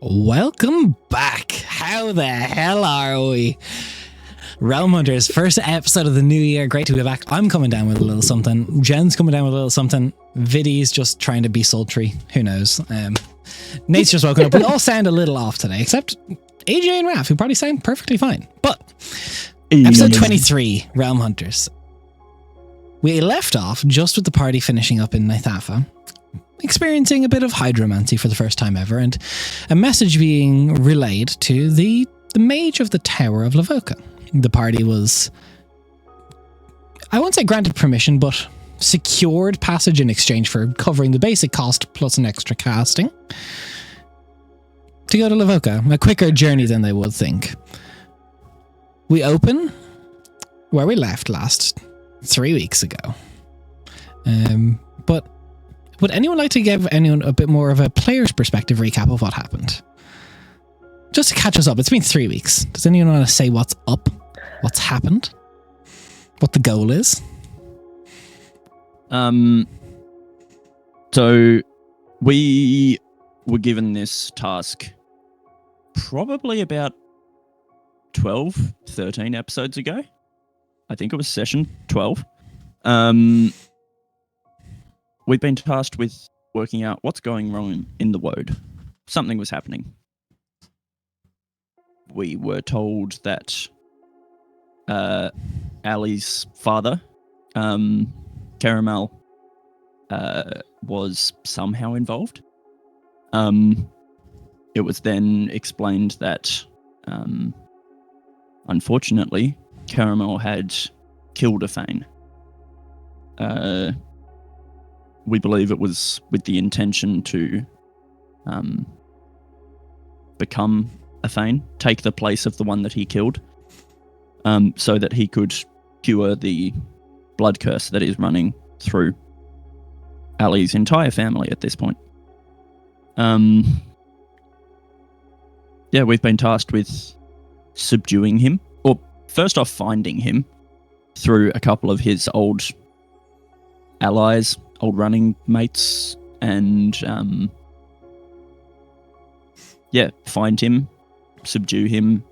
Welcome back. How the hell are we? Realmhunters, first episode of the new year. Great to be back. I'm coming down with a little something. Jen's coming down with a little something. Viddy's just trying to be sultry. Who knows? Nate's just woken up. We all sound a little off today, except AJ and Raph, who probably sound perfectly fine. But episode 23, Realmhunters. We left off just with the party finishing up in Nythatha, experiencing a bit of hydromancy for the first time ever, and a message being relayed to the mage of the Tower of Lavoka. The party was, I won't say granted permission, but secured passage in exchange for covering the basic cost plus an extra casting to go to Lavoka, a quicker journey than they would think. We open where we left last 3 weeks ago. But would anyone like to give anyone a bit more of a player's perspective recap of what happened? Just to catch us up. It's been 3 weeks. Does anyone want to say what's up? What's happened? What the goal is? So we were given this task probably about 12, 13 episodes ago. I think it was session 12. We've been tasked with working out what's going wrong in the Woad. Something was happening. We were told that Ali's father, Caramel, was somehow involved. It was then explained that, unfortunately, Caramel had killed a Fane. We believe it was with the intention to become a Fane, take the place of the one that he killed, so that he could cure the blood curse that is running through Ali's entire family at this point. We've been tasked with subduing him, or first off finding him through a couple of his old allies, old running mates, and find him, subdue him,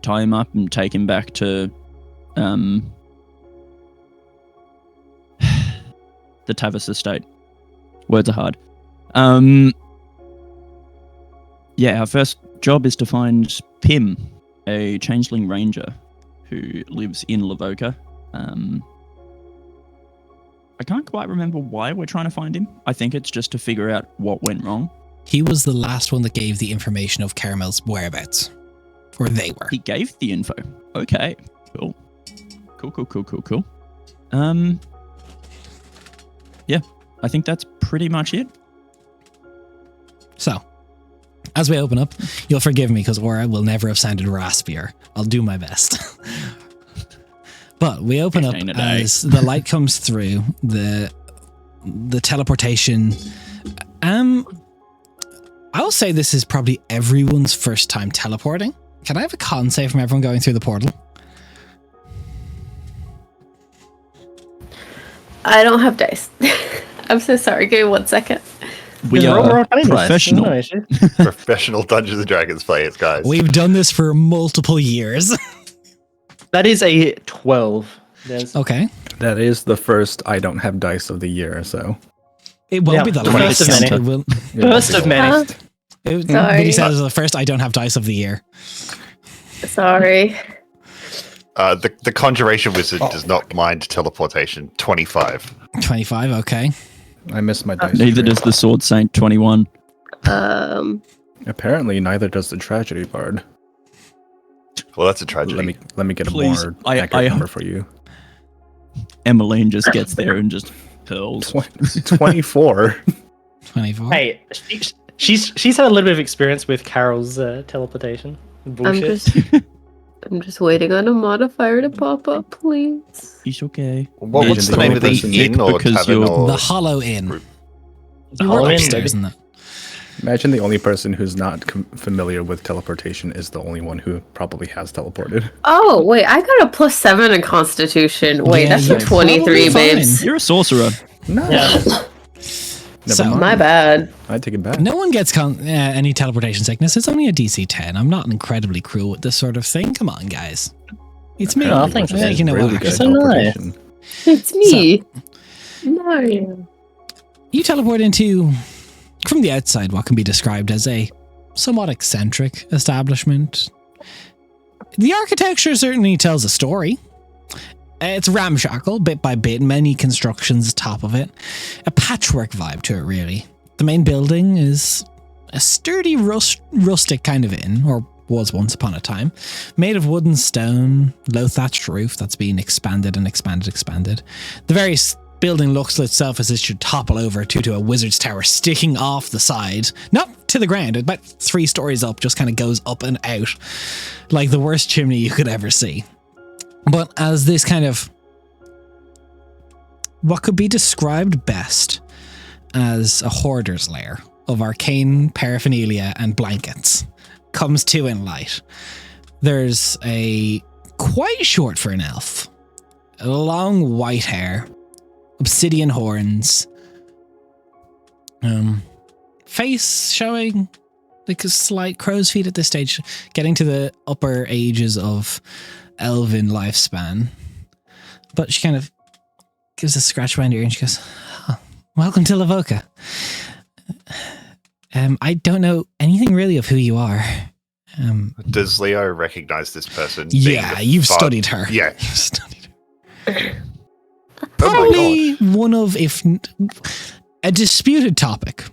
tie him up, and take him back to the Tavis estate. Words are hard. Our first job is to find Pim, a changeling ranger who lives in Lavoka. I can't quite remember why we're trying to find him. I think it's just to figure out what went wrong. He was the last one that gave the information of Caramel's whereabouts. Or they were. He gave the info. Okay. Cool. Cool. I think that's pretty much it. So, as we open up, you'll forgive me because Aura will never have sounded raspier. I'll do my best. But we open up as the light comes through, the teleportation. I'll say this is probably everyone's first time teleporting. Can I have a con save from everyone going through the portal? I don't have dice. I'm so sorry. Give me 1 second. We are professional. Professional Dungeons and Dragons players, guys. We've done this for multiple years. That is a 12. Okay. That is the first I don't have dice of the year, so. It won't be the last. First of many. He says the first I don't have dice of the year. Sorry. The Conjuration Wizard does not mind teleportation. 25. 25, okay. I missed my dice. Neither does the Sword Saint. 21. Apparently, neither does the Tragedy Bard. Well, that's a tragedy. Let me get Please, a more accurate number for you. Emmeline just gets there and just hurls. 24. 24. Hey, she's had a little bit of experience with Carol's teleportation. Bullshit. I'm just waiting on a modifier to pop up, please. It's okay. What's the name of the inn or tavern or... The Hollow Inn. The Hollow Inn, upstairs, isn't it? Imagine the only person who's not familiar with teleportation is the only one who probably has teleported. Oh, wait, I got a +7 in Constitution. Wait, Yeah, that's you're a 23, probably babes. You're a sorcerer. No. Yeah. Never So- mind. My bad. I take it back. No one gets any teleportation sickness. It's only a DC 10. I'm not incredibly cruel with this sort of thing. Come on, guys. It's me. Oh, thanks, man. You know really what? good So nice. teleportation. It's me. Mario. You teleport into, from the outside, what can be described as a somewhat eccentric establishment. The architecture certainly tells a story. It's ramshackle, bit by bit, many constructions atop of it. A patchwork vibe to it, really. The main building is a sturdy rustic kind of inn, or was once upon a time, made of wood and stone, low thatched roof that's been expanded and expanded. The various building looks to itself as it should topple over to a wizard's tower sticking off the side, not to the ground, about 3 stories up, just kind of goes up and out like the worst chimney you could ever see. But as this kind of what could be described best as a hoarder's lair of arcane paraphernalia and blankets comes to in light. There's a quite short for an elf, long white hair, obsidian horns, face showing like a slight crow's feet at this stage, getting to the upper ages of elven lifespan. But she kind of gives a scratch behind her ear and she goes, oh, welcome to Lavoka. I don't know anything really of who you are. Does Leo recognize this person? Yeah, you've studied her. Yeah. You've studied her. Oh Probably one of, if a disputed topic,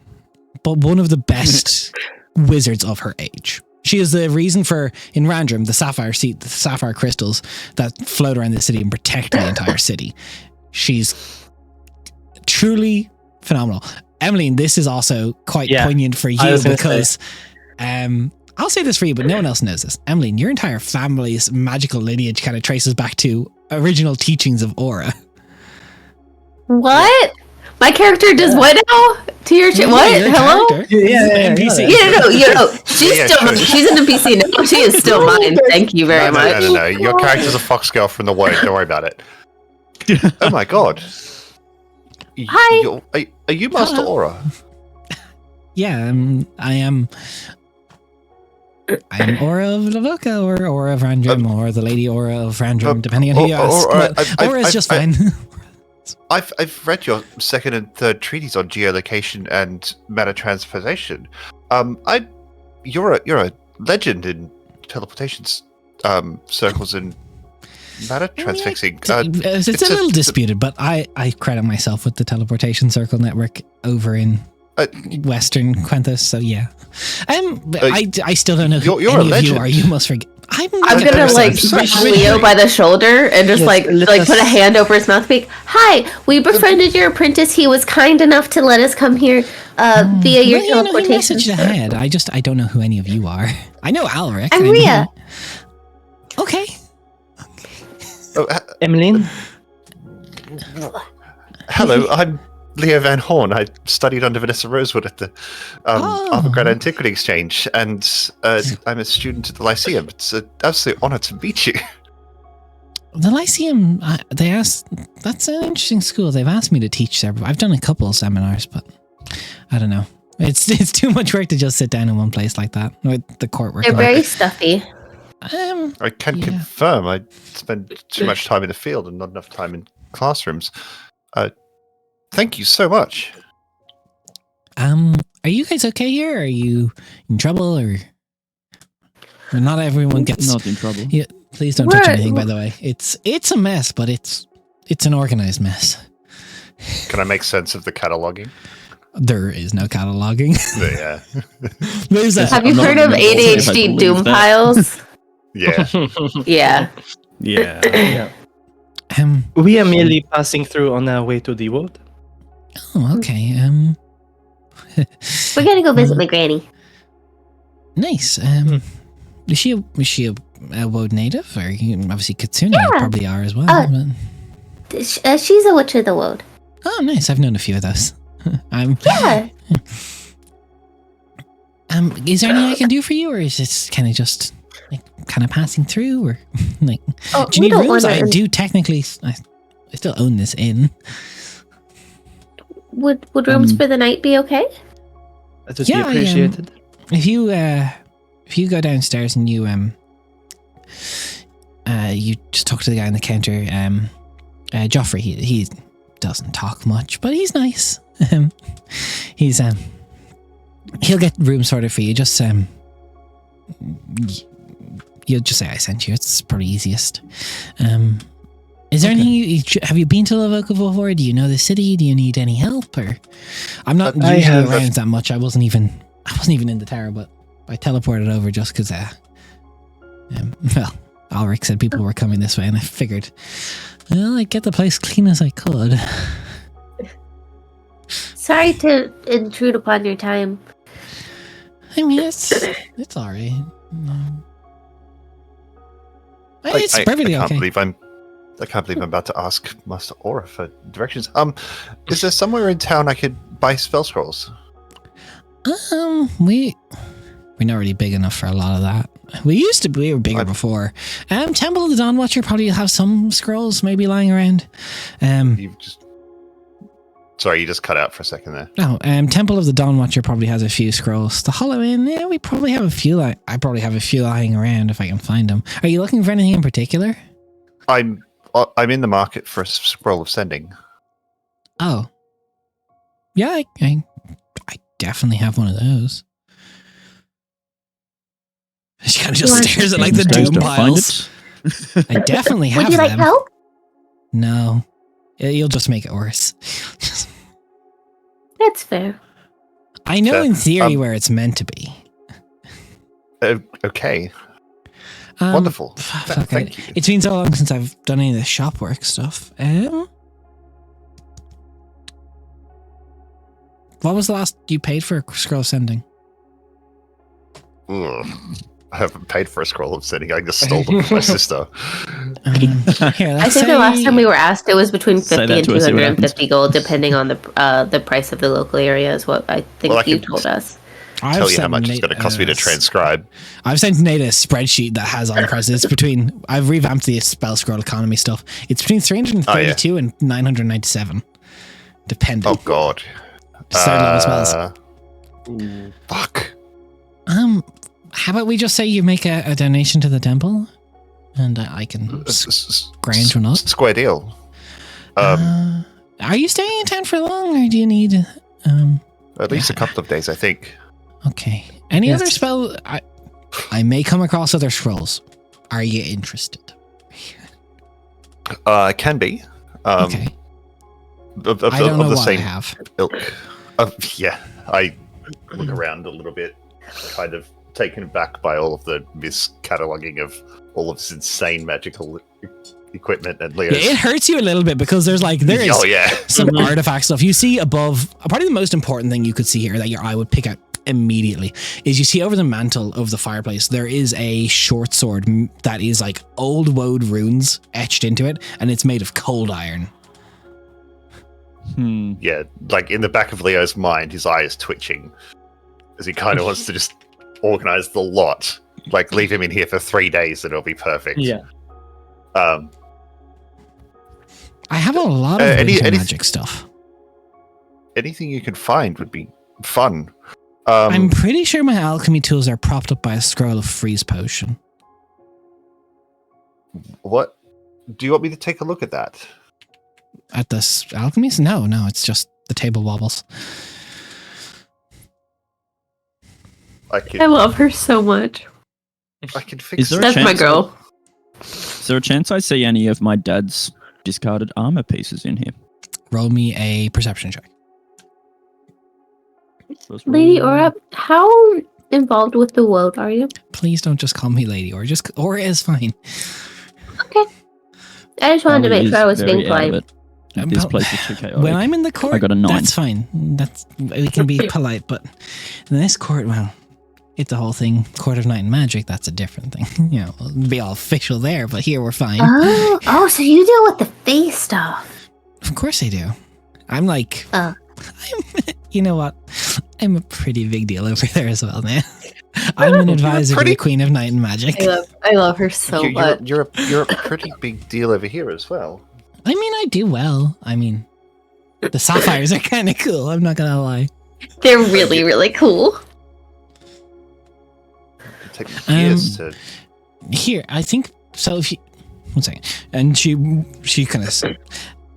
but one of the best wizards of her age. She is the reason for, in Randrum, the sapphire crystals that float around the city and protect the entire city. She's truly phenomenal. Emmeline, this is also quite poignant for you because I'll say this for you, but no one else knows this. Emmeline, your entire family's magical lineage kind of traces back to original teachings of Aura. What? My character does what now? To your what? Your Hello? character. Yeah, NPC. Yeah, she's Yeah, still sure. she's an NPC now. She is still mine. Thank you very much. No. Your character's a fox girl from the Woad. Don't worry about it. Oh my god. Hi. Are you Master Hello. Aura? Yeah, I am Aura of Lavoka or Aura of Randrum or the Lady Aura of Randrum, depending on who you ask. But Aura is just fine. I've read your 2nd and 3rd treaties on geolocation and matter transportation. You're a legend in teleportations circles and matter transfixing. It's a little disputed, but I credit myself with the teleportation circle network over in Western Quenthos. So yeah, I still don't know who you're any a of you legend. are. You must forget. I'm gonna like grab Leo by the shoulder and just like put a hand over his mouth. Speak. Hi, we befriended your apprentice. He was kind enough to let us come here via your He teleportation. messaged ahead. I don't know who any of you are. I know Alric. I'm I know- Rhea. Okay. Emmeline? Hello, I'm Leo Van Horn. I studied under Vanessa Rosewood at the Arthur Antiquity Exchange, and I'm a student at the Lyceum. It's an absolute honor to meet you. The Lyceum, they asked, that's an interesting school. They've asked me to teach several. I've done a couple of seminars, but I don't know. It's too much work to just sit down in one place like that with the court work. They're very stuffy. I can Yeah. confirm I spend too much time in the field and not enough time in classrooms. Thank you so much. Are you guys okay here? Are you in trouble or not everyone gets Not in trouble. Yeah, please don't touch anything, by the way. It's a mess, but it's an organized mess. Can I make sense of the cataloging? There is no cataloging. Yeah. There's a Have you I'm not heard of gonna believe ADHD doom that. piles? Yeah. Yeah. Yeah. Yeah. We are merely passing through on our way to the world. Oh, okay. We're gonna go visit my granny. Nice. Is she a Woad native? Or obviously Kitsune Yeah. probably are as well. but- She's a witch of the woad. Oh, nice. I've known a few of those. Yeah. Is there anything I can do for you, or is this kind of just like kind of passing through, or like? Oh, Do you we need don't rooms? want I to. do technically. I still own this inn. would rooms for the night be okay? That would be appreciated. If you go downstairs and you just talk to the guy on the counter, Joffrey, he doesn't talk much, but he's nice. He'll get room sorted for you. Just you'll just say I sent you. It's probably easiest. Is there anything have you been to Lavoca before? Do you know the city? Do you need any help? Or I'm not usually around that much. I wasn't even in the tower, but I teleported over just because Ulrich said people were coming this way, and I figured, well, I'd get the place clean as I could. Sorry to intrude upon your time. I mean, it's all right. It's perfectly okay. I can't believe I'm about to ask Master Aura for directions. Is there somewhere in town I could buy spell scrolls? We're not really big enough for a lot of that. We were bigger before. Temple of the Dawn Watcher probably have some scrolls maybe lying around. Sorry, you just cut out for a second there. No, Temple of the Dawn Watcher probably has a few scrolls. The Hollow Inn, yeah, we probably have a few. I probably have a few lying around if I can find them. Are you looking for anything in particular? I'm in the market for a scroll of sending. Oh, yeah, I definitely have one of those. She kind of just stares at like the doom piles. I definitely have them. Would you like help? No, you'll just make it worse. That's fair. I know in theory where it's meant to be. Okay. Wonderful. Thank you. It's been so long since I've done any of the shop work stuff. What was the last you paid for scroll sending? Ugh. I haven't paid for a scroll of sending. I just stole them from my sister. Here, I think the last time we were asked, it was between 50 and 250 gold, depending on the price of the local area, is what I think you told us. I'll tell you how much it's going to cost me to transcribe. I've sent Nate a spreadsheet that has all the prices. I've revamped the spell scroll economy stuff. It's between 332 and 997, depending. Oh God! Third level spells. Fuck. How about we just say you make a donation to the temple, and I can scrounge one up. Square deal. Are you staying in town for long, or do you need at least a couple of days? I think. Okay. Any other spell? I may come across other scrolls. Are you interested? Can be. Okay. I don't know what I have. Ilk. Yeah, I look around a little bit, kind of taken back by all of the miscataloguing of all of this insane magical equipment and Leo's. It hurts you a little bit because there is some artifact stuff. You see above, probably the most important thing you could see here that your eye would pick out immediately is you see over the mantle of the fireplace there is a short sword that is like old woad runes etched into it, and it's made of cold iron. Yeah, like in the back of Leo's mind, his eye is twitching as he kind of wants to just organize the lot. Like, leave him in here for 3 days and it'll be perfect. Yeah. I have a lot of magic stuff. Anything you can find would be fun. I'm pretty sure my alchemy tools are propped up by a scroll of freeze potion. What? Do you want me to take a look at that? At this alchemist? No, it's just the table wobbles. I love her so much. I can fix That's my girl. Is there a chance I see any of my dad's discarded armor pieces in here? Roll me a perception check. Lady Aura, how involved with the world are you? Please don't just call me Lady Aura. Just Aura is fine. Okay. I just wanted to make sure I was being polite. This place is too chaotic. When I'm in the court, I got a 9. That's fine. We can be polite, but in this court, well, it's the whole thing. Court of Night and Magic, that's a different thing. You know, we'll be all official there, but here we're fine. Oh, so you deal with the face stuff. Of course I do. I'm like, you know what? I'm a pretty big deal over there as well, man. I'm an advisor to the Queen of Night and Magic. I love her so much. You're a pretty big deal over here as well. I mean, I do well. I mean, The sapphires are kind of cool. I'm not gonna lie. They're really, really cool. It takes years to. Here, I think so. If you, one second, and she kind of.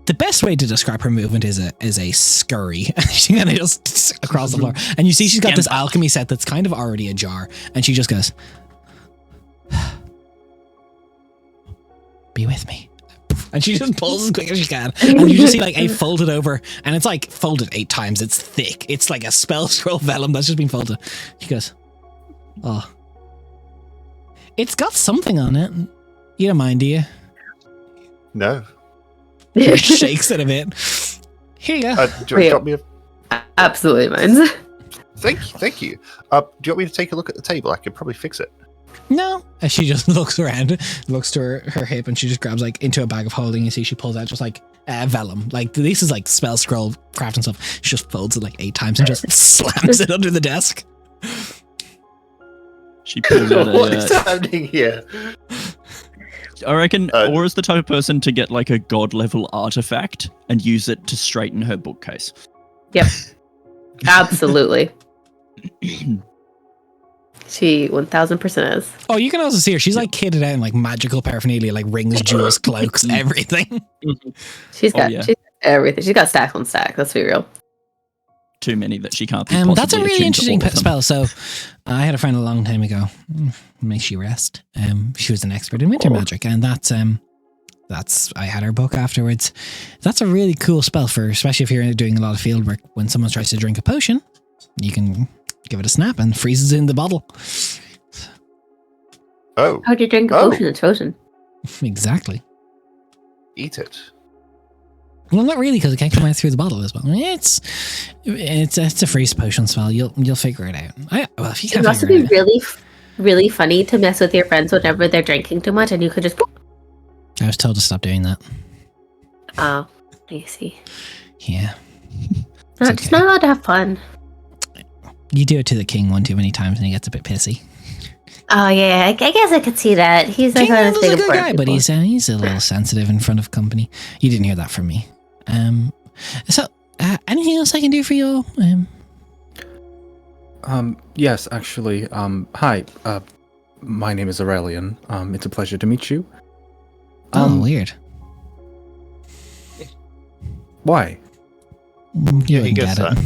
The best way to describe her movement is a scurry. She kind of just across the floor, and you see she's got this alchemy set that's kind of already ajar, and she just goes, "Be with me," and she just pulls as quick as she can, and you just see like a folded over, and it's like folded 8 times. It's thick. It's like a spell scroll vellum that's just been folded. She goes, "Oh, it's got something on it. You don't mind, do you?" No. He shakes it a bit. Here you go. Do you want me to... Absolutely mine. Thank you. Do you want me to take a look at the table? I could probably fix it. No. As she just looks around, looks to her hip, and she just grabs like into a bag of holding. You see she pulls out just like vellum. Like this is like spell scroll craft and stuff. She just folds it like 8 times and just slams it under the desk. She pulls out What's happening here? I reckon Aura's the type of person to get like a god level artifact and use it to straighten her bookcase. Yep. Absolutely. She 1000% is. Oh, you can also see her. She's like kitted out in like magical paraphernalia, like rings, jewels, cloaks, everything. She's got everything. She's got stack on stack. Let's be real. Too many that she can't be possibly that's a really attuned to interesting all of them. spell. So I had a friend a long time ago. May she rest. She was an expert in winter magic, and that's I had her book afterwards. That's a really cool spell for, especially if you're doing a lot of field work. When someone tries to drink a potion, you can give it a snap and freezes in the bottle. Oh. How'd you drink a potion that's frozen? Exactly. Eat it. Well, not really, because it can't come out through the bottle as well. It's a freeze potion spell. You'll figure it out. Well, if you can't It must figure be it out. really, really funny to mess with your friends whenever they're drinking too much, and you could just. I was told to stop doing that. Oh, I see. Yeah. Not, just not allowed to have fun. You do it to the king one too many times, and he gets a bit pissy. Oh yeah, I guess I could see that. He's like King one of is the a big good important guy, but people. he's a little sensitive in front of company. You didn't hear that from me. So anything else I can do for you all? Yes, actually. Hi. My name is Aurelian. It's a pleasure to meet you. Weird. Why? You he wouldn't gets get it.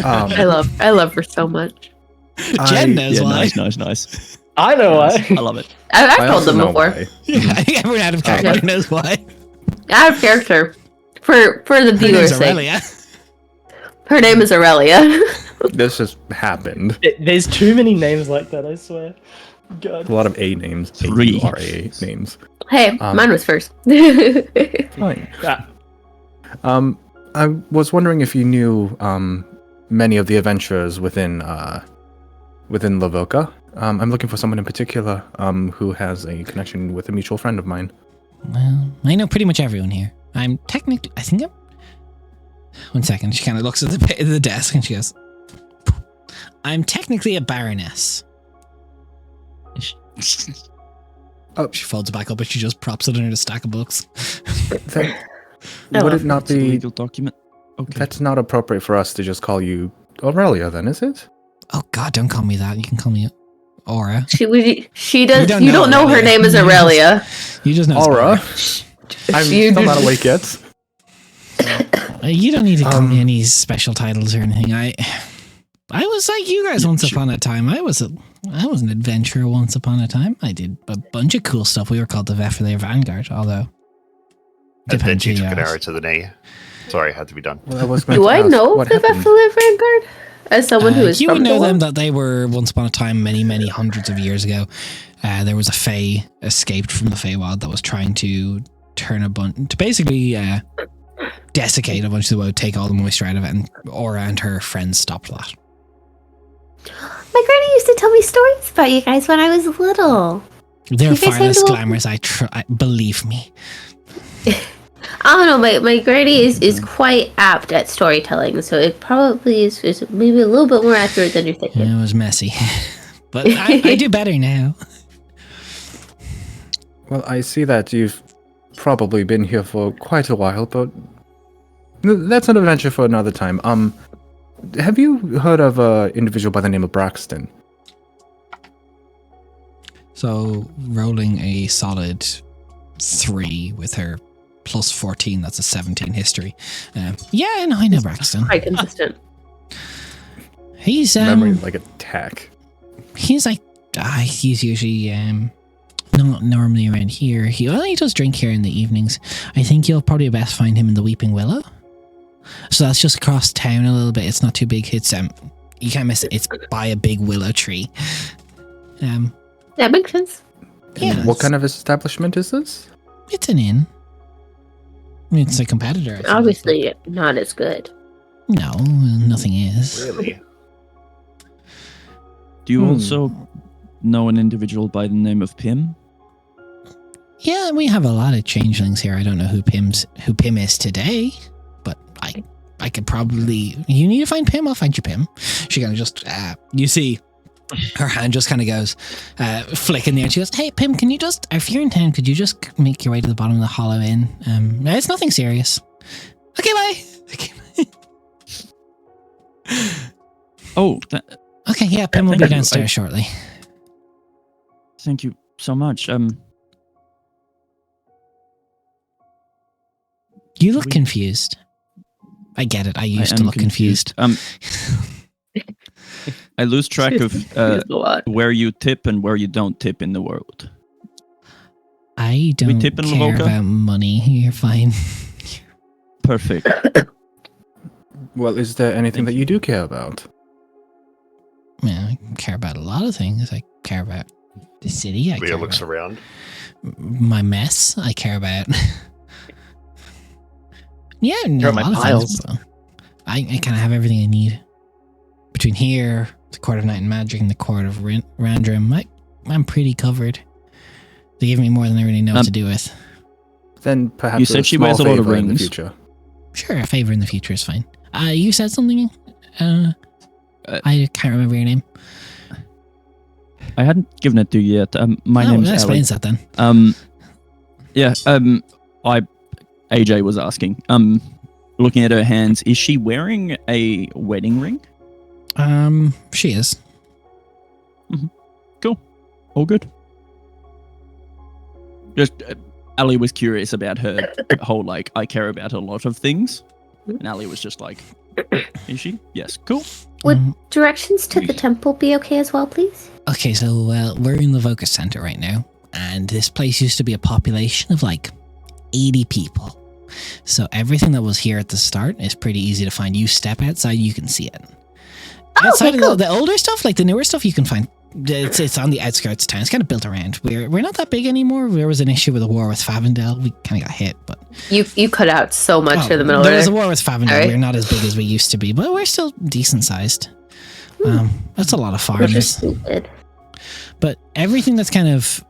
I love her so much. Jen knows Yeah, why. nice. I know why. I love it. I've told also them know before. why. Yeah, I think everyone out of character knows why. Out of character. For the Her viewer's name's sake. Aurelia. Her name is Aurelia. This just happened. There's too many names like that, I swear. God. A lot of A names. 3. A names. Hey, mine was first. Fine. Ah, I was wondering if you knew many of the adventurers within Lavilka. I'm looking for someone in particular who has a connection with a mutual friend of mine. Well, I know pretty much everyone here. I'm technically, I think I'm... One second, she kind of looks at the desk and she goes, I'm technically a baroness. She folds it back up and she just props it under a stack of books. Would it not It's a be... legal document? Okay. That's not appropriate for us to just call you Aurelia then, is it? Oh God, don't call me that. You can call me Aura. She does. don't You know don't know her Aurelia. name is Aurelia. You just know Aura. it's I'm You still do- not awake yet. Aura. You don't need to call me any special titles or anything. I was like you guys once upon a time. I was an adventurer once upon a time. I did a bunch of cool stuff. We were called the Vefler Vanguard, although And then she who took you an ask. arrow to the knee. Sorry, it had to be done. Well, I was going Do to I ask, know what the happened? Vefler Vanguard? As someone who is you from would know the them world? that they were once upon a time, many hundreds of years ago. There was a Fae escaped from the Feywild that was trying to turn to basically desiccate a bunch of the woad, take all the moisture out of it, and Aura and her friends stopped that. My granny used to tell me stories about you guys when I was little. They're You guys far have less little- glamorous. Believe me. I don't know. My granny is quite apt at storytelling, so it probably is maybe a little bit more accurate than you're thinking. It was messy, but I do better now. Well, I see that you've probably been here for quite a while, but that's an adventure for another time. Have you heard of an individual by the name of Braxton? So rolling a solid 3 with her plus 14, that's a 17 history. Yeah, no, I know Braxton. Quite consistent. He's Memory like a tack. he's like he's usually not normally around here. He does drink here in the evenings. I think you'll probably best find him in the Weeping Willow. So that's just across town a little bit. It's not too big. It's you can't miss it. It's by a big willow tree. That makes sense. Yeah. What kind of establishment is this? It's an inn. I mean, it's a competitor. I suppose, Obviously, not as good. but no, nothing is. Really? Do you also know an individual by the name of Pim? Yeah, we have a lot of changelings here. I don't know who Pim is today, but I could probably. You need to find Pim. I'll find you Pim. She kind of just you see. Her hand just kind of goes flick in the air. She goes, "Hey Pim, can you just, if you're in town, could you just make your way to the bottom of the Hollow Inn? It's nothing serious." Okay, bye. Okay, bye. Oh, Okay, yeah, Pim will be Thank you. downstairs shortly. thank you so much. You look confused. I get it. I used to am look confused. I lose track of A lot. where you tip and where you don't tip in the world. I don't tip in care Lavoca? about money. You're fine. Perfect. Well, is there anything that you do care about? Yeah, I care about a lot of things. I care about the city. I Leah care looks about around. my mess. I care about. Yeah, no, Care a about lot my of piles. things. But I kind of have everything I need. Between here, the Court of Night and Magic, and the Court of Randrum, I'm pretty covered. They give me more than I really know what to do with. Then perhaps You said she wears a lot of favor in the rings. future. Sure, a favor in the future is fine. You said something? I can't remember your name. I hadn't given it to you yet. My name's that Ali. explains that then. AJ was asking. Looking at her hands, is she wearing a wedding ring? She is. Cool. All good. Just, Ali was curious about her whole, like, I care about a lot of things. And Ali was just like, is she? Yes, cool. Would directions to the temple be okay as well, please? Okay, so we're in the Vocus Center right now, and this place used to be a population of like 80 people. So everything that was here at the start is pretty easy to find. You step outside, you can see it. Outside okay, cool. of the older stuff, like the newer stuff, you can find. It's on the outskirts of town. It's kind of built around. We're not that big anymore. There was an issue with a war with Favendale. We kind of got hit, but You cut out so much in the middle there there. was a war with Favendale. Sorry. We're not as big as we used to be, but we're still decent sized. That's a lot of Which farmers. is stupid. But everything that's kind of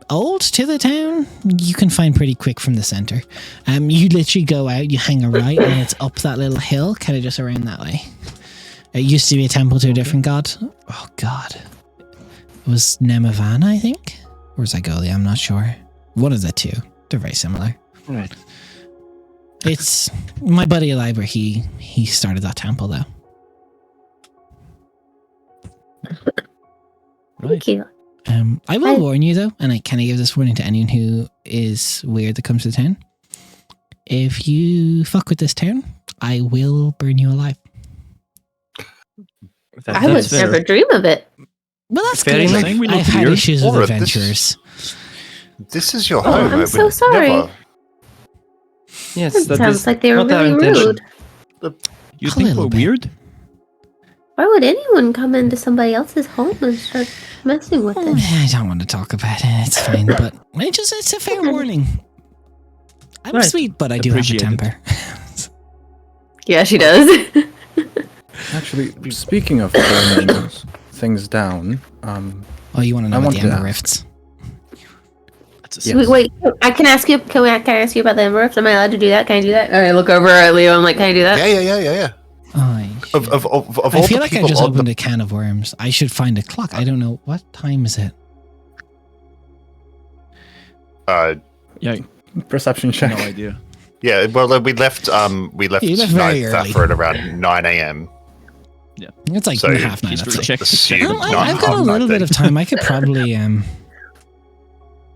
old to the town, you can find pretty quick from the center. You literally go out, you hang a right, and it's up that little hill, kind of just around that way. It used to be a temple to a different god. Oh god. It was Nemavana, I think? Or Zygolia, I'm not sure. One of the two. They're very similar. Right. It's my buddy Eliber, he started that temple though. Thank you. I will warn you though, and I kind of give this warning to anyone who is weird that comes to town. If you fuck with this town, I will burn you alive. I would fair. never dream of it. Well, that's Fair good. enough. Saying we look I've had weird? issues with Laura, this- adventurers. This is your Oh, home. I'm I so would sorry. never- Yes, It that sounds is like they were not our really intention. rude. You A think little we're bit. weird? Why would anyone come into somebody else's home and start messing with it? I don't want to talk about it. It's fine, but it's a fair warning. I'm Right. sweet, but I do have a Appreciate it. temper. Yeah, she does. Actually, speaking of burning things down, Oh, you want to know I about want the to Ember ask. Rifts? That's a Yes. Wait, I can ask you. Can I ask you about the Ember Rift? Am I allowed to do that? Can I do that? Or I look over at Leo. I'm like, can I do that? Yeah. Oh, Of all I feel the like I people just on opened the a can of worms. I should find a clock. I don't know. What time is it? Yeah, Perception check. No idea. Yeah, well, we left You left very early. Thafford around 9 a.m. It's like So, half 9. History I'd say. check. Assume I've got a little bit of time. I could probably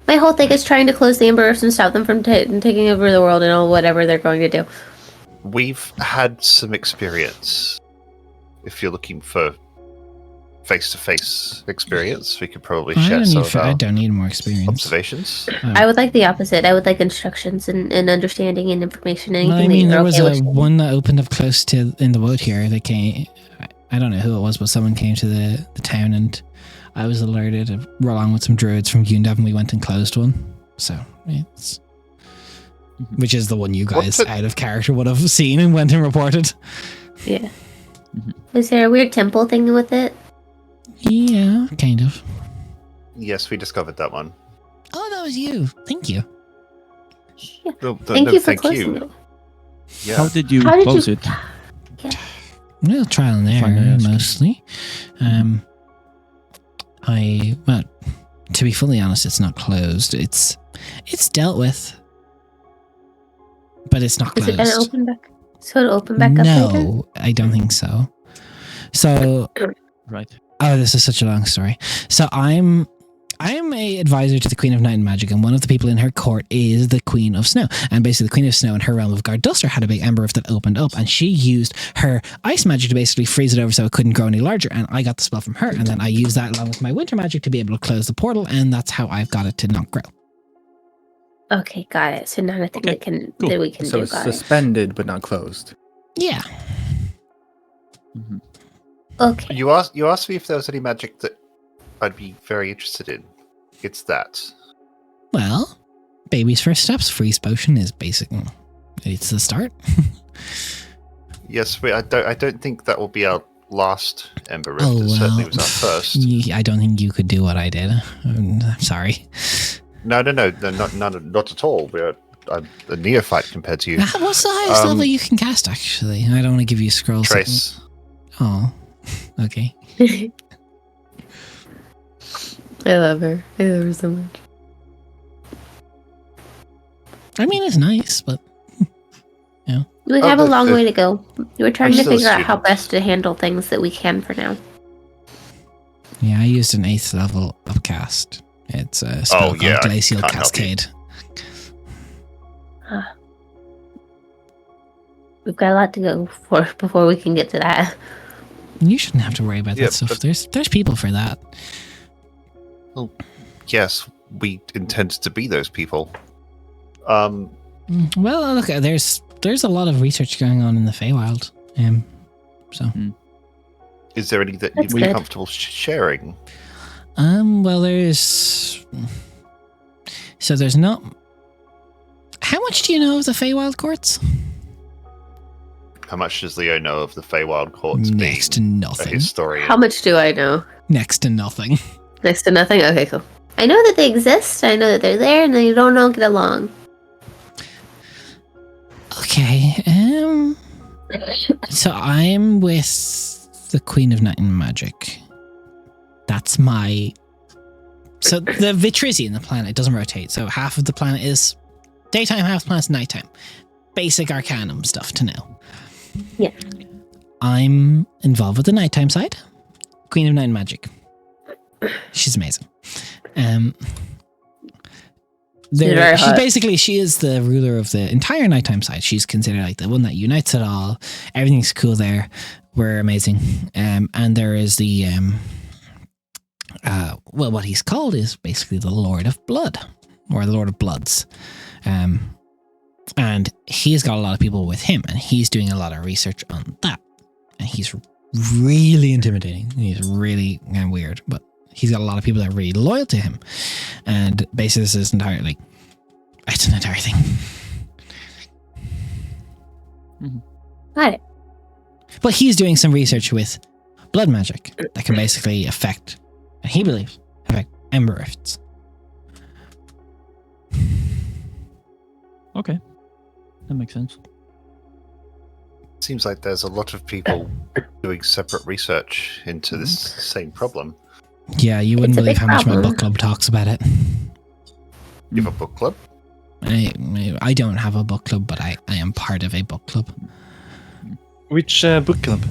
My whole thing is trying to close the Amber Rifts and stop them from taking over the world and all whatever they're going to do. We've had some experience. If you're looking for face-to-face experience, we could probably share some of I our don't need more experience. observations. I would like the opposite. I would like instructions and understanding and information. Anything Well, I mean, that there you're was okay with. one that opened up close to in the wood here. They came. I don't know who it was, but someone came to the town, and I was alerted along with some druids from Undev, and we went and closed one. So it's which is the one you guys out of character would have seen and went and reported. Yeah. Was there a weird temple thing with it? Yeah, kind of. Yes, we discovered that one. Oh, that was you. Thank you. Thank you for closing it. Yeah. How did you How did close you- it? Well, trial and If I may error ask. mostly. Well, to be fully honest, it's not closed. It's dealt with, but it's not Is closed. it gonna open back? So it'll open back up later? No, I don't think so. So, Right. oh, this is such a long story. So I'm a advisor to the Queen of Night and Magic, and one of the people in her court is the Queen of Snow. And basically, the Queen of Snow in her realm of Garduster had a big ember rift that opened up, and she used her ice magic to basically freeze it over so it couldn't grow any larger. And I got the spell from her, and then I used that along with my winter magic to be able to close the portal, and that's how I've got it to not grow. Okay, got it. So not a thing Okay, cool. that we can So do. it's Got it. suspended but not closed. Yeah. Okay. You asked me if there was any magic that I'd be very interested in. It's that. Well, baby's first steps. Freeze potion is basic. It's the start. Yes, I don't think that will be our last Ember Rift. Oh, It certainly well. was our first. I don't think you could do what I did. I'm sorry. No, not at all. I'm a neophyte compared to you. What's the highest Um, level you can cast, actually? I don't want to give you scrolls. Trace. Oh, okay. I love her. I love her so much. I mean, it's nice, but We have a long the- way to go. We're trying I'm to still a figure out how student. best to handle things that we can for now. yeah, I used an 8th level upcast. It's a spell called yeah, I Glacial can't help you. Cascade. We've got a lot to go for before we can get to that. You shouldn't have to worry about Yeah, that stuff. but- There's people for that. Yes, we intend to be those people. Well, look, there's a lot of research going on in the Feywild. So. Is there any that you'd That's be good. comfortable sharing? Well, there's not. How much do you know of the Feywild courts? How much does Leo know of the Feywild courts Next to being a nothing. historian? How much do I know? Next to nothing. Next to nothing? Okay, cool. I know that they exist, I know that they're there, and they don't all get along. Okay. So I'm with the Queen of Night and Magic. That's my. So the Vitrisian, the planet, doesn't rotate. So half of the planet is daytime, half the planet's nighttime. Basic Arcanum stuff to know. Yeah. I'm involved with the nighttime side. Queen of Night and Magic. She's amazing. Very She's hot. basically, she is the ruler of the entire nighttime side. She's considered like the one that unites it all. Everything's cool there. We're amazing. And there is the well, what he's called is basically the Lord of Blood, or the Lord of Bloods. And he's got a lot of people with him, and he's doing a lot of research on that. And he's really intimidating. He's really weird, but he's got a lot of people that are really loyal to him. And basically, this is entirely, it's an entire thing. Got it. But he's doing some research with blood magic that can basically affect, and he believes, affect ember rifts. Okay. That makes sense. Seems like there's a lot of people doing separate research into this same problem. Yeah, you wouldn't It's a believe big how much my problem. book club talks about it. You have a book club? I don't have a book club, but I am part of a book club. Which book club?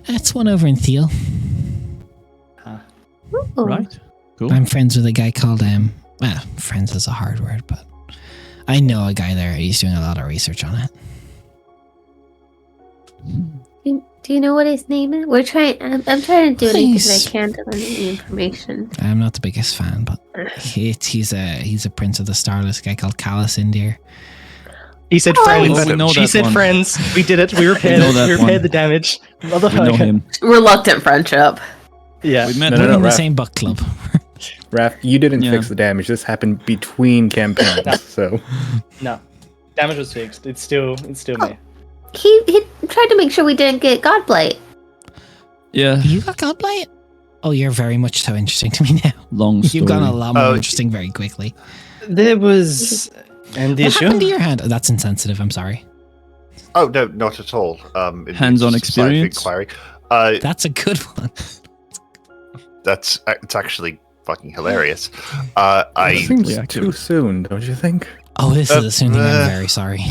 It's one over in Thiel. Ooh. Right. Cool. I'm friends with a guy called well, friends is a hard word, but I know a guy there. He's doing a lot of research on it. Do you know what his name is? I'm trying to do anything Nice. I can to learn any information. I'm not the biggest fan, but he's a prince of the starless, a guy called Callus Indir. He said Oh, friends. we know She that said one. friends. We did it. We repaired know it. that We repaired one. the damage. We know Motherfucker. him. Reluctant friendship. Yeah. We met No, We're him. in the Raph. same book club. Raph, you didn't Yeah. fix the damage. This happened between campaigns, so No. Damage was fixed. It's still me. He tried to make sure we didn't get Godblight. Yeah. You got Godblight? Oh, you're very much so interesting to me now. Long story. You've gone a lot more Oh, interesting very quickly. There was an What issue. happened to your hand? That's insensitive. I'm sorry. Oh no, not at all. Hands-on it's just a side of experience? Inquiry. That's a good one. It's actually fucking hilarious. it I seems Yeah, too soon, don't you think? Oh, this is assuming I'm uh, very sorry.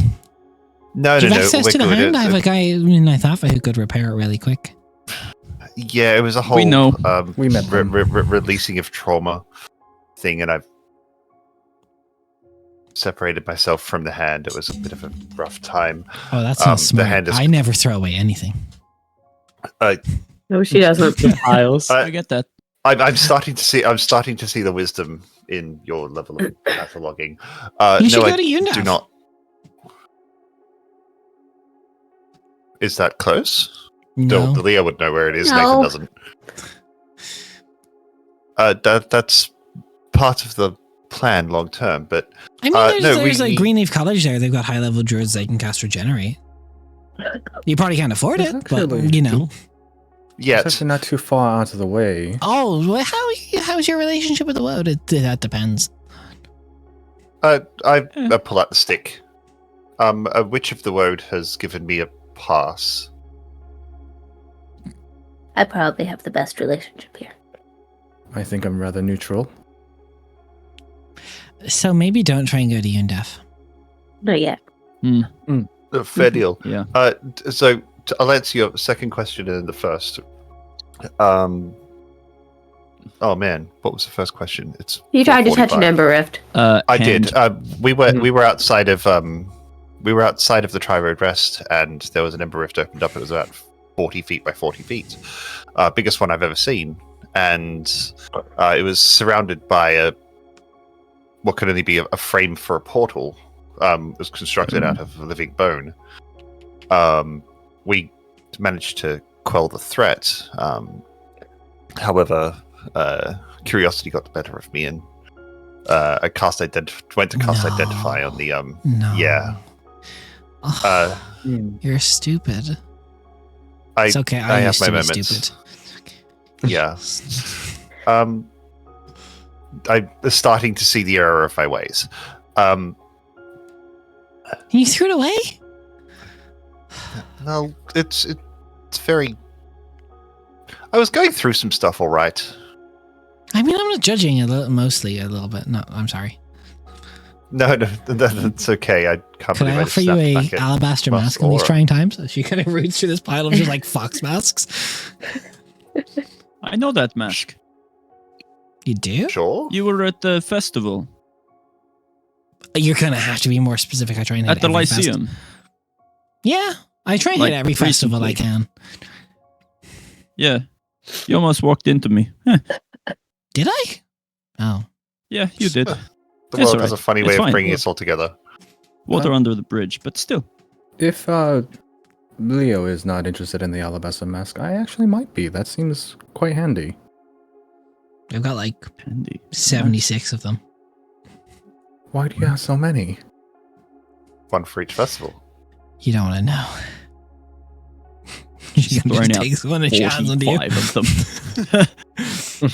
no Do no you have no. access we're to the good. hand? I have a guy in Ithafa who could repair it really quick. Yeah, it was a whole We know. We met them. releasing of trauma thing, and I've separated myself from the hand. It was a bit of a rough time. Oh, that's The not smart. hand is- I never throw away anything. No, she doesn't. The piles. I get that. I'm starting to see. I'm starting to see the wisdom in your level of cataloging. You should no, go I to UNDAF. do not. Is that close? No. Leo would know where it is. No. Nathan doesn't. That's part of the plan long term, but I mean, no, there's like we- Greenleaf College there. They've got high level druids they can cast regenerate. You probably can't afford It's it, but actually- you know. It's yet actually not too far out of the way. Oh, well, how's your relationship with the world? That depends. I pull out the stick. Which of the woad has given me a pass? I probably have the best relationship here. I think I'm rather neutral. So maybe don't try and go to UNDAF. Not yet. Fair deal. Yeah. So I'll answer your second question and then the first. Oh man, what was the first question? It's You tried to touch an 4:45. Ember Rift. I Hand. did. We were outside of the Tri-Road Rest, and there was an Ember Rift opened up. It was about 40 feet by 40 feet, biggest one I've ever seen, and it was surrounded by what could only be a frame for a portal. It was constructed out of living bone. We managed to quell the threat. However, curiosity got the better of me, and I went to cast No. Identify on the No. Yeah. Oh, you're stupid. I It's okay. I I have used my to be moments. stupid. Yeah. I'm starting to see the error of my ways. You threw it away? Well, it's very. I was going through some stuff, all right. I mean, I'm not judging mostly a little bit. No, I'm sorry. No, that's okay. I can't Could believe I offer you a snapped back at alabaster Musk mask in these Aura. trying times? She kind of roots through this pile of just like fox masks. I know that mask. You do? Sure. You were at the festival You're gonna have to be more specific. I try and hit at the every fest- Lyceum. Yeah, I try and Like, hit every festival I recently. can. Yeah. You almost walked into me. Huh. Did I? Oh, Yeah, you did. The It's world all has right. a funny It's way fine. of bringing us all together. Water under the bridge, but still. If Leo is not interested in the alabaster mask, I actually might be. That seems quite handy. I've got like Handy. 76 of them. Why do you have so many? One for each festival. You don't want to know. She's She throwing just out takes one and chance onto you. 45 of them.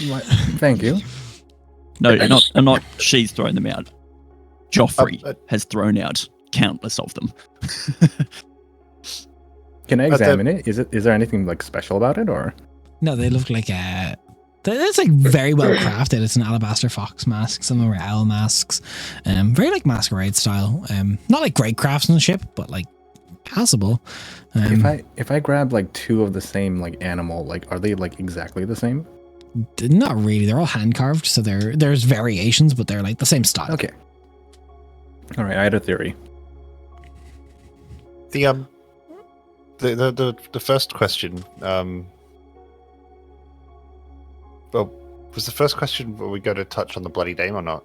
Why- Thank you. No, not she's thrown them out. Joffrey Uh, has thrown out countless of them. Can I But the- examine it? Is there anything like special about it, or? No, they look like It's like very well crafted. It's an alabaster fox mask. Some of them are owl masks. Very like masquerade style. Not like great craftsmanship, but like passable. If I grab like 2 of the same like animal, like are they like exactly the same? Not really. They're all hand carved, so there's variations, but they're like the same style. Okay. All right, I had a theory. The first question. Well, was the first question were we going to touch on the Bloody Dame or not?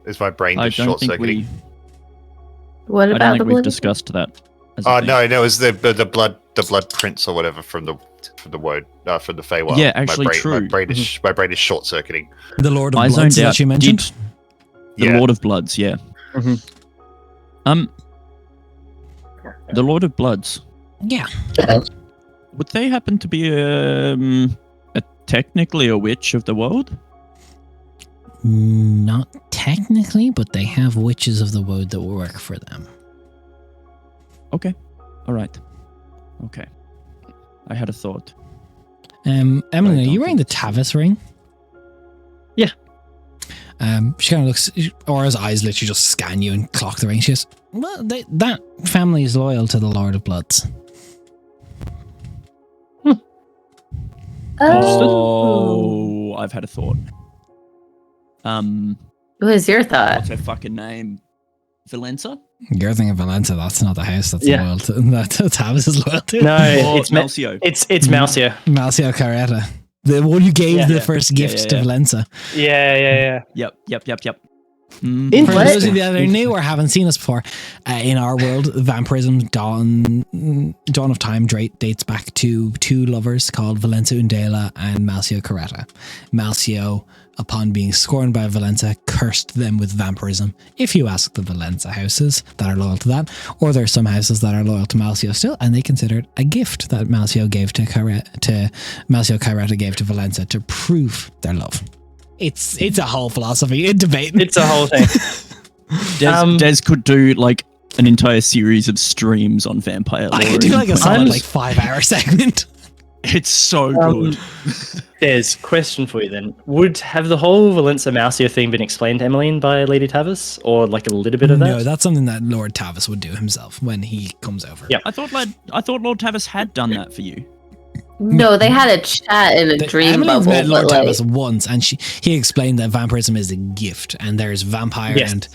Is my brain I just don't short think circuiting? What I don't about the think we've blood? discussed that. as a Oh thing. no, it was the blood prince or whatever from the word from the Feywild. Yeah, actually, my true. brain is short circuiting. The Lord of I Bloods zoned out. that you mentioned. The Lord of Bloods, yeah. Mhm. The Lord of Bloods. Yeah. Would they happen to be technically a witch of the world? Not technically, but they have witches of the wood that work for them. Okay. All right. Okay. I had a thought. Emily, I are don't you wearing the think Tavis ring? Yeah. She kind of looks, Aura's eyes literally just scan you and clock the ring. She goes, well, that family is loyal to the Lord of Bloods. Oh, I've had a thought. What is your thought? What's her fucking name? Valenza? You're thinking Valenza, that's not the house that's Yeah. loyal to, that Tavis is loyal to. No, Or it's Malcio. It's Malcio. Malcio Carreta. The one who gave Yeah. the Yeah. first Yeah, gift yeah, to yeah. Valenza. Yeah. Yep. In- For What? those of you that are new or haven't seen us before, in our world, vampirism dawn of time dates back to 2 lovers called Valenza Undela and Malcio Carreta. Malcio, upon being scorned by Valenza, cursed them with vampirism. If you ask the Valenza houses that are loyal to that, or there's some houses that are loyal to Malcio still, and they consider it a gift that Malcio gave to Malcio Carreta gave to Valenza to prove their love. It's a whole philosophy debate. It's a whole thing. Des could do like an entire series of streams on vampire lore. I could do like a and- solid 5-hour segment. It's so good. There's a question for you then. Have the whole Valenza Malcio thing been explained to Emmeline by Lady Tavis? Or like a little bit of that? No, that's something that Lord Tavis would do himself when he comes over. Yeah. I thought Lord Tavis had done that for you. No, they had a chat in a dream Emily's bubble. met Lord but, Tavis once, and he explained that vampirism is a gift, and there's vampire, Yes. and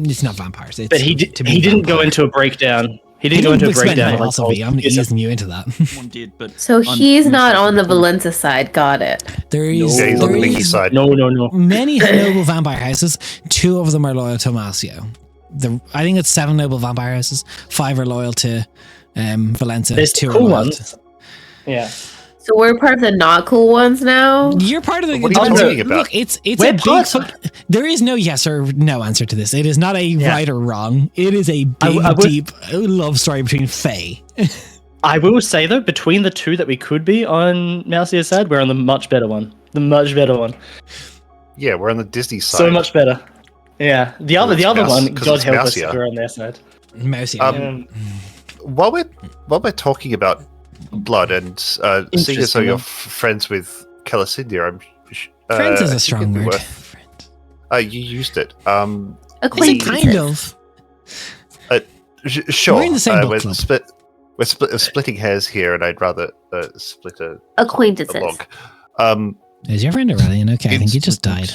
it's not vampires. It's But he didn't go into a breakdown. He didn't go into a explain breakdown. philosophy. I'm easing you into that. One did, but So I'm he's not on the mistaken. Valenza side. Got it. There is, Yeah, he's on there the Mickey is side. No. many noble vampire houses. 2 of them are loyal to Malcio. I think it's 7 noble vampire houses. 5 are loyal to Valenza. There's 2 are cool loyal ones. Yeah. So we're part of the not cool ones now. You're part of the. What are you talking about? Look, it's We're a big. part of- There is no yes or no answer to this. It is not a right or wrong. It is a big, I would- deep love story between Fae. I will say though, between the 2 that we could be on Malcio's side, we're on the much better one. The much better one. Yeah, we're on the Disney side. So much better. Yeah. The other it's Mouse- one, 'cause God it's help us Malcio. if we're on their side. Mousy. While we're talking about blood and seeing as though Interesting. you're friends with Calacindia, I'm Friends is I a think strong it'd be word. worth- you used it. Acquaintances. Kind of. Sure. We're in the same book club. We're splitting hairs here, and I'd rather split a Acquaintances. log. Is your friend Aurelian okay? I think he just died.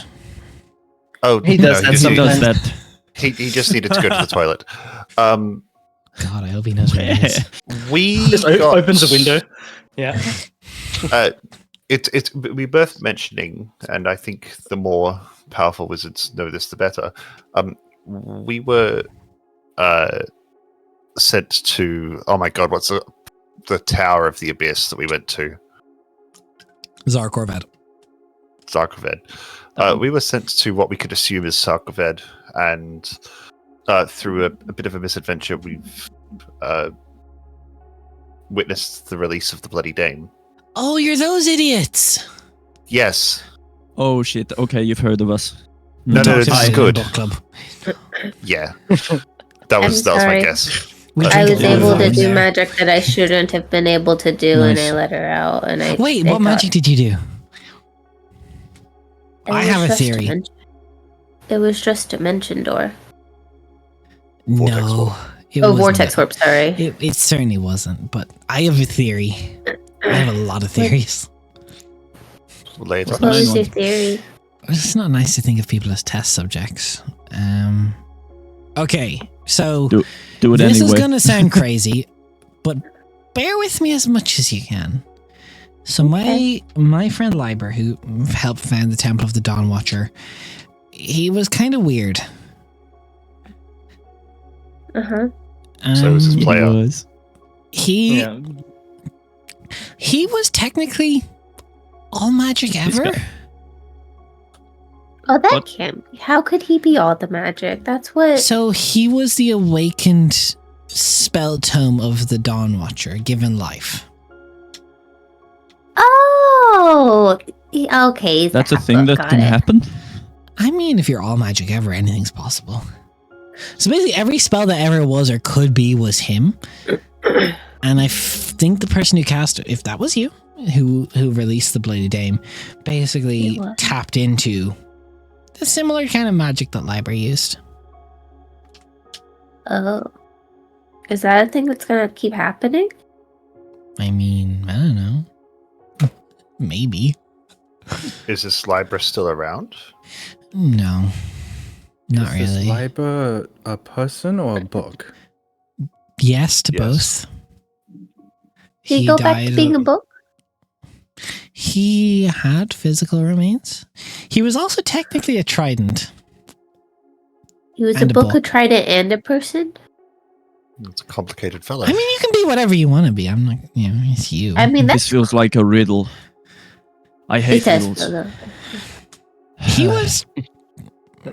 Oh, He does that just He needed- does that. He just needed to go to the toilet. God, I hope he knows where he is. We Just got, opens a window. Yeah. It's we both mentioning, and I think the more powerful wizards know this, the better. We were sent to. Oh my god, what's the Tower of the Abyss that we went to? Zarkorvad. Zarkoved. We were sent to what we could assume is Zarkoved, and through a bit of a misadventure, we've witnessed the release of the Bloody Dame. Oh, you're those idiots. Yes. Oh shit. Okay, you've heard of us. No, Talked this about is it in good. book club. Yeah. That was my sorry. guess. We I drink was a lot of able to wine do there. magic that I shouldn't have been able to do, and Nice. I let her out. And I Wait, I what thought magic did you do? it I was have a just theory. It was just Dimension Door. Vortex No. warp. It Oh, wasn't Vortex that. Warp. Sorry. It certainly wasn't, but I have a theory. I have a lot of theories. Later. What the main was your one? theory? It's not nice to think of people as test subjects. Okay, so Do it this anyway. is going to sound crazy, but bear with me as much as you can. So my friend Liber, who helped found the Temple of the Dawn Watcher, he was kind of weird. Uh-huh. So is his Um, He player. was. he Yeah. he was technically all magic This ever. guy. Oh, that What? can't be. How could he be all the magic? That's what. So he was the awakened spell tome of the Dawn Watcher, given life. Oh, okay. he's That's a the thing half-book, that got can it. happen. I mean, if you're all magic ever, anything's possible. So basically, every spell that ever was or could be was him. And I think the person who cast it, if that was you, who released the Bloody Dame, basically It was. tapped into the similar kind of magic that Library used. Oh, is that a thing that's gonna keep happening? I mean, I don't know. Maybe. Is this Libra still around? No. Not Is this really. Liber a person or a book? Yes to Yes. both. Did he go back to died being a book? He had physical remains. He was also technically a trident. He was And a a book who book. tried it and a person. It's a complicated fellow. I mean, you can be whatever you want to be. I'm not, it's you. I mean, This that's feels like a riddle. I he hate says. riddles. though. He was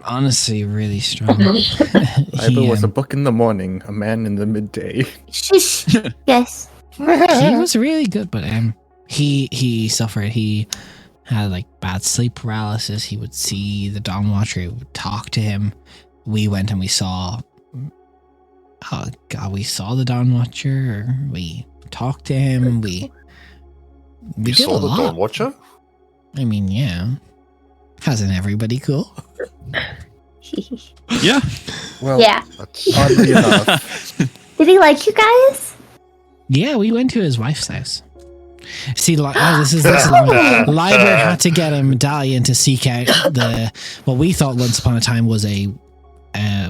honestly really strong. Liber was a um, book in the morning, a man in the midday. Shush. Yes. he was really good, but he suffered. He had like bad sleep paralysis. He would see the Dawn Watcher. He would talk to him. We went and we saw. Oh God, we saw the Dawn Watcher. We talked to him. We you did saw a the lot. Dawn Watcher? I mean, yeah. Hasn't everybody cool? Yeah. Well, Yeah. That's oddly enough, Did he like you guys? Yeah, we went to his wife's house. See, this is long. Liber had to get a medallion to seek out what we thought once upon a time was a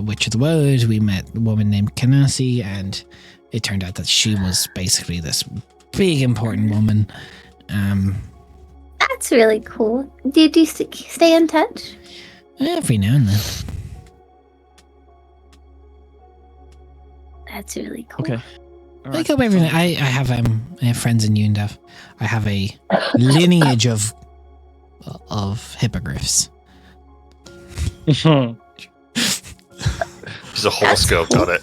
Witch of the Wood. We met a woman named Kanasi, and it turned out that she was basically this big important woman. That's really cool. Do you stay in touch? Every now and then. That's really cool. Okay. All I right. go every night. I have friends in Yundav. I have a lineage of hippogriffs. She's a horse girl, got it.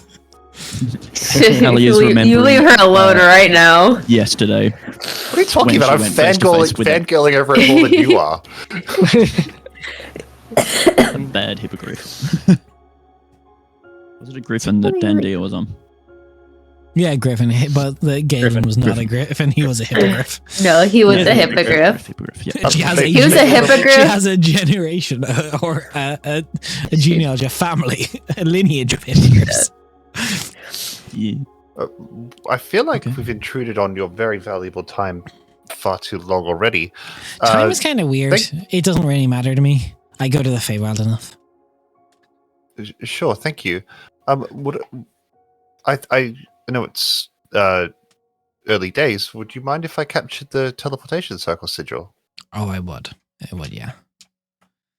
Ellie is you remembering, leave her alone right now. Yesterday. What are you talking When about? she I'm went face to face with him. fangirling over it more than you are. A bad hippogriff. Was it a griffin that Dandia was on? Yeah, Griffin, but the Galen was not a Griffin. He was a hippogriff. No, he was Yeah, a hippogriff. Hippogriff, yeah. She has He was a hippogriff? She has a generation or a genealogy, a family, a lineage of hippogriffs. Yeah. I feel like Okay. we've intruded on your very valuable time far too long already. Time is kind of weird. thank- It doesn't really matter to me. I go to the Feywild enough. Sure, thank you. Would I know it's early days. Would you mind if I captured the teleportation circle sigil? Oh, I would, yeah.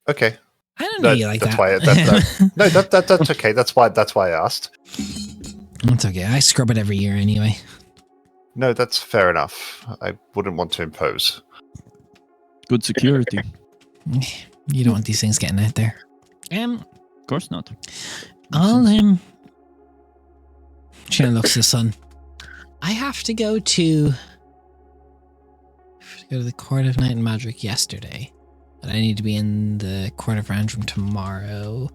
Okay. I don't know That- you like that's that. why no, that's okay. That's why I asked. It's okay. I scrub it every year anyway. No, that's fair enough. I wouldn't want to impose. Good security. You don't want these things getting out there. Of course not. I'll Shannon looks at the sun. I have to go to the Court of Night and Magic yesterday. But I need to be in the Court of Random tomorrow.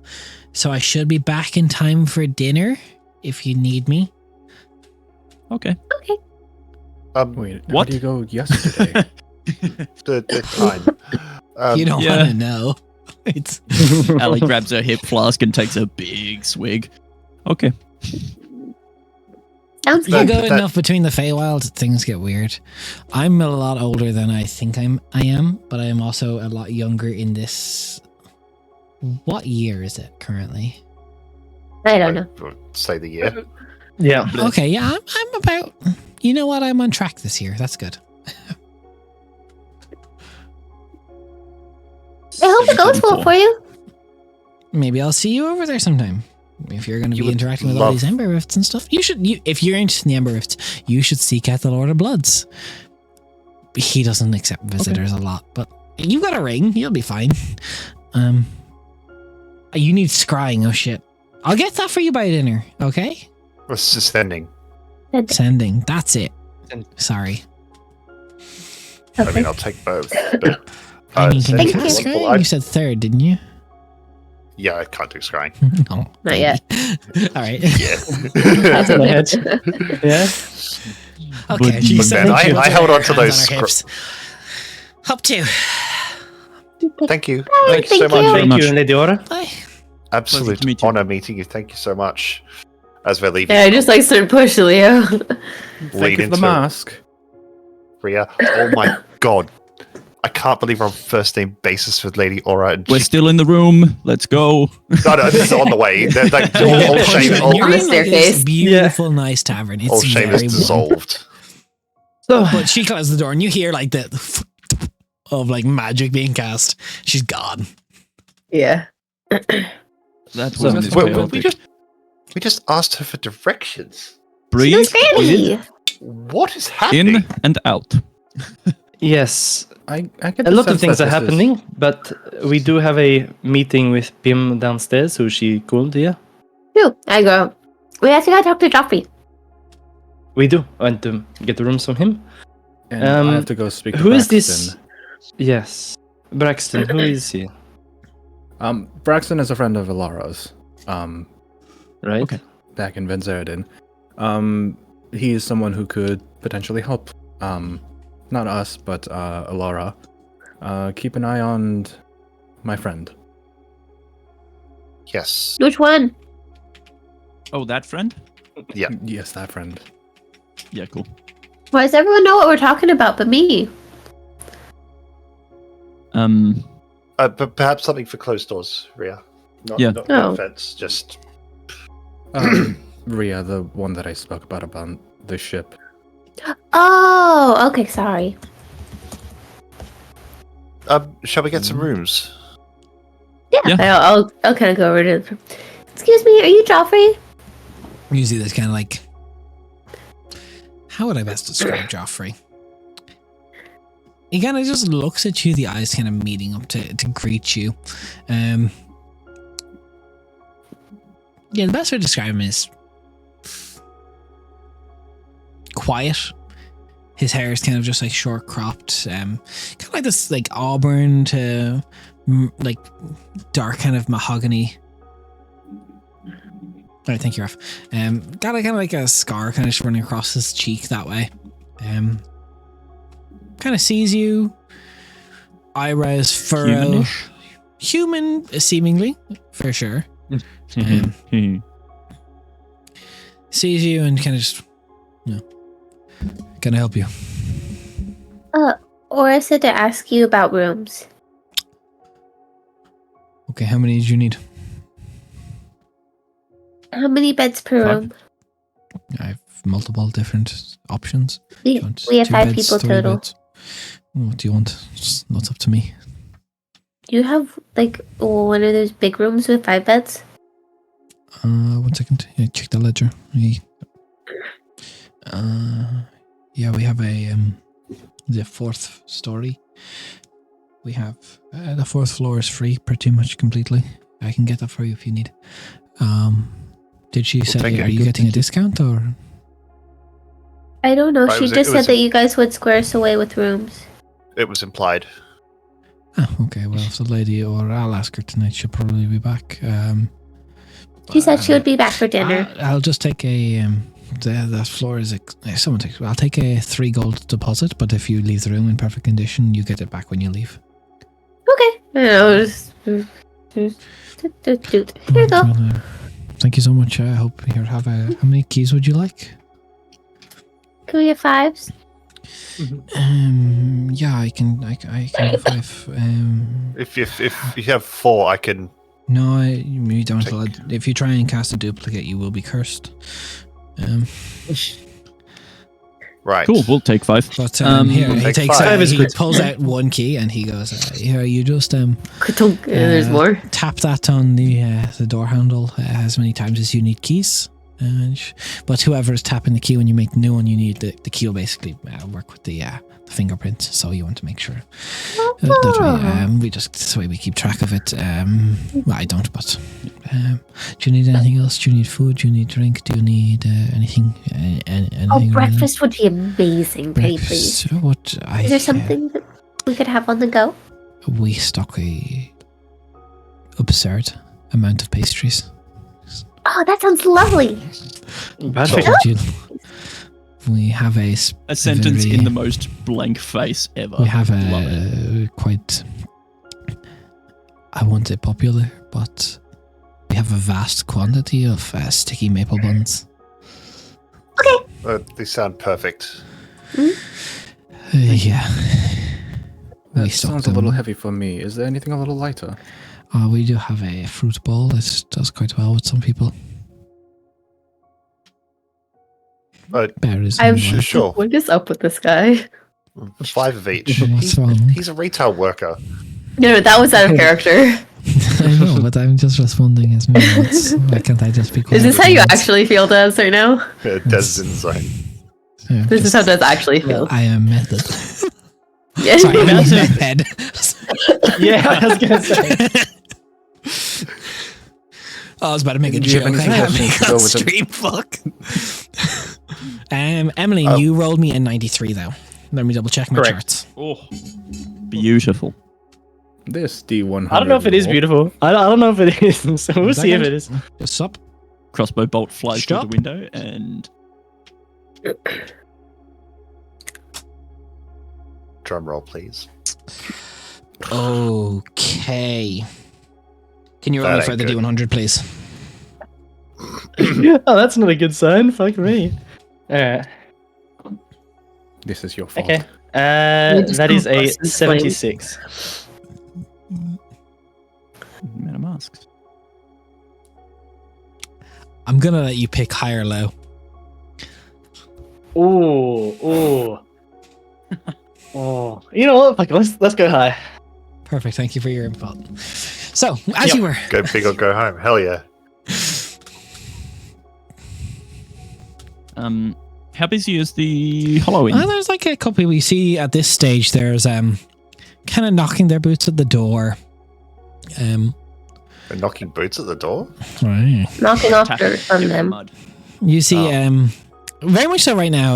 So I should be back in time for dinner if you need me. Okay. Wait, What? how do you go yesterday? The time. You don't yeah. want to know. It's Ali grabs her hip flask and takes a big swig. Okay. Sounds you good. go that- enough between the Feywild, things get weird. I'm a lot older than I think I am, but I am also a lot younger in this. What year is it currently? I don't know. Say the year. Yeah. Okay, yeah, I'm about. You know what? I'm on track this year. That's good. I hope it goes well for you. Maybe I'll see you over there sometime. If you're going to You be would interacting with all love- these Ember Rifts and stuff, you should. If you're interested in the Ember Rifts, you should seek out the Lord of Bloods. He doesn't accept visitors a lot, but you've got a ring. You'll be fine. You need scrying. Oh shit! I'll get that for you by dinner. Okay. What's sending? Sending. That's it. Send. Sorry. I mean, I'll take both. But, I mean, can you Thank you. cast Well, scrying? You said third, didn't you? yeah, I can't do scrying. No, Not yet. All right. That's on the hedge. Yeah. Okay. But She then said I- she I put held her on to hands those on her hips. Up two. Thank you. Bye, Thank you so thank you. much. Thank much. you, Lady Aura. Bye. Absolute to meet you. honor meeting you. Thank you so much. As we're leaving, Yeah, I just like start push Leo. Thank lead you for the into mask. Rhea. Oh my god. I can't believe we're on first name basis with Lady Aura. And We're she- still in the room. Let's go. no, this is on the way. They're like, You get all pushed shame, in. all, You're On the in, like, this staircase. beautiful, nice tavern. It's all shame is very warm. dissolved. So, But she closes the door, and you hear like the of like magic being cast. She's gone. Yeah. That So- was We just asked her for directions. breathe Who's Granny? What is happening? in and out. yes, I get a the lot of sense things that are this is- happening, but we do have a meeting with Pim downstairs, who she called here. Who? I go. We have to go talk to Joffrey. We do want to get the rooms from him. And I Um, have to go speak to Who is Braxton. this? Yes, Braxton. Who is he? Braxton is a friend of Alara's. Right. Okay. Back in Venzeridin. He is someone who could potentially help. Not us, but Alara. Keep an eye on my friend. Yes. Which one? Oh, that friend? Yeah. Yes, that friend. Yeah, cool. Why does everyone know what we're talking about but me? But perhaps something for closed doors, Rhea. Not, Yeah. Not, no Oh. offense, just Rhea, the one that I spoke about the ship. Oh, okay, sorry. shall we get some rooms? Yeah, Yeah. I'll kind of go over to. Excuse me, are you Joffrey? You see this kind of like. How would I best describe Joffrey? He kind of just looks at you, the eyes kind of meeting up to greet you. Yeah, the best way to describe him is quiet. His hair is kind of just like short cropped, kind of like this like auburn to like dark kind of mahogany. All right, thank you, Raf. Got like kind of like a scar kind of just running across his cheek that way. Kind of sees you. Eyebrows furrow. Humanish? Human, seemingly, for sure. Sees you and kind of just, can I help you? Aura said to ask you about rooms. Okay, how many did you need? How many beds per 5. room? I have multiple different options. We, Do you want we have 2 5 beds, people 3 total. beds? What do you want? It's not up to me. Do you have like one of those big rooms with 5 beds? 1 second. Yeah, check the ledger. Yeah, we have the 4th story. We have the 4th floor is free pretty much completely. I can get that for you if you need. Did she say, thank you. are you getting a discount or? I don't know. Right, She it just was said that you guys would square us away with rooms. It was implied. Oh, okay. Well, if the lady or I'll ask her tonight, she'll probably be back. She said she would be back for dinner. I'll just take a The floor is. Someone takes. I'll take a 3 gold deposit, but if you leave the room in perfect condition, you get it back when you leave. Okay. Here you go. Thank you so much. I hope you have how many keys would you like? Can we get 5s? Yeah, I can have 5. If you have 4, I can. No, you don't. If you try and cast a duplicate, you will be cursed. Right. Cool, we'll take 5. But here, he take takes 5. he pulls out 1 key and he goes, here, you just There's more. tap that on the door handle as many times as you need keys. But whoever is tapping the key when you make the new one, you need the key will basically work with the fingerprint. So you want to make sure that way. This way we keep track of it. Well, I don't, but do you need anything else? Do you need food? Do you need drink? Do you need anything? Anything Breakfast would be amazing. Pay, please. Is there something that we could have on the go? We stock a absurd amount of pastries. Oh, that sounds lovely. We have a sentence in the most blank face ever. We have quite. I won't say popular, but we have a vast quantity of sticky maple buns. Okay. They sound perfect. Yeah. That sounds a little heavy for me. Is there anything a little lighter? We do have a fruit ball that does quite well with some people. Berries. Sure. What is up with this guy? 5 of each. What's wrong? He's a retail worker. No, that was out of character. I know, but I'm just responding as me. Why can't I just be quiet? Is this how you actually feel, Des, right now? Des is insane. Yeah, This is how Des actually feels. I am method. Yeah. Sorry, I'm a method. Yeah, I was gonna say. I was about to make a Do you joke. have anything I else make to go on with the- stream. Fuck. Emily, you rolled me a 93 though. Let me double check my Correct. charts. Oh, beautiful. This D100. I don't know if it is roll. beautiful. I don't know if it is. So we'll see if it is. What's up? Crossbow bolt flies Stop. through the window and Drum roll, please. Okay. Can you roll That me for ain't the good. D100, please? Oh, that's not a good sign. Fuck me. Alright. This is your fault. Okay. just That is a compress this flame. 76. man of masks. I'm gonna let you pick high or low. Ooh. Oh. You know what? Fuck, let's go high. Perfect. Thank you for your input. So, as you were, Go big or go home. Hell yeah. How busy is the Halloween? there's like a couple people you see at this stage. There's kind of knocking their boots at the door. They're knocking boots at the door? Right. Knocking off Tap- dirt from give them. mud. You see, very much so right now,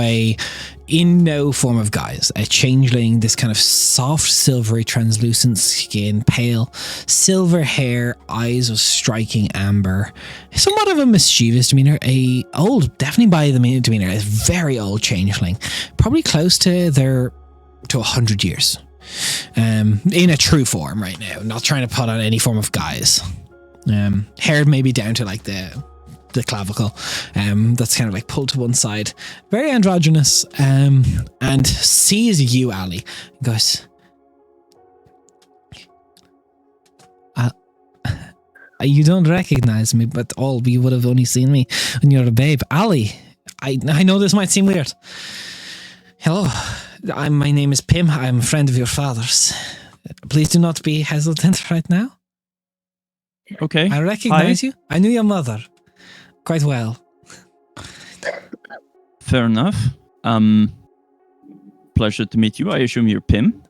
in no form of guise, a changeling, this kind of soft, silvery, translucent skin, pale, silver hair, eyes of striking amber, somewhat of a mischievous demeanor, definitely by the demeanor, a very old changeling, probably close to 100 years, in a true form right now, not trying to put on any form of guise. Hair maybe down to like the clavicle, that's kind of like pulled to one side, very androgynous, and sees you, Ali, and goes, you don't recognize me, but you would have only seen me when you're a babe. Ali, I know this might seem weird. Hello, my name is Pim. I'm a friend of your father's. Please do not be hesitant right now. Okay. I recognize you. I knew your mother quite well. Fair enough. Pleasure to meet you. I assume you're Pim.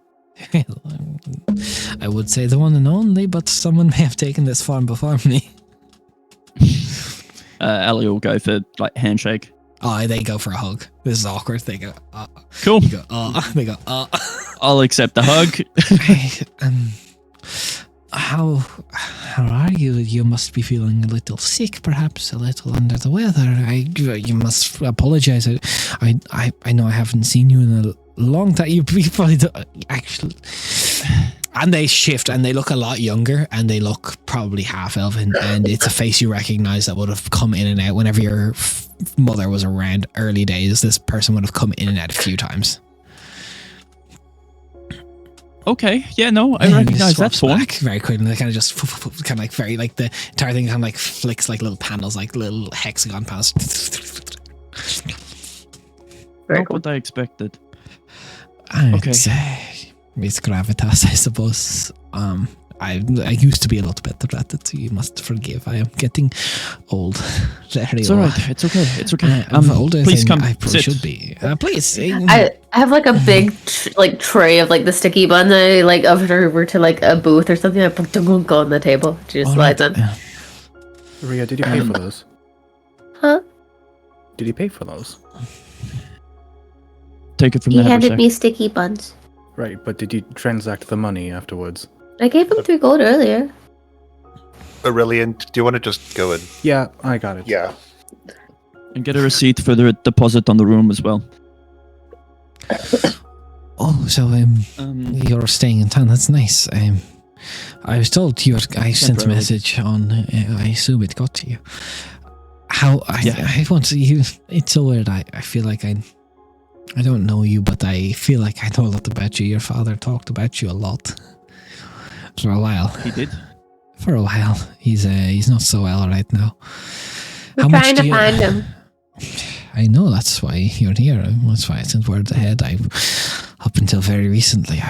I would say the one and only, but someone may have taken this form before me. Ali will go for like handshake. Oh, they go for a hug. This is awkward. They go, Cool. you go, they go, I'll accept the hug. Hey, how how are you? You must be feeling a little sick, perhaps a little under the weather. You must apologize. I know I haven't seen you in a long time. You probably don't, actually. And they shift and they look a lot younger and they look probably half elven, and it's a face you recognize that would have come in and out whenever your mother was around early days. This person would have come in and out a few times. Okay, yeah, no, I recognize that form. Back very quickly. They kind of just kind of like very like the entire thing kind of like flicks like little panels, like little hexagon panels. Very Not cool. what I expected. Okay. It's gravitas, I suppose. I used to be a lot better at it, so you must forgive. I am getting old. It's alright. It's okay. It's okay. I'm older please than come. I probably Sit. should be. Please. I have like a big tray of like the sticky bun that I like over to like a booth or something. I put go on the table. She just slides in. Ria, did you pay for those? Huh? Did you pay for those? Take it from He there. handed me sticky buns. Right, but did you transact the money afterwards? I gave him 3 gold earlier. Aurelian, do you want to just go and... Yeah, I got it. Yeah. And get a receipt for the deposit on the room as well. Oh, so you're staying in town. That's nice. I was told I sent a Temporarily. message on. I assume it got to you. Yeah. I want to you. It's so weird. I feel like I don't know you, but I feel like I know a lot about you. Your father talked about you a lot for a while. He did. For a while, he's not so well right now. We're trying to find him. I know, that's why you're here. That's why I sent word ahead. Up until very recently,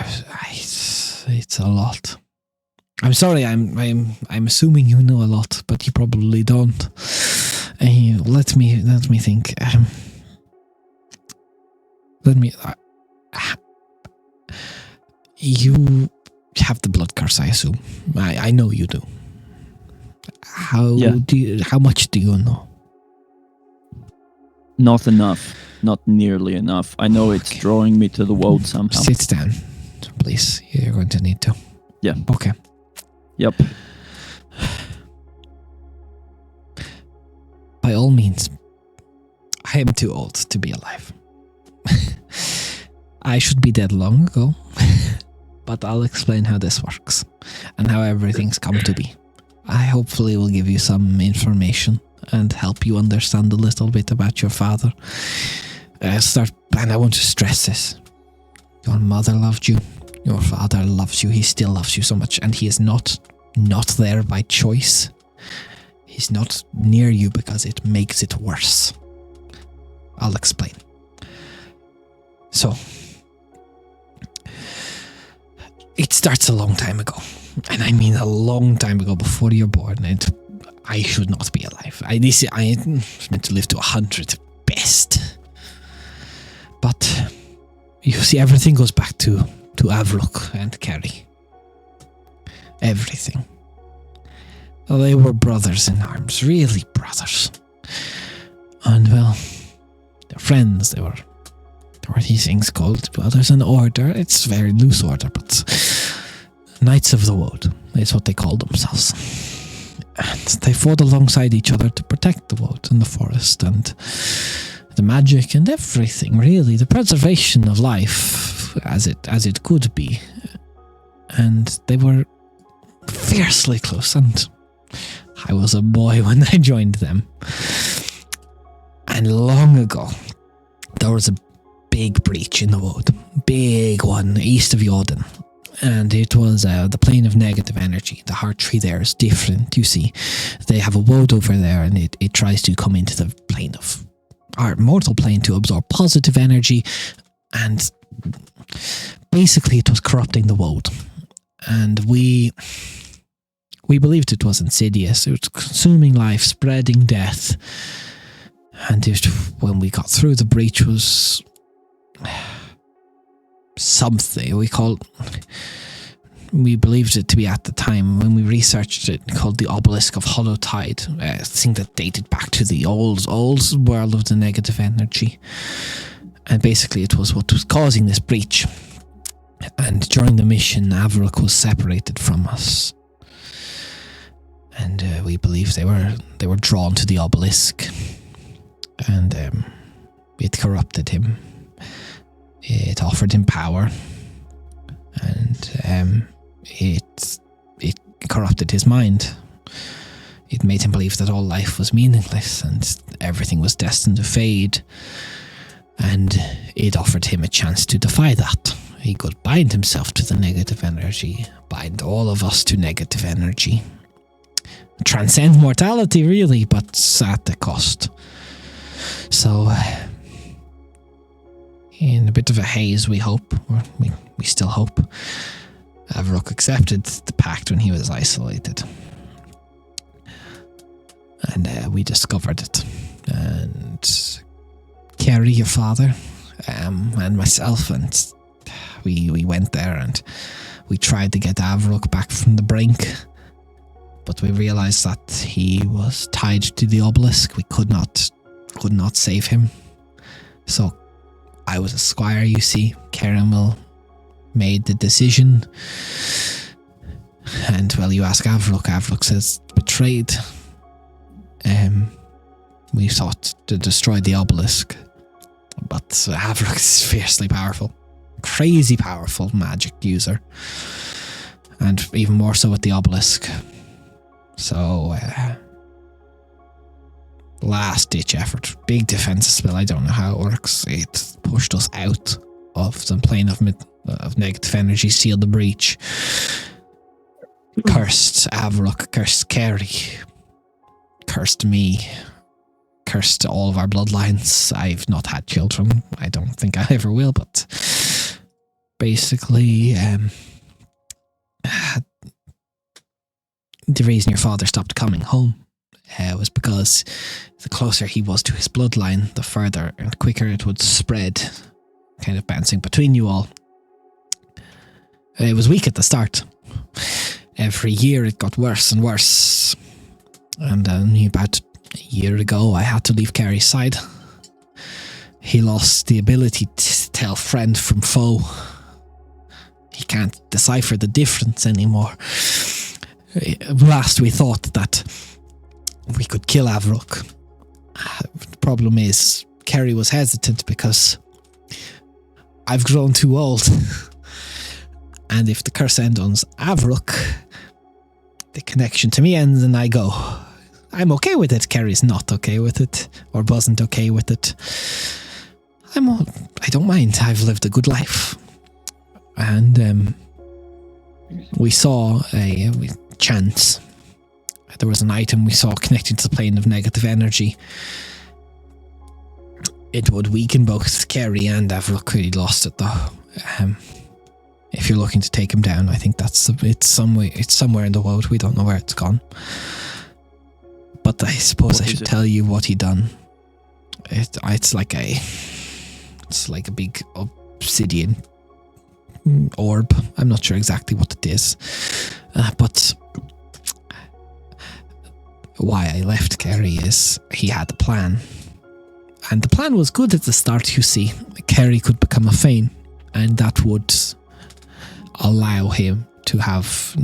it's a lot. I'm sorry. I'm assuming you know a lot, but you probably don't. Let me think. You have the blood curse, I assume. I know you do. How much do you know? Not enough. Not nearly enough. I know it's drawing me to the world somehow. Sit down, please. You're going to need to. Yeah. Okay. Yep. By all means, I am too old to be alive. I should be dead long ago, but I'll explain how this works and how everything's come to be. I hopefully will give you some information and help you understand a little bit about your father. And I want to stress this. Your mother loved you. Your father loves you. He still loves you so much, and he is not there by choice. He's not near you because it makes it worse. I'll explain. So, it starts a long time ago. And I mean a long time ago, before you're born, and I should not be alive. I meant to live to 100 best. But you see, everything goes back to Avruk and Kerry. Everything. Well, they were brothers in arms, really brothers. And well, they're friends. There were these things called, well, there's an order. It's a very loose order, but Knights of the Woad is what they call themselves. And they fought alongside each other to protect the woad and the forest and the magic and everything, really. The preservation of life as it could be. And they were fiercely close, and I was a boy when I joined them. And long ago, there was a big breach in the wood. Big one, east of Jordan. And it was the plane of negative energy. The heart tree there is different, you see. They have a woad over there, and it tries to come into the plane of our mortal plane to absorb positive energy. And basically it was corrupting the woad. And we believed it was insidious. It was consuming life, spreading death. And when we got through, the breach was something we believed it to be at the time when we researched it, called the Obelisk of Hollow Tide, a thing that dated back to the old world of the negative energy. And basically it was what was causing this breach. And during the mission, Avruk was separated from us. And we believe they were drawn to the obelisk, and it corrupted him. It offered him power, and it corrupted his mind. It made him believe that all life was meaningless and everything was destined to fade. And it offered him a chance to defy that. He could bind himself to the negative energy, bind all of us to negative energy. Transcend mortality, really, but at the cost. So, in a bit of a haze, we hope, or we still hope, Avruk accepted the pact when he was isolated. And we discovered it. And Kerry, your father, and myself, and we went there and we tried to get Avruk back from the brink. But we realized that he was tied to the obelisk. We could not save him. So I was a squire, you see. Caramel made the decision. And well, you ask Avruk. Avruk says betrayed. We sought to destroy the obelisk. But Avruk is fiercely powerful. Crazy powerful magic user. And even more so with the obelisk. So, last ditch effort. Big defensive spell. I don't know how it works. It pushed us out of the plane of negative energy, sealed the breach. Cursed Avruk, cursed Kerry, cursed me, cursed all of our bloodlines. I've not had children. I don't think I ever will, but basically, the reason your father stopped coming home was because the closer he was to his bloodline, the further and quicker it would spread, kind of bouncing between you all. It was weak at the start. Every year it got worse and worse. And about a year ago, I had to leave Kerry's side. He lost the ability to tell friend from foe. He can't decipher the difference anymore. Last we thought that we could kill Avruk. The problem is, Kerry was hesitant because I've grown too old. And if the curse ends on Avruk, the connection to me ends and I go. I'm okay with it. Kerry's not okay with it, or wasn't okay with it. I don't mind. I've lived a good life. And we saw a chance. There was an item we saw connecting to the plane of negative energy. It would weaken both Kerry and Avruk. He lost it though. If you're looking to take him down, I think it's somewhere in the world. We don't know where it's gone. But I suppose I should tell you what he done. It's like a big obsidian orb. I'm not sure exactly what it is, but why I left Kerry is he had a plan, and the plan was good at the start. You see, Kerry could become a Fane, and that would allow him to have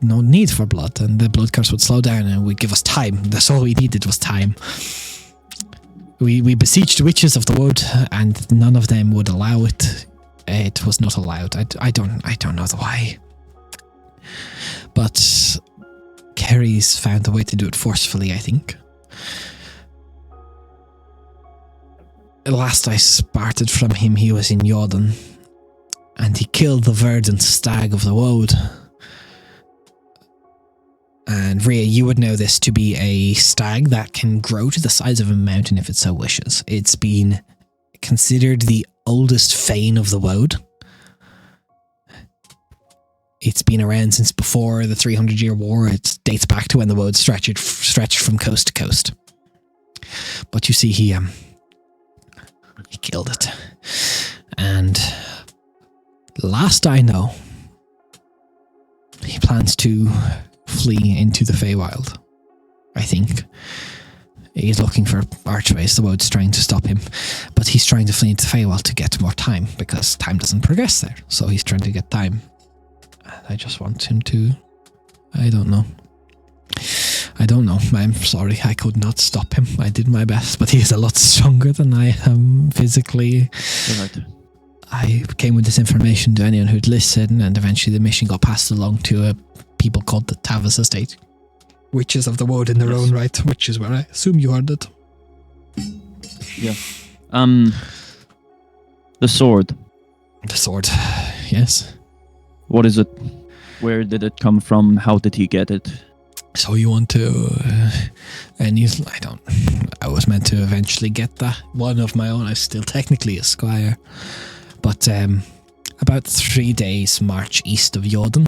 no need for blood, and the blood curse would slow down and would give us time. That's all we needed was time. We beseeched the witches of the wood, and none of them would allow it. It was not allowed. I don't know the why. But Kerry's found a way to do it forcefully, I think. Last I parted from him, he was in Jordan, and he killed the verdant stag of the woad. And Rhea, you would know this to be a stag that can grow to the size of a mountain if it so wishes. It's been considered the oldest Fane of the woad. It's been around since before the 300-year war. It dates back to when the woad stretched from coast to coast. But you see, he killed it. And last I know, he plans to flee into the Feywild. I think he's looking for archways. The woad's trying to stop him, but he's trying to flee into the Feywild to get more time, because time doesn't progress there. So he's trying to get time. I just want him to, I don't know. I don't know. I'm sorry. I could not stop him. I did my best, but he is a lot stronger than I am physically. Right. I came with this information to anyone who'd listen, and eventually the mission got passed along to a people called the Tavis Estate. Witches of the Wood in their own right, which is where I assume you heard it. Yeah. The sword. The sword, yes. What is it? Where did it come from? How did he get it? So you want to, I was meant to eventually get that. One of my own, I'm still technically a squire. But about 3 days march east of Jordan,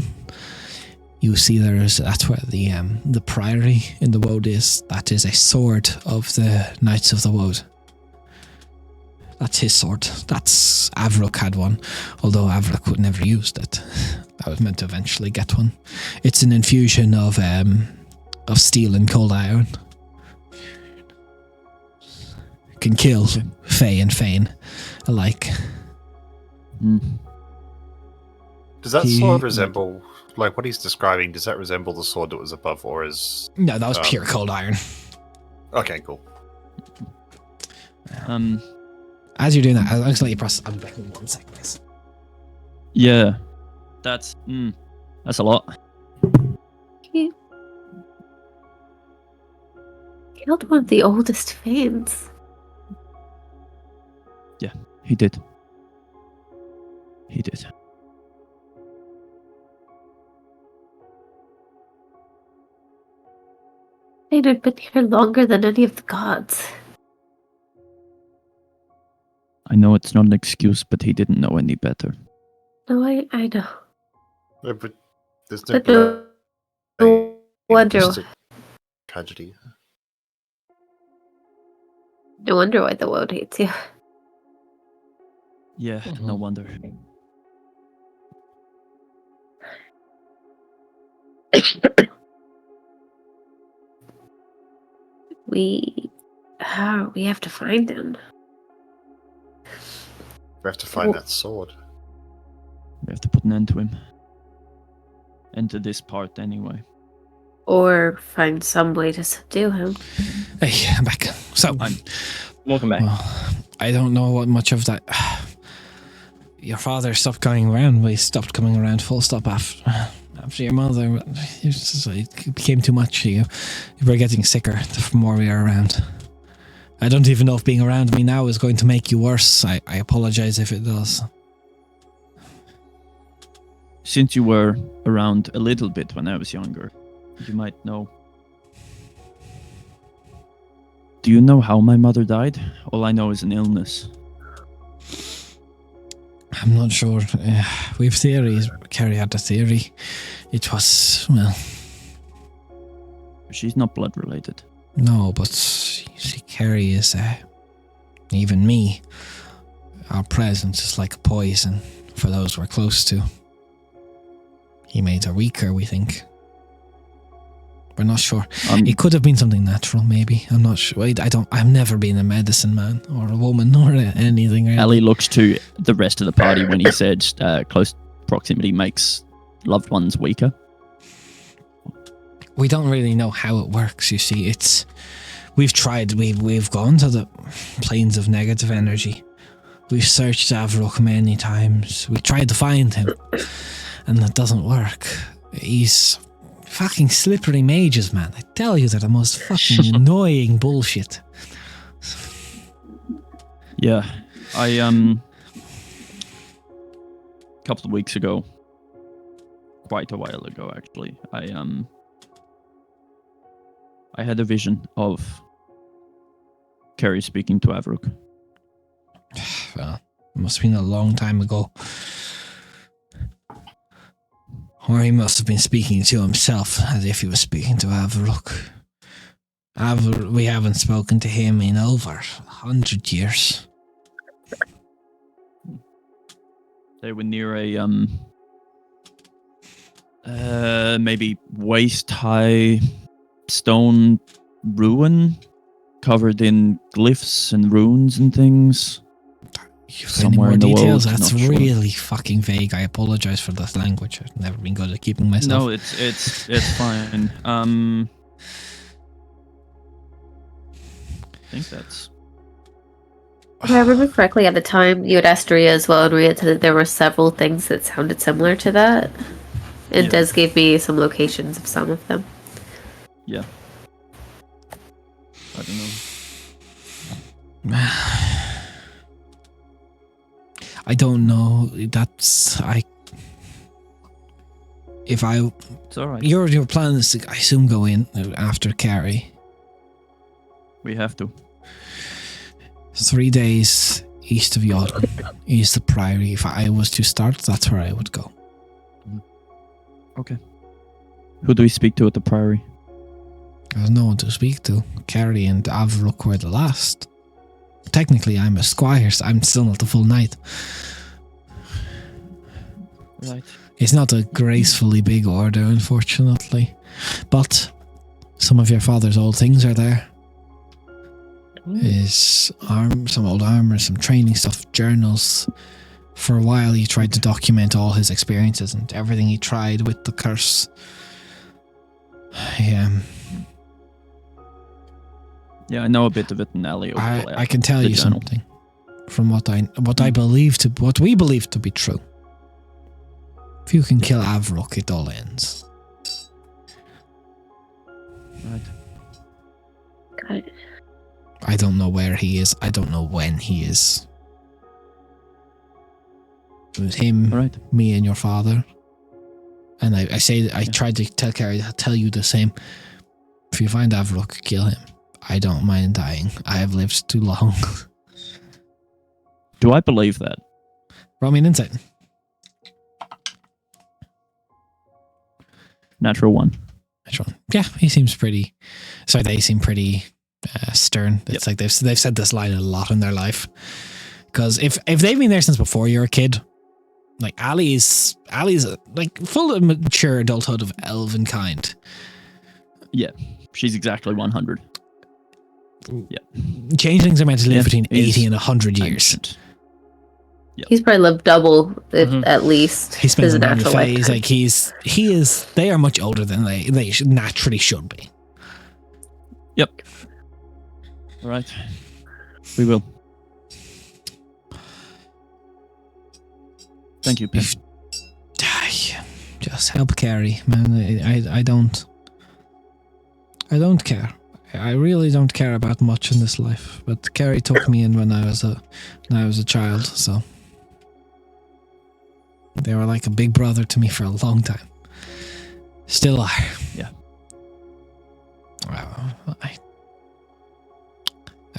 you see that's where the priory in the Woad is. That is a sword of the Knights of the Woad. That's his sword. That's Avrok had one, although Avrok would never used it. I was meant to eventually get one. It's an infusion of steel and cold iron. Can kill Fey and Fane alike. Does that sword resemble, like what he's describing, does that resemble the sword that was above, or is... No, that was pure cold iron. Okay, cool. As you're doing that, I'll just let you process. I'm back in 1 second, please. Yeah. That's a lot. He killed one of the oldest Fanes. Yeah, he did. He did. Fane had been here longer than any of the gods. I know it's not an excuse, but he didn't know any better. No, I know. Yeah, but there's no... But no wonder. Just a tragedy. No wonder why the world hates you. Yeah, no wonder. We have to find him. We have to find that sword. We have to put an end to him. End to this part, anyway. Or find some way to subdue him. Hey, I'm back. So, Welcome back. well, I don't know what much of that. Your father stopped coming around. We stopped coming around full stop after your mother. It became too much. You were getting sicker the more we were around. I don't even know if being around me now is going to make you worse. I apologize if it does. Since you were around a little bit when I was younger, you might know. Do you know how my mother died? All I know is an illness. I'm not sure. We have theories. Carrie had a theory. It was, well... She's not blood related. No, but you see, Carrie is, even me, our presence is like a poison for those we're close to. He made her weaker, we think. We're not sure. It could have been something natural, maybe. I'm not sure. I've never been a medicine man or a woman or anything. Really. Ali looks to the rest of the party when he said close proximity makes loved ones weaker. We don't really know how it works, you see. We've tried, we've gone to the planes of negative energy. We've searched Avrok many times. We tried to find him, and that doesn't work. He's fucking slippery mages, man. I tell you, they're the most fucking annoying bullshit. Yeah, a couple of weeks ago, quite a while ago actually, I had a vision of Carrie speaking to Avrok. Well, it must have been a long time ago. Or he must have been speaking to himself, as if he was speaking to Avrok. We haven't spoken to him in over 100 years. They were near a maybe waist-high stone ruin covered in glyphs and runes and things. Somewhere in the details, world, that's really fucking vague. I apologize for this language. I've never been good at keeping myself. No, it's fine. think that's... If I remember correctly, at the time, you had asked Ria as well, and Ria said that there were several things that sounded similar to that. And Yeah. Des gave me some locations of some of them. Yeah. I don't know. I don't know. That's If I, It's alright. your plan is to, I assume, go in after Carrie. We have to. 3 days east of Yodel is the Priory. If I was to start, that's where I would go. Okay. Who do we speak to at the Priory? There's no one to speak to. Carrie and Avruk were the last. Technically, I'm a squire, so I'm still not the full knight. Right. It's not a gracefully big order, unfortunately. But some of your father's old things are there. His some old armor, some training stuff, journals. For a while, he tried to document all his experiences and everything he tried with the curse. Yeah, I know a bit of it in Ellie. I can tell the you journal. something from what we believe to be true. If you can kill Avruk, it all ends. Right. Got it. I don't know where he is. I don't know when he is. It was him, Alright. me, and your father. And I tried to tell Carrie, tell you the same. If you find Avruk, kill him. I don't mind dying. I have lived too long. Do I believe that? Roll me an insight. Natural 1. Yeah, he seems pretty. Sorry, they seem pretty stern. It's like they've said this line a lot in their life. Because if they've been there since before you're a kid, like Ali's like full of mature adulthood of elven kind. Yeah, she's exactly 100. Yeah. Changelings are meant to live between he's 80 and 100 years. ancient. Yep. He's probably lived double, at least. He spends his a natural natural phase. lifetime. Like he is. They are much older than they naturally should be. Yep. All right. We will. Thank you, Pim. Just help Carrie, man. I don't care. I really don't care about much in this life. But Carrie took me in when I was a child, so they were like a big brother to me for a long time. Still are. Yeah. I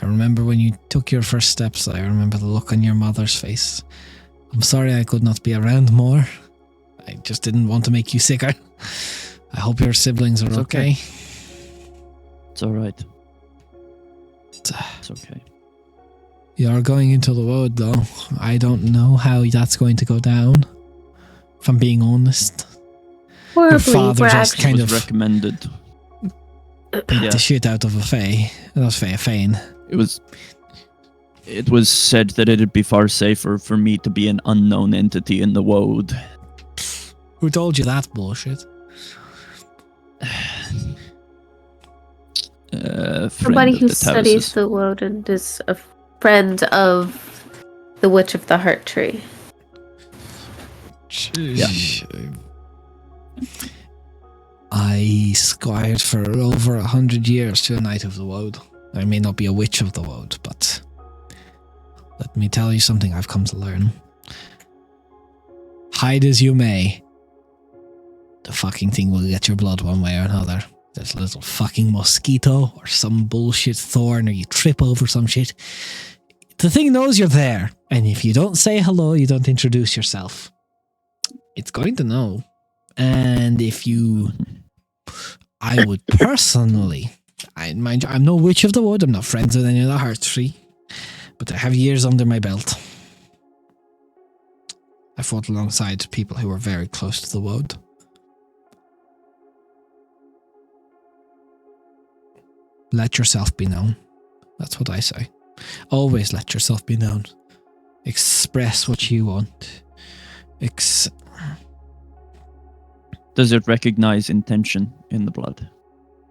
remember when you took your first steps. I remember the look on your mother's face. I'm sorry I could not be around more. I just didn't want to make you sicker. I hope your siblings are It's okay. It's all right. It's okay. You are going into the wood, though. I don't know how that's going to go down. If I'm being honest. Your father we're just actually- kind was of recommended. beat the shit out of a Fae. That was Fane. It was said that it'd be far safer for me to be an unknown entity in the woad. Who told you that bullshit? Somebody who of the studies Tavises. the woad and is a friend of the Witch of the Heart Tree. Yeah. I squired for over 100 years to a Knight of the Woad. I may not be a Witch of the Woad, but let me tell you something I've come to learn. Hide as you may, the fucking thing will get your blood one way or another. There's a little fucking mosquito or some bullshit thorn, or you trip over some shit. The thing knows you're there, and if you don't say hello, you don't introduce yourself, it's going to know. And if you... I would personally... mind you, I'm no Witch of the Wood, I'm not friends with any of the Heart Tree, but I have years under my belt. I fought alongside people who were very close to the Wood. Let yourself be known. That's what I say. Always let yourself be known. Express what you want. Does it recognize intention in the blood?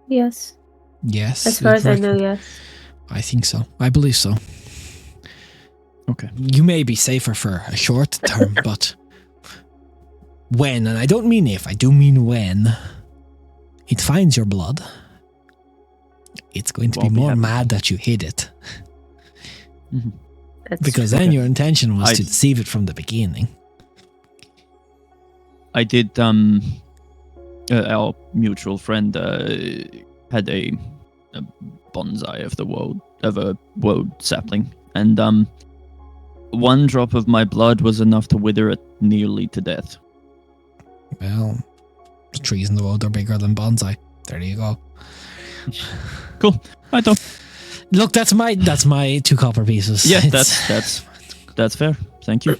Yes. Yes. As far as I know, yes. I think so. I believe so. Okay. You may be safer for a short term, but when, and I don't mean if, I do mean when it finds your blood, it's going to be Won't be more happy. mad that you hid it. Mhm. That's Because true. then your intention was I- to deceive it from the beginning. I did. Our mutual friend had a bonsai of a world sapling, and one drop of my blood was enough to wither it nearly to death. Well, the trees in the world are bigger than bonsai. There you go. Cool. I don't. Look, that's my 2 copper pieces. Yeah, It's- that's fair. Thank you.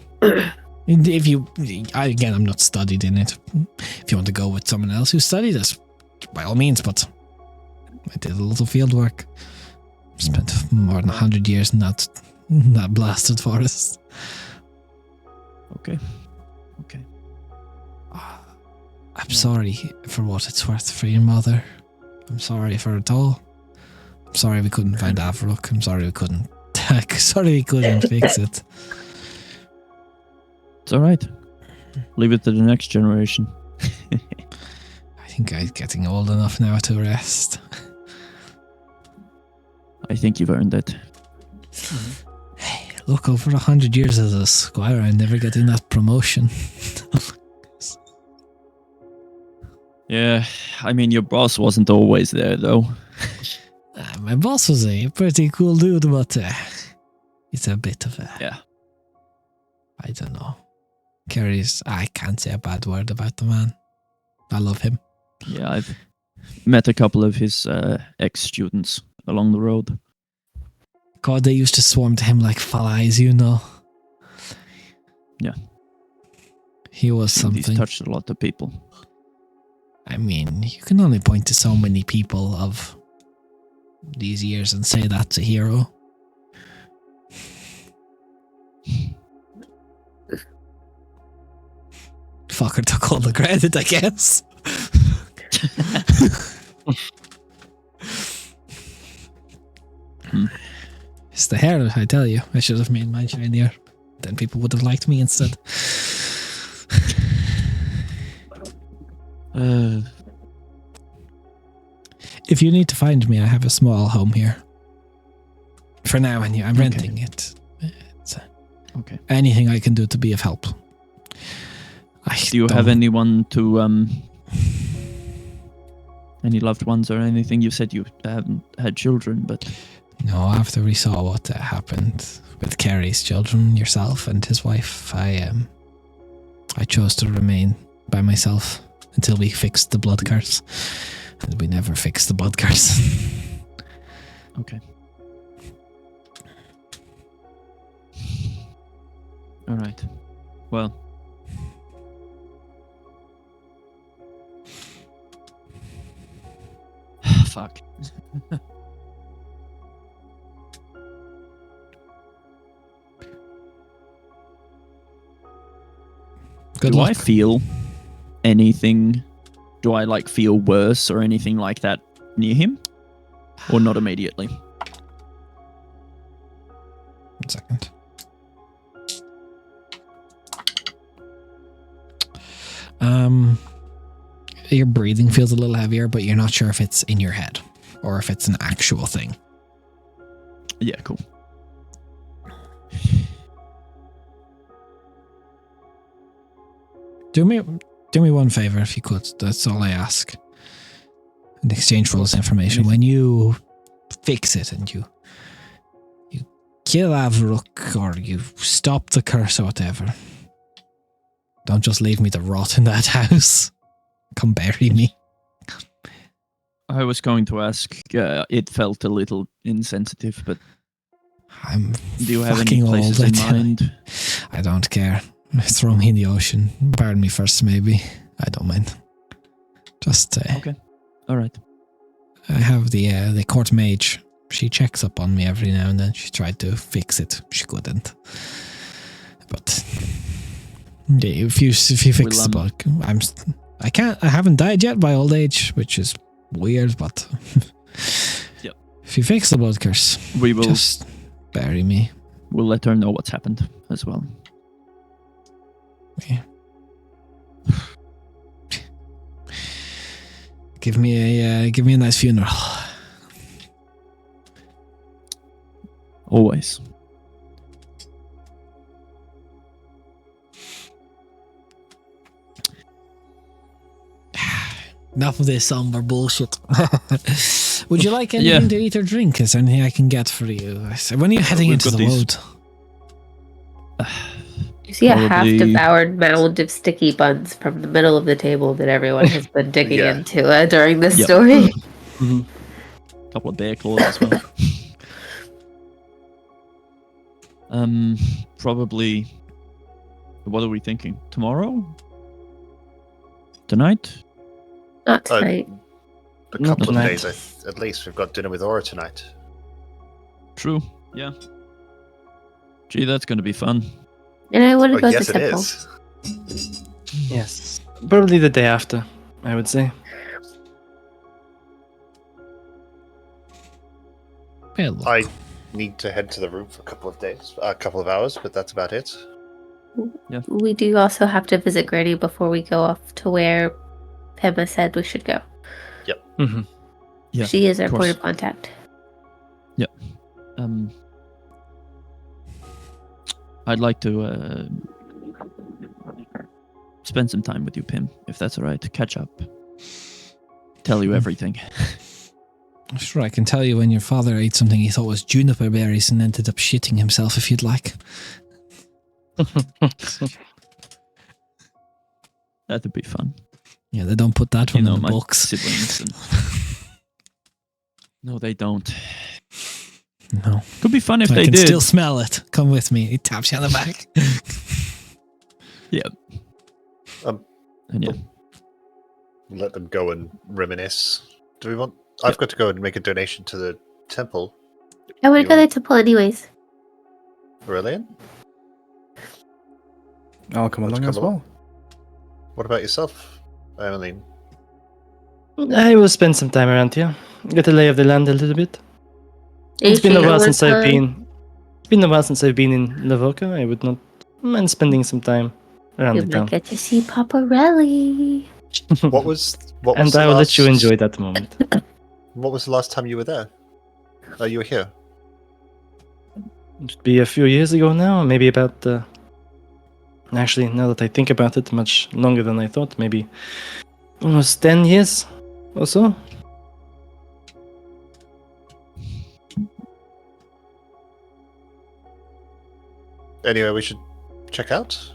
If you, again, I'm not studied in it. If you want to go with someone else who studied it, by all means. But I did a lot of field work. Spent more than 100 years in that blasted forest. Okay. I'm sorry for what it's worth for your mother. I'm sorry for it all. I'm sorry we couldn't find Avaruk. I'm sorry we couldn't. Sorry we couldn't fix it. It's all right. Leave it to the next generation. I think I'm getting old enough now to rest. I think you've earned it. Hey, look, over 100 years as a squire, I'm never getting that promotion. Yeah, I mean, your boss wasn't always there, though. My boss was a pretty cool dude, but it's a bit of a... Yeah. I don't know. I can't say a bad word about the man. I love him. Yeah, I've met a couple of his ex-students along the road. God, they used to swarm to him like flies, you know. Yeah. He was He's something. touched a lot of people. I mean, you can only point to so many people of these years and say that's a hero. Fucker took all the credit, I guess. It's the hair, I tell you. I should have made mine shinier. Then people would have liked me instead. If you need to find me, I have a small home here. For now, and I'm renting it. It's, Okay. anything I can do to be of help. Do you have anyone to any loved ones or anything? You said you haven't had children, but No, after we saw what happened with Kerry's children, yourself and his wife, I chose to remain by myself until we fixed the blood curse. And we never fixed the blood curse. okay. All right. Well, fuck. Good Do luck. I feel anything? Do I feel worse or anything like that near him? Or not immediately? 1 second. Your breathing feels a little heavier, but you're not sure if it's in your head or if it's an actual thing. Yeah, cool. Do me one favor if you could. That's all I ask. In exchange for all this information, when you fix it and you kill Avaruk or you stop the curse or whatever, don't just leave me to rot in that house. Come bury me. I was going to ask, it felt a little insensitive, but I'm do you have any fucking old, places I in tell you. mind? I don't care. Throw me in the ocean. Burn me first, maybe. I don't mind. Just Okay. All right. I have the court mage. She checks up on me every now and then. She tried to fix it. She couldn't. But yeah, if you fix the bug, I haven't died yet by old age, which is weird. But Yep. If you fix the blood curse, We will. just bury me. We'll let her know what's happened as well. Okay. Give me a nice funeral. Always. Enough of this somber bullshit. Would you like anything to eat or drink? Is there anything I can get for you? When are you heading we've into got the these- road? You see a Probably- half-devoured mound of sticky buns from the middle of the table that everyone has been digging Yeah. into during this Yep. story. Couple of bear claws as well. Probably. What are we thinking? Tomorrow? Tonight? Not tonight. A Not couple of tonight. days, at least. We've got dinner with Aura tonight. True. Yeah. Gee, that's going to be fun. And I want to Oh, go yes, to it the temple. is. Yes. Probably the day after, I would say. Well, look, I need to head to the room for a couple of hours, but that's about it. We do also have to visit Granny before we go off to where Pema said we should go. Mm-hmm. Yeah, She is our of point course. of contact. I'd like to spend some time with you, Pim, if that's all right. Catch up. Tell you everything. I'm sure I can tell you when your father ate something he thought was juniper berries and ended up shitting himself if you'd like. That'd be fun. Yeah, they don't put that one in the my books. siblings. No, they don't. No. Could be fun if I they can did. still smell it. Come with me. He taps you on the back. And yeah, Let them go and reminisce. Do we want? I've got to go and make a donation to the temple. I want to You go to want- the temple anyways. Aurelian? I'll come Let's along come as along. well. What about yourself, Emmeline? I will spend some time around here. Get a lay of the land a little bit. It's been a while since I've been. It's been a while since I've been in Lavoka. I would not mind spending some time around You the might town, get to see Paparelli. What was? What was and the I will let you last- enjoy that moment. What was the last time you were there? You were here. It'd be a few years ago now, maybe about. Actually, now that I think about it, much longer than I thought. Maybe almost 10 years or so. Anyway, we should check out.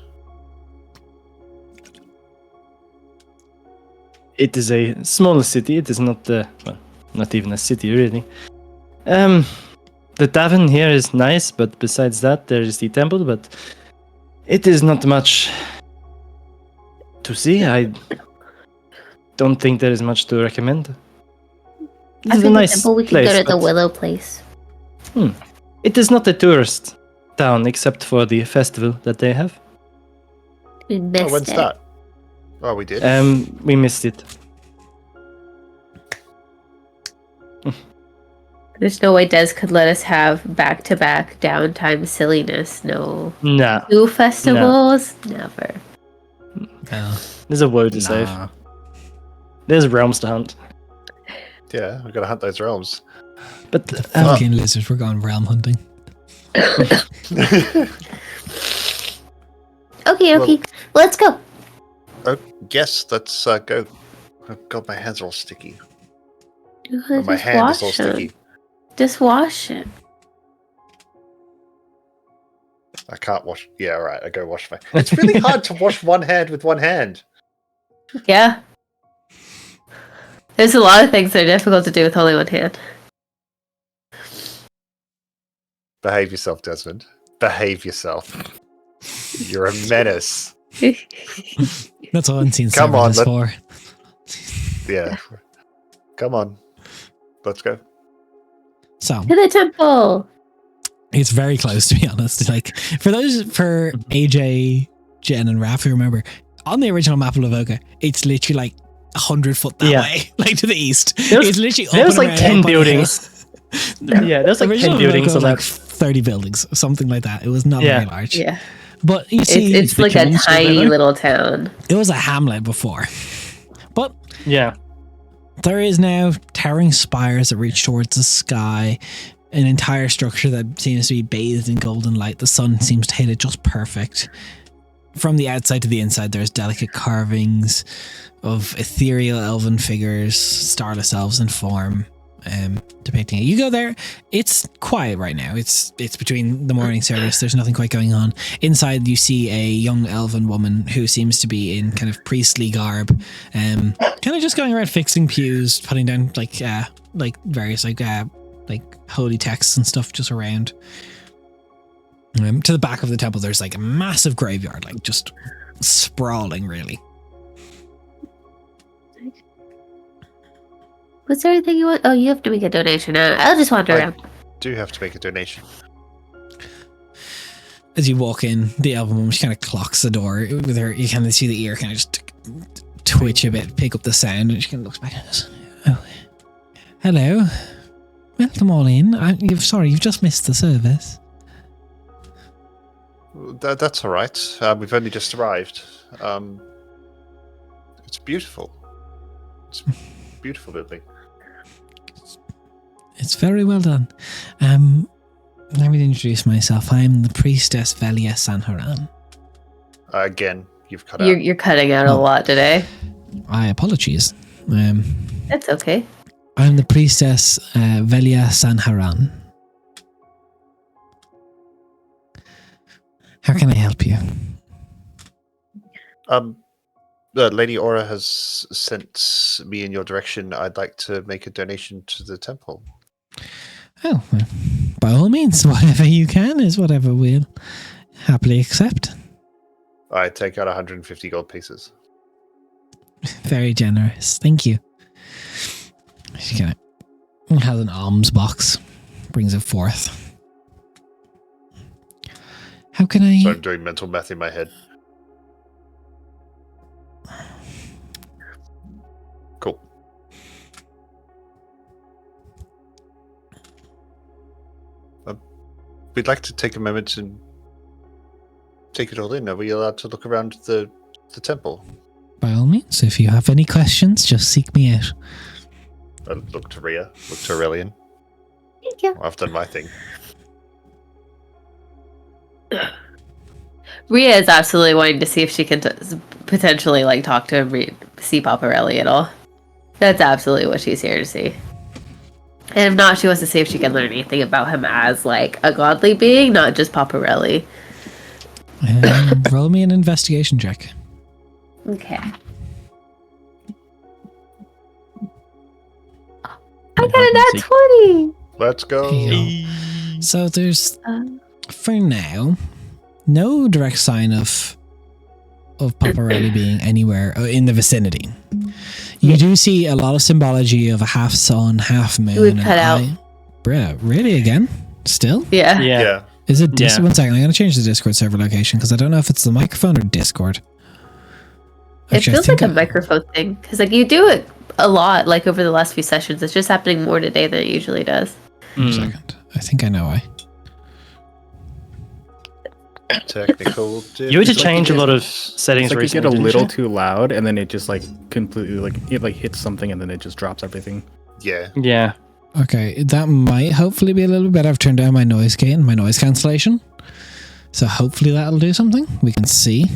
It is a smaller city. It is not well, not even a city really. The tavern here is nice, but besides that, there is the temple. But it is not much to see. I don't think there is much to recommend. It is After a the nice temple, we can place, go to the but Willow place. it is not a tourist town except for the festival that they have. We missed Oh, when's it. that? Oh, we did. We missed it. There's no way Des could let us have back-to-back downtime silliness. No. Nah, 2 festivals? Never. No. there's a woe to save. Nah. There's realms to hunt. Yeah, we've got to hunt those realms. But Fucking lizards, we're going realm hunting. Okay, Well- let's go. Oh, yes, let's go. Oh God, my hands are all sticky. Just My hand is all wash 'em. sticky. Just wash it. I can't wash. Yeah, all right. I go wash my. It's really hard to wash one hand with one hand. Yeah. There's a lot of things that are difficult to do with only one hand. Behave yourself, Desmond. Behave yourself. You're a menace. That's all Unseen Come Servant on, is let- for. Yeah. Come on. Let's go. So, To the temple. it's very close, to be honest. Like, for AJ, Jen, and Raph who remember, on the original map of Lavoka, it's literally like 100 foot that Yeah. way, like to the east. There's- It's literally up There's and like around, 10 up on a hill. buildings. Yeah, there's like 10 Original buildings was on like that. 30 buildings, something like that. It was not Yeah. very large. Yeah. But you see, It's like a tiny little town. it was a hamlet before. But Yeah. there is now towering spires that reach towards the sky, an entire structure that seems to be bathed in golden light. The sun seems to hit it just perfect. From the outside to the inside, there's delicate carvings of ethereal elven figures, starless elves in form, depicting it. You go there, it's quiet right now. It's between the morning service. There's nothing quite going on. Inside, you see a young elven woman who seems to be in kind of priestly garb, kind of just going around fixing pews, putting down like various like holy texts and stuff just around. To the back of the temple, there's like a massive graveyard, like just sprawling, really. Was there anything you want? Oh, you have to make a donation. I'll just wander around. Do have to make a donation. As you walk in, the elven woman, she kind of clocks the door with her. You kind of see the ear kind of just twitch a bit, pick up the sound, and she kind of looks back and goes, "Oh, hello. Welcome all in. Sorry, you've just missed the service." That's all right. We've only just arrived. It's beautiful. It's a beautiful building. It's very well done. Let me introduce myself. I'm the priestess Velia Sanharan. Again, you've cut out. You're cutting out a lot today. I apologies. That's okay. I'm the priestess Velia Sanharan. How can I help you? Lady Aura has sent me in your direction. I'd like to make a donation to the temple. Oh, well, by all means, whatever you can is whatever we'll happily accept. I take out 150 gold pieces. Very generous. Thank you. She kind of has an alms box, brings it forth. How can I... So I'm doing mental math in my head. Cool. We'd like to take a moment and take it all in. Are we allowed to look around the temple? By all means, if you have any questions, just seek me out. I look to Rhea, look to Aurelian. Thank you. I've done my thing. Rhea is absolutely wanting to see if she can potentially like talk to see Paparelli at all. That's absolutely what she's here to see. And if not, she wants to see if she can learn anything about him as like a godly being, not just Paparelli. Roll me an investigation check. Okay. I got a nat 20. Let's go. There you go. So there's, for now, no direct sign of Paparelli being anywhere in the vicinity. You do see a lot of symbology of a half sun, half moon. We've cut out. Bruh, really again? Still? Yeah. Yeah. Is it Yeah. One second, I'm going to change the Discord server location because I don't know if it's the microphone or Discord. It Actually, I feels think like a microphone thing because like you do it a lot like over the last few sessions. It's just happening more today than it usually does. One second. I think I know why. Technical. You had to change a lot of It's settings like you recently. get a didn't little you? too loud, and then it just like completely it hits something, and then it just drops everything. Yeah. Yeah. Okay, that might hopefully be a little bit better. I've turned down my noise gate and my noise cancellation. So hopefully that'll do something. We can see.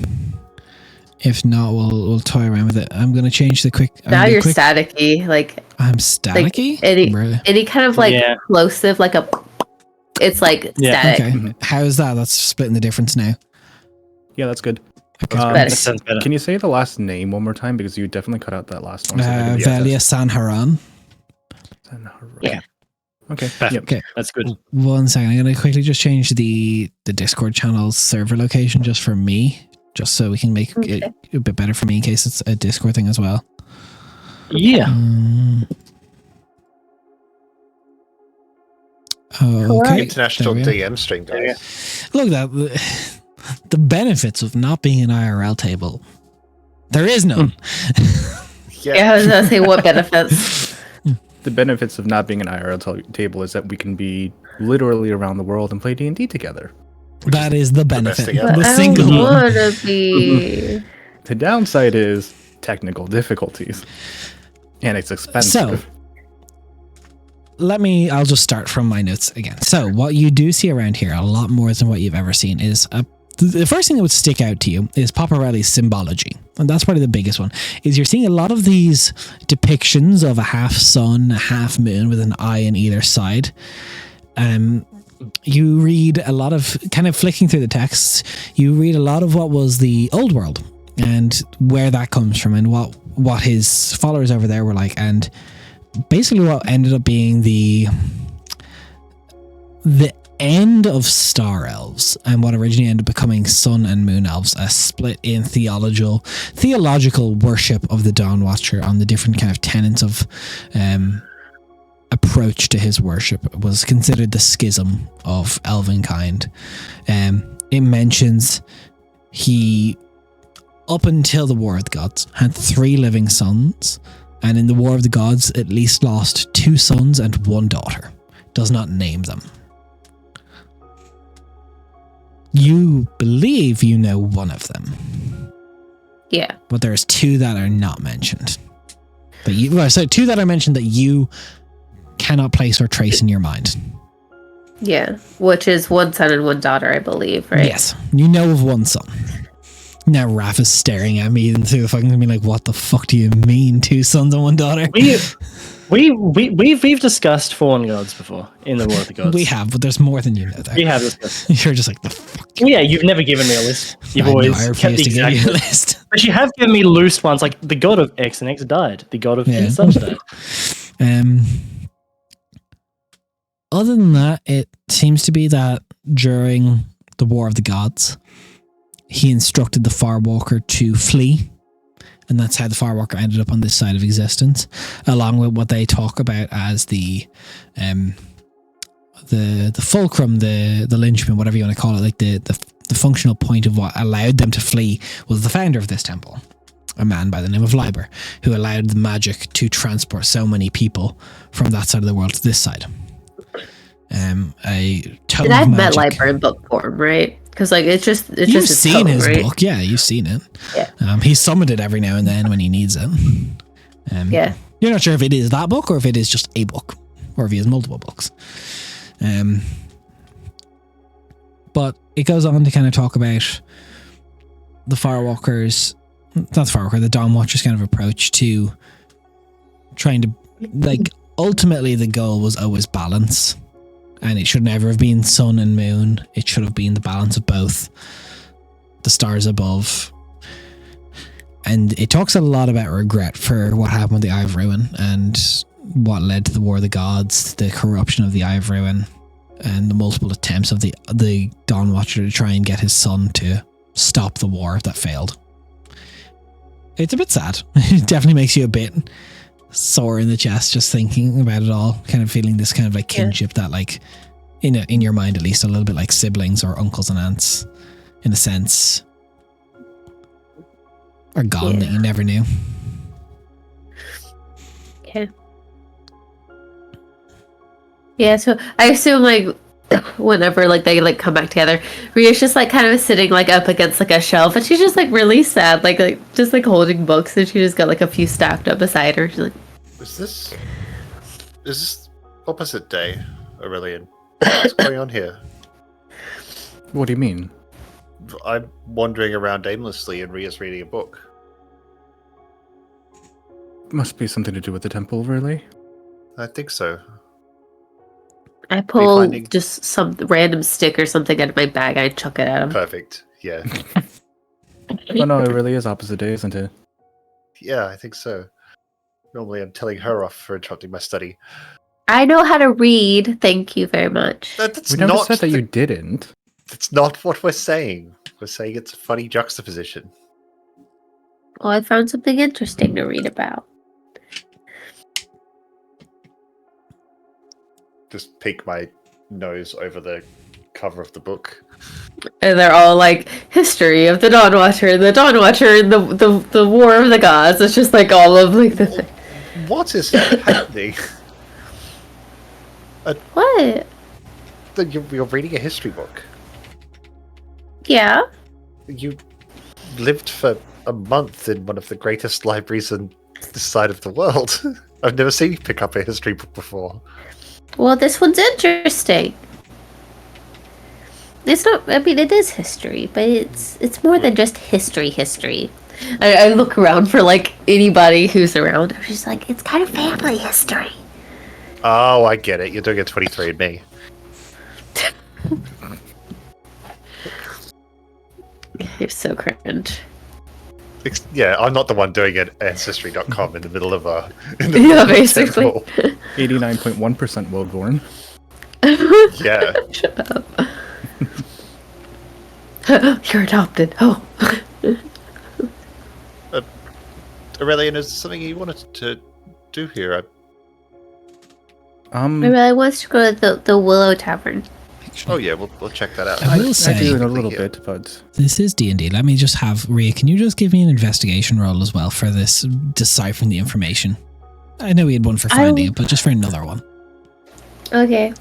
If not, we'll toy around with it. I'm going to change the quick... Now you're staticky, like I'm staticky? like any kind of like plosive, like a. It's like static. Okay, how's that? That's splitting the difference now. Yeah, that's good. Okay. Better. That sounds better. Can you say the last name one more time, because you definitely cut out that last one. so I didn't get Velia that. Sanharan. Yeah. Okay. Perfect. Yep. Okay. That's good. 1 second. I'm going to quickly just change the Discord channel server location just for me, just so we can make it a bit better for me in case it's a Discord thing as well. Yeah. Okay. International there we are. DM stream, guys. Look, that the benefits of not being an IRL table. There is none. Yeah, I was gonna say what benefits. the benefits of not being an IRL table is that we can be literally around the world and play D&D together. That is the benefit. thing ever. The But single I one. wanna be. The downside is technical difficulties, and it's expensive. So, I'll just start from my notes again. So, what you do see around here, a lot more than what you've ever seen, is the first thing that would stick out to you is Paparelli's symbology. And that's probably the biggest one, is you're seeing a lot of these depictions of a half sun, a half moon with an eye on either side. You read a lot of, kind of flicking through the texts, you read a lot of what was the old world and where that comes from and what his followers over there were like, and basically what ended up being the end of star elves and what originally ended up becoming sun and moon elves, a split in theological worship of the Dawn Watcher on the different kind of tenets of approach to his worship was considered the schism of elvenkind. It mentions he, up until the War of the Gods, had 3 living sons, and in the War of the Gods at least lost 2 sons and 1 daughter. Does not name them. You believe you know one of them. Yeah. But there's 2 that are not mentioned. So 2 that are mentioned that you cannot place or trace in your mind. Yeah. Which is 1 son and 1 daughter, I believe, right? Yes. You know of 1 son. Now Raph is staring at me and through the fucking being like, what the fuck do you mean 2 sons and 1 daughter? We've discussed fallen gods before in the War of the Gods. We have, but there's more than you know there. We have discussed. You're just like, the fuck? Well, yeah, you've never given me a list. You've I know, always I kept refuse the to give exact you a list. list. But you have given me loose ones, like the god of X and X died. The god of Yeah. such died. Other than that, it seems to be that during the War of the Gods, he instructed the Firewalker to flee, and that's how the Firewalker ended up on this side of existence, along with what they talk about as the fulcrum, the linchpin, whatever you want to call it, like the functional point of what allowed them to flee was the founder of this temple, a man by the name of Liber, who allowed the magic to transport so many people from that side of the world to this side. A tome And of I've met magic. Liber in book form, right? Because like it's just You've just a seen tome, his right? book, yeah. You've seen it. Yeah. He's summoned it every now and then when he needs it. Yeah. You're not sure if it is that book or if it is just a book, or if he has multiple books. But it goes on to kind of talk about the Firewalkers, not the Firewalker, the Dawn Watcher's kind of approach to trying to, like, ultimately the goal was always balance. And it should never have been sun and moon. It should have been the balance of both. The stars above. And it talks a lot about regret for what happened with the Eye of Ruin and what led to the War of the Gods, the corruption of the Eye of Ruin, and the multiple attempts of the Dawn Watcher to try and get his son to stop the war that failed. It's a bit sad. It definitely makes you a bit sore in the chest just thinking about it all, kind of feeling this kind of like kinship that, like, in your mind at least, a little bit like siblings or uncles and aunts in a sense are gone that you never knew. Yeah, so I assume like whenever like they like come back together, Ria's just like kind of sitting like up against like a shelf, and she's just like really sad, like just like holding books, and she just got like a few stacked up beside her. She's like, Is this opposite day, Aurelian? What's going on here? What do you mean? I'm wandering around aimlessly and Ria's reading a book. Must be something to do with the temple, really. I think so. I pull finding- just some random stick or something out of my bag. I chuck it at him. Perfect. Yeah. Oh no, it really is opposite day, isn't it? Yeah, I think so. Normally I'm telling her off for interrupting my study. I know how to read. Thank you very much. That's We never not said that you didn't. That's not what we're saying. We're saying it's a funny juxtaposition. Well, I found something interesting to read about. Just peek my nose over the cover of the book. And they're all like history of the Dawn Watcher, and the War of the Gods. It's just like all of like the. What is happening? What? You're reading a history book. Yeah. You lived for a month in one of the greatest libraries on this side of the world. I've never seen you pick up a history book before. Well, this one's interesting. It's not. I mean, it is history, but it's more than just history. I look around for like anybody who's around. I'm just like, it's kind of family history. Oh, I get it. You're doing a 23andMe. You're so cringe. Yeah, I'm not the one doing it. Ancestry.com in the middle of a. Yeah, basically. 89.1% world born. Yeah. Shut up. You're adopted. Oh. Aurelian, is there something you wanted to do here? I really wants to go to the Willow Tavern. Oh yeah, we'll check that out. I will I say, do in a little bit, but this is D&D. Let me just have Rhea. Can you just give me an investigation roll as well for this deciphering the information? I know we had one for finding it, but just for another one. Okay.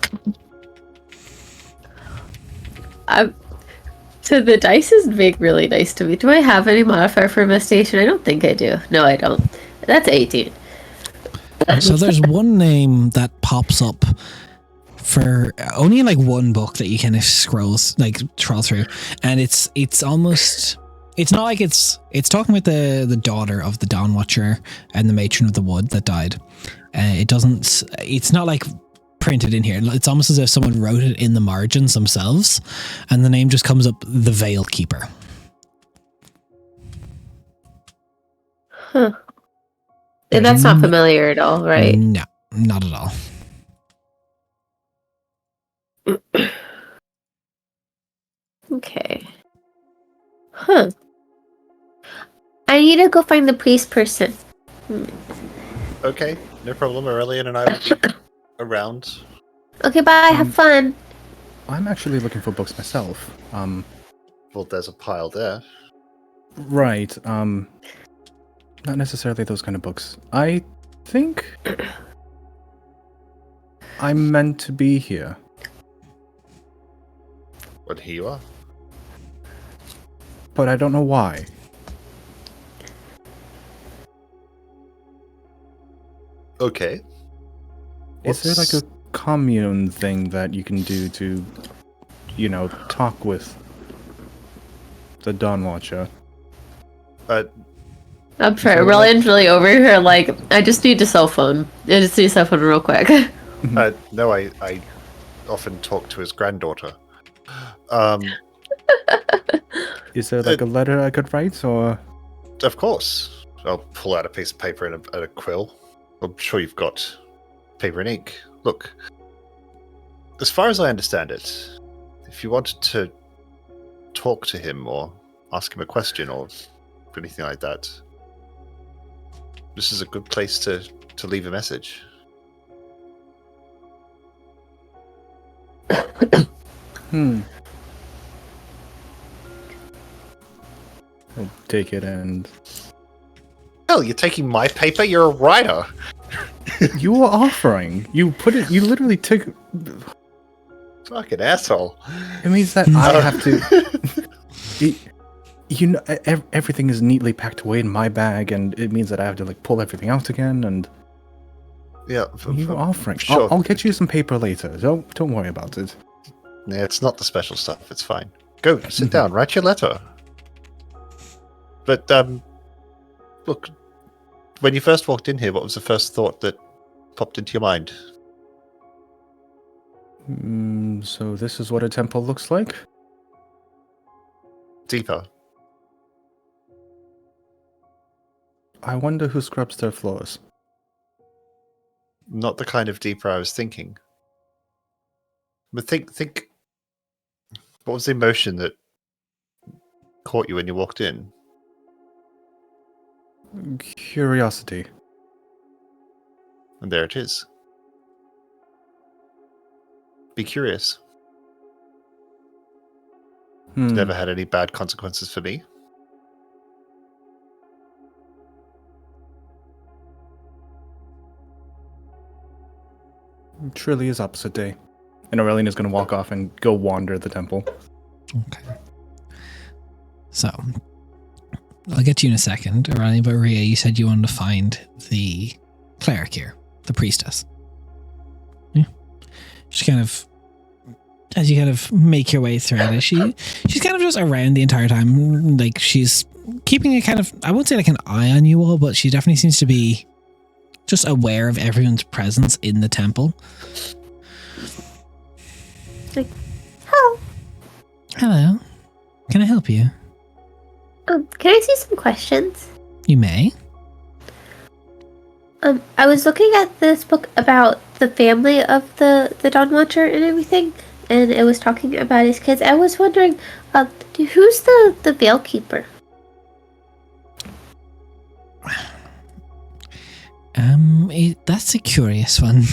So the dice is being really nice to me. Do I have any modifier for investigation? I don't think I do. No, I don't. That's 18. So there's one name that pops up for only in like one book that you kind of troll through, and it's almost, it's not like it's talking about the daughter of the Dawn Watcher and the matron of the wood that died. It's not like printed in here. It's almost as if someone wrote it in the margins themselves, and the name just comes up, the Veil Keeper. Huh. And that's not familiar at all, right? No, not at all. Okay. Huh. I need to go find the priest person. Okay, no problem. Aurelian and I will be around. Okay, bye. Have fun. I'm actually looking for books myself. Well, there's a pile there. Right. Not necessarily those kind of books. I think I'm meant to be here. Well, here you are. But I don't know why. Okay. Is there like a commune thing that you can do to, talk with the Dawn Watcher? I'm sorry. Aurelian's really over here. Like, I just need a cell phone. I just need a cell phone real quick. No, I often talk to his granddaughter. Is there like a letter I could write, or? Of course. I'll pull out a piece of paper and a quill. I'm sure you've got paper and ink. Look, as far as I understand it, if you wanted to talk to him or ask him a question or anything like that, this is a good place to leave a message. I'll take it and... Hell, you're taking my paper? You're a writer. You were offering. You literally took... Fucking asshole. It means that I have to... everything is neatly packed away in my bag, and it means that I have to pull everything out again, and... Yeah, You were offering. Sure. I'll get you some paper later. Don't worry about it. Yeah, it's not the special stuff. It's fine. Go, sit down, write your letter. But, look, when you first walked in here, what was the first thought that popped into your mind? So this is what a temple looks like? Deeper. I wonder who scrubs their floors. Not the kind of deeper I was thinking. But think, what was the emotion that caught you when you walked in? Curiosity. And there it is. Be curious. It's never had any bad consequences for me. truly is opposite day. And Aurelian is going to walk off and go wander the temple. Okay. So, I'll get to you in a second, Aurelian, but Rhea, you said you wanted to find the cleric here, the priestess. Yeah. Just kind of, as you kind of make your way through it, she's kind of just around the entire time. Like, she's keeping a kind of, I won't say like an eye on you all, but she definitely seems to be just aware of everyone's presence in the temple. Like, hello. Hello. Can I help you? Can I see some questions? You may. I was looking at this book about the family of the Dawn Watcher and everything, and it was talking about his kids. I was wondering, who's the Veil Keeper? That's a curious one.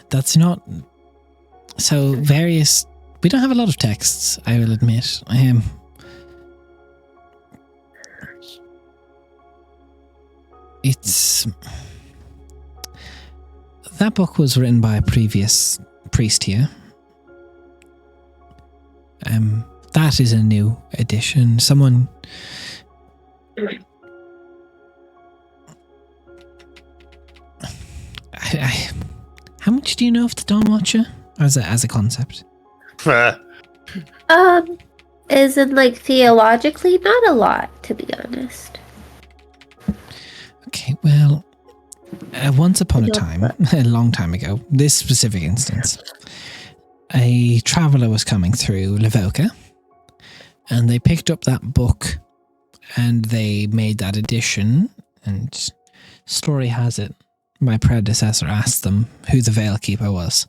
That's not so various. We don't have a lot of texts, I will admit. It's that book was written by a previous priest here. That is a new edition. Someone. How much do you know of the Dawn Watcher as a concept? As in like theologically, not a lot, to be honest. Okay, well, once upon a time, a long time ago, this specific instance, a traveller was coming through Levoka, and they picked up that book, and they made that edition, and story has it, my predecessor asked them who the Veil Keeper was,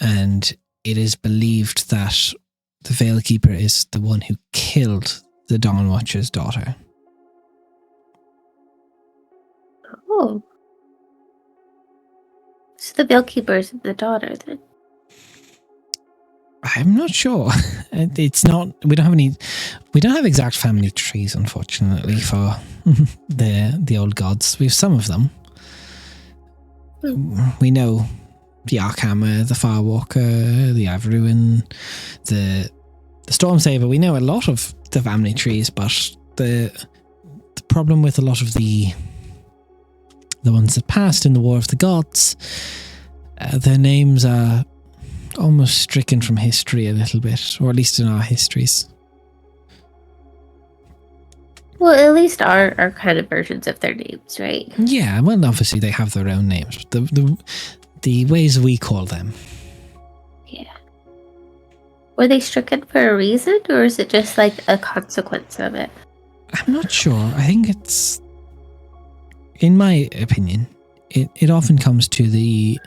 and it is believed that the Veil Keeper is the one who killed the Dawn Watcher's daughter. Oh. So the Veil Keeper is the daughter, then? I'm not sure. It's not. We don't have exact family trees, unfortunately, for the old gods. We have some of them. We know the Arkhammer, the Farwalker, the Averuin, the Stormsaber. We know a lot of the family trees, but the problem with a lot of the ones that passed in the War of the Gods, their names are almost stricken from history a little bit, or at least in our histories. Well, at least our kind of versions of their names, right? Yeah, well, obviously they have their own names. The ways we call them. Yeah. Were they stricken for a reason, or is it just like a consequence of it? I'm not sure. I think it's, in my opinion, it often comes to the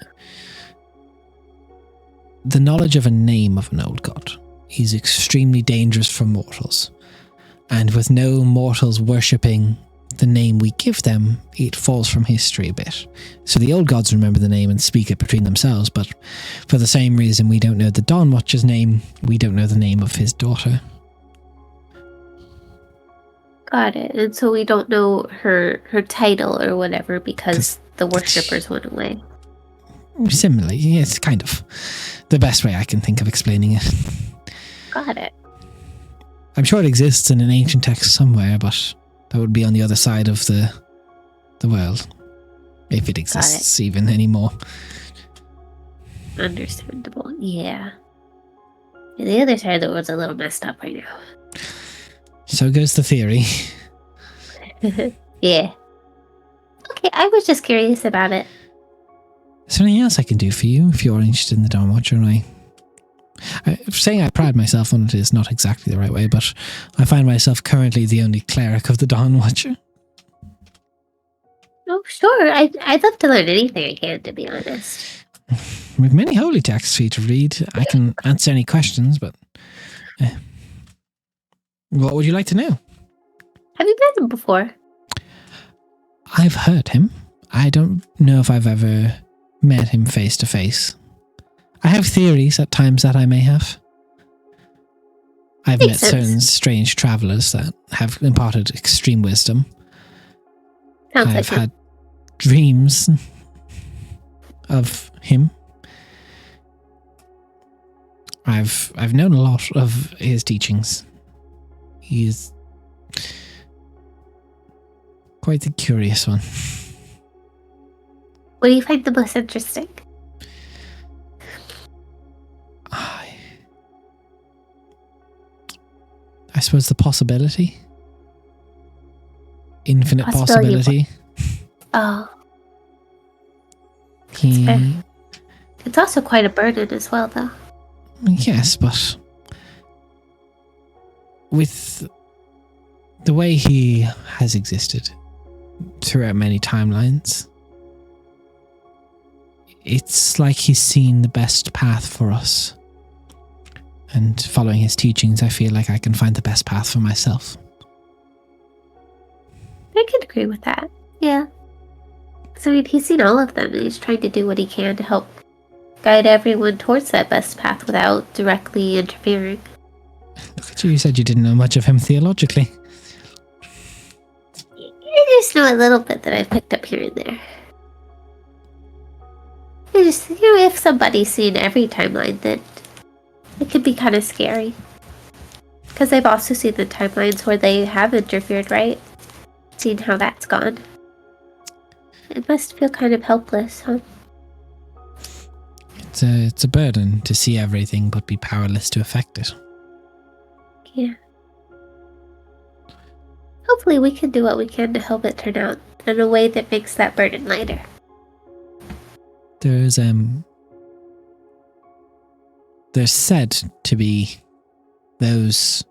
knowledge of a name of an old god is extremely dangerous for mortals. And with no mortals worshipping the name we give them, it falls from history a bit. So the old gods remember the name and speak it between themselves, but for the same reason we don't know the Dawn Watcher's name, we don't know the name of his daughter. Got it. And so we don't know her title or whatever because the worshippers went away. Similarly, it's kind of the best way I can think of explaining it. Got it. I'm sure it exists in an ancient text somewhere, but that would be on the other side of the world. If it exists even anymore. Understandable. Yeah. The other side of the world's a little messed up right now. So goes the theory. Yeah. Okay, I was just curious about it. Is there anything else I can do for you if you're interested in the Dawn Watcher? And saying I pride myself on it is not exactly the right way, but I find myself currently the only cleric of the Dawn Watcher. Oh, sure. I'd love to learn anything I can, to be honest. With many holy texts for you to read, I can answer any questions, but what would you like to know? Have you met him before? I've heard him. I don't know if I've ever met him face to face. I have theories at times that I may have. I've met certain strange travelers that have imparted extreme wisdom. Sounds I've like had dreams of him I've known a lot of his teachings. He's quite a curious one. What do you find the most interesting? I suppose the possibility. Infinite Possibility. possibility. Oh, He, fair. It's also quite a burden as well, though. yes, but with the way he has existed throughout many timelines, it's like he's seen the best path for us. And following his teachings, I feel like I can find the best path for myself. I could agree with that. Yeah. So, I mean, he's seen all of them, and he's trying to do what he can to help guide everyone towards that best path without directly interfering. Look at you, you said you didn't know much of him theologically. I just know a little bit that I've picked up here and there. I just, if somebody's seen every timeline, then it could be kind of scary. Because I've also seen the timelines where they have interfered, right? Seen how that's gone. It must feel kind of helpless, huh? It's a burden to see everything but be powerless to affect it. Yeah. Hopefully we can do what we can to help it turn out in a way that makes that burden lighter. There's said to be those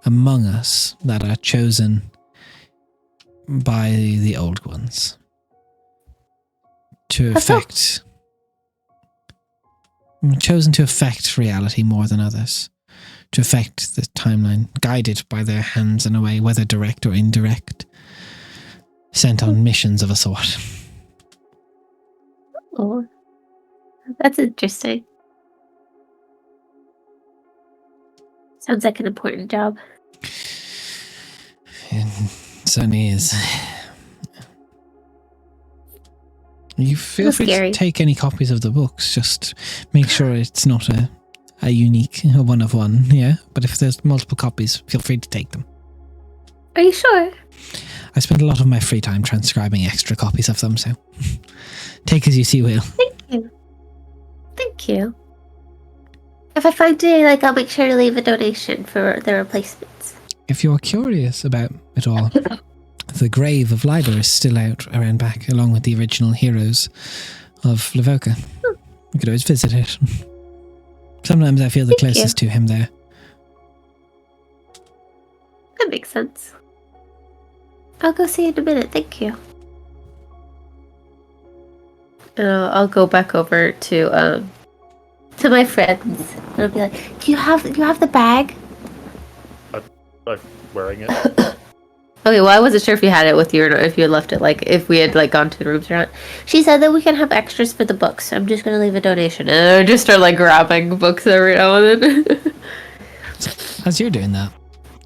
among us that are chosen by the old ones to affect, chosen to affect reality more than others, to affect the timeline, guided by their hands in a way, whether direct or indirect, sent on missions of a sort. Oh, that's interesting. Sounds like an important job. It certainly is. You feel That's free scary. to take any copies of the books. Just make sure it's not a unique, a one of one. Yeah, but if there's multiple copies, feel free to take them. Are you sure? I spend a lot of my free time transcribing extra copies of them, so take as you see will. Thank you. Thank you. If I find any, I'll make sure to leave a donation for the replacements. If you're curious about it all, the grave of Liber is still out around back, along with the original heroes of Livoka. You could always visit it. Sometimes I feel the Thank closest to him there. That makes sense. I'll go see you in a minute. Thank you. I'll go back over to my friends. And I'll be like, do you have the bag? I'm wearing it. Okay, well, I wasn't sure if you had it with you or not, if you had left it, if we had, gone to the rooms or not. She said that we can have extras for the books. I'm just gonna leave a donation. And I just start, grabbing books every now and then. As you're doing that,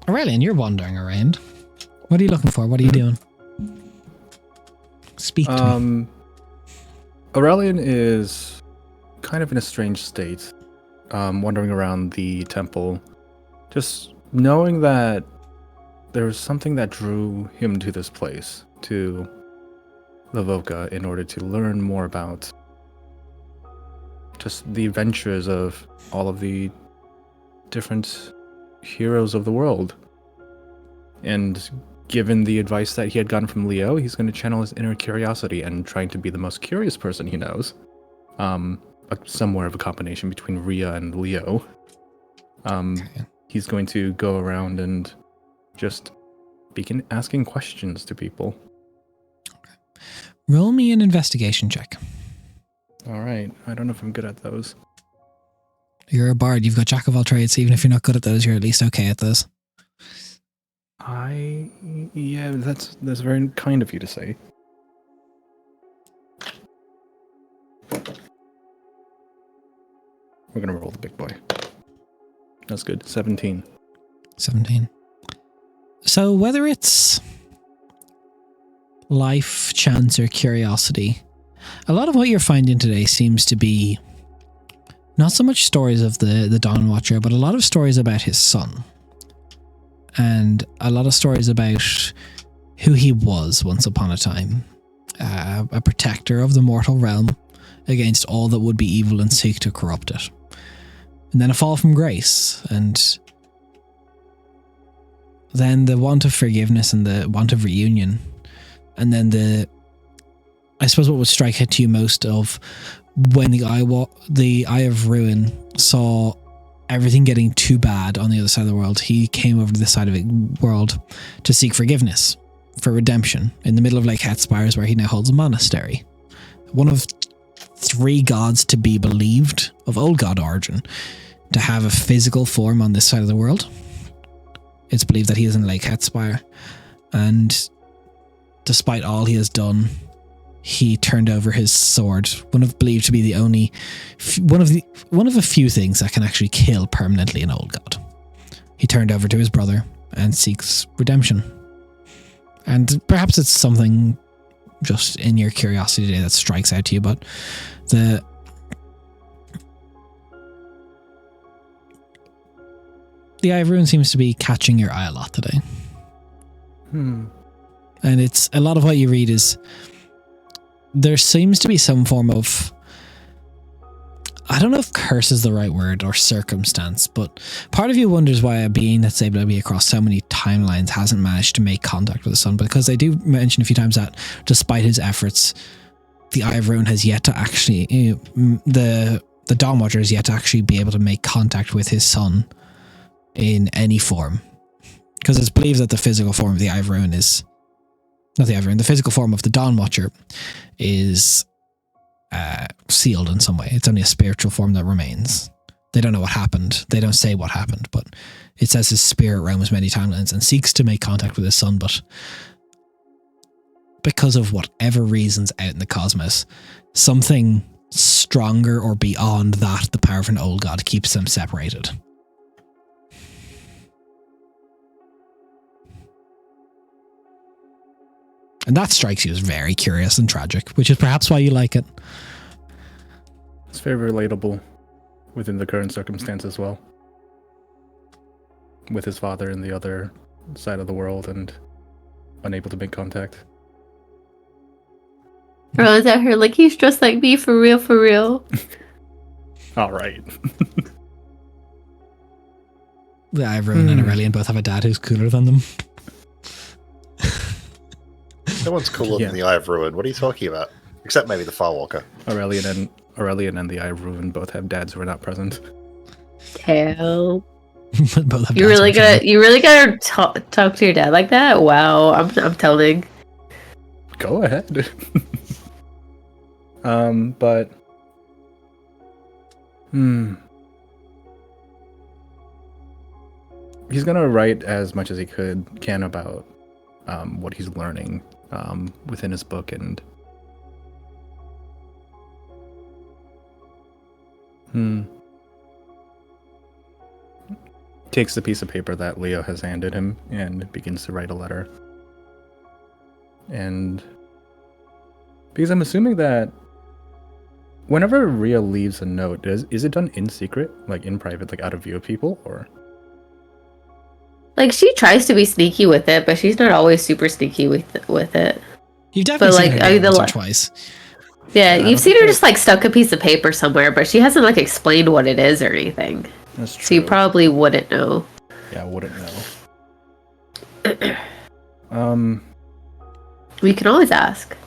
Aurelian, you're wandering around. What are you looking for? What are you doing? Speak to me. Aurelian is kind of in a strange state, wandering around the temple, just knowing that there was something that drew him to this place, to Livoka, in order to learn more about just the adventures of all of the different heroes of the world. And given the advice that he had gotten from Leo, he's going to channel his inner curiosity and trying to be the most curious person he knows. Somewhere of a combination between Rhea and Leo. He's going to go around and just begin asking questions to people. Roll me an investigation check. All right. I don't know if I'm good at those. You're a bard. You've got jack of all trades. So even if you're not good at those, you're at least okay at those. Yeah, that's very kind of you to say. We're gonna roll the big boy. That's good. 17. 17. So whether it's life, chance, or curiosity, a lot of what you're finding today seems to be not so much stories of the Dawn Watcher, but a lot of stories about his son. And a lot of stories about who he was once upon a time. A protector of the mortal realm against all that would be evil and seek to corrupt it. And then a fall from grace, and then the want of forgiveness and the want of reunion. And then I suppose what would strike out to you most of when the Eye of Ruin saw everything getting too bad on the other side of the world, he came over to this side of the world to seek forgiveness, for redemption, in the middle of Lake Hetspires, where he now holds a monastery. One of 3 gods to be believed of old god origin to have a physical form on this side of the world. It's believed that he is in Lake Hetspire, and despite all he has done, he turned over his sword, believed to be the only one of a few things that can actually kill permanently an old god. He turned over to his brother and seeks redemption. And perhaps it's something just in your curiosity today that strikes out to you, but the Eye of Ruin seems to be catching your eye a lot today. And it's a lot of what you read is there seems to be some form of, I don't know if curse is the right word or circumstance, but part of you wonders why a being that's able to be across so many timelines hasn't managed to make contact with the sun, because they do mention a few times that despite his efforts, the Eye of Ruin has yet to actually, the Dawn Watcher has yet to actually be able to make contact with his son in any form. Because it's believed that the physical form of the Eye of Ruin is, not the Eye of Ruin, the physical form of the Dawn Watcher is sealed in some way. It's only a spiritual form that remains. They don't know what happened. They don't say what happened, but it says his spirit roams many timelines and seeks to make contact with his son, but because of whatever reasons out in the cosmos, something stronger or beyond that, the power of an old god, keeps them separated. And that strikes you as very curious and tragic, which is perhaps why you like it. It's very relatable within the current circumstance as well. With his father in the other side of the world and unable to make contact. Rowan's out here like, he's just like me, for real, for real. All right. The Eye of Ruin and Aurelian both have a dad who's cooler than them. No one's cooler than the Eye of Ruin. What are you talking about? Except maybe the Firewalker. Aurelian and the Eye of Ruin both have dads who are not present. Hell. Both have You dads really who are gotta talk to your dad like that? Wow, I'm telling. Go ahead. But he's gonna write as much as he can about what he's learning within his book, and takes the piece of paper that Leo has handed him and begins to write a letter. And because I'm assuming that whenever Ria leaves a note, is it done in secret, like in private, like out of view of people, or? Like, she tries to be sneaky with it, but she's not always super sneaky with it. You've definitely seen her do it once or twice. Yeah, you've seen her just like stuck a piece of paper somewhere, but she hasn't like explained what it is or anything. That's true. So you probably wouldn't know. Yeah, I wouldn't know. We can always ask.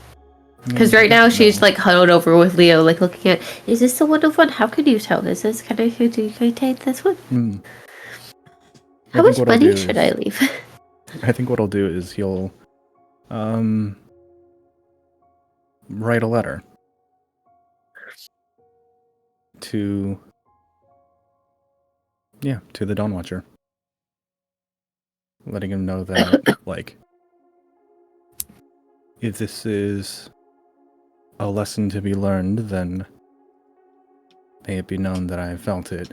Because right now she's like huddled over with Leo, like looking at, is this the one of one? How can you tell? Is this, can I take this one? How much money should I leave? I think what I'll do is he'll write a letter to the Dawn Watcher, letting him know that like, if this is a lesson to be learned, then may it be known that I felt it.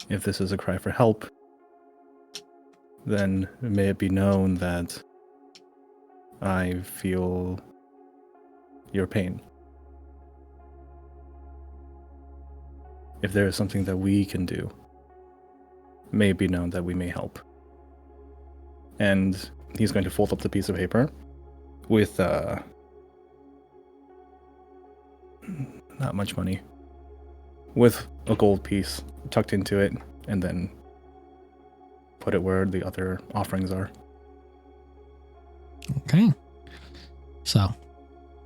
If this is a cry for help, then may it be known that I feel your pain. if there is something that we can do, may it be known that we may help. And he's going to fold up the piece of paper with not much money, with a gold piece tucked into it, and then put it where the other offerings are. Okay. So,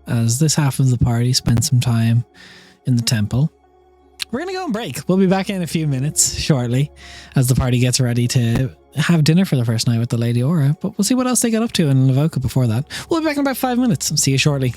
as this half of the party spends some time in the temple, we're going to go on break. We'll be back in a few minutes shortly as the party gets ready to have dinner for the first night with the Lady Aura, but we'll see what else they get up to in Lavoka before that. We'll be back in about 5 minutes. See you shortly.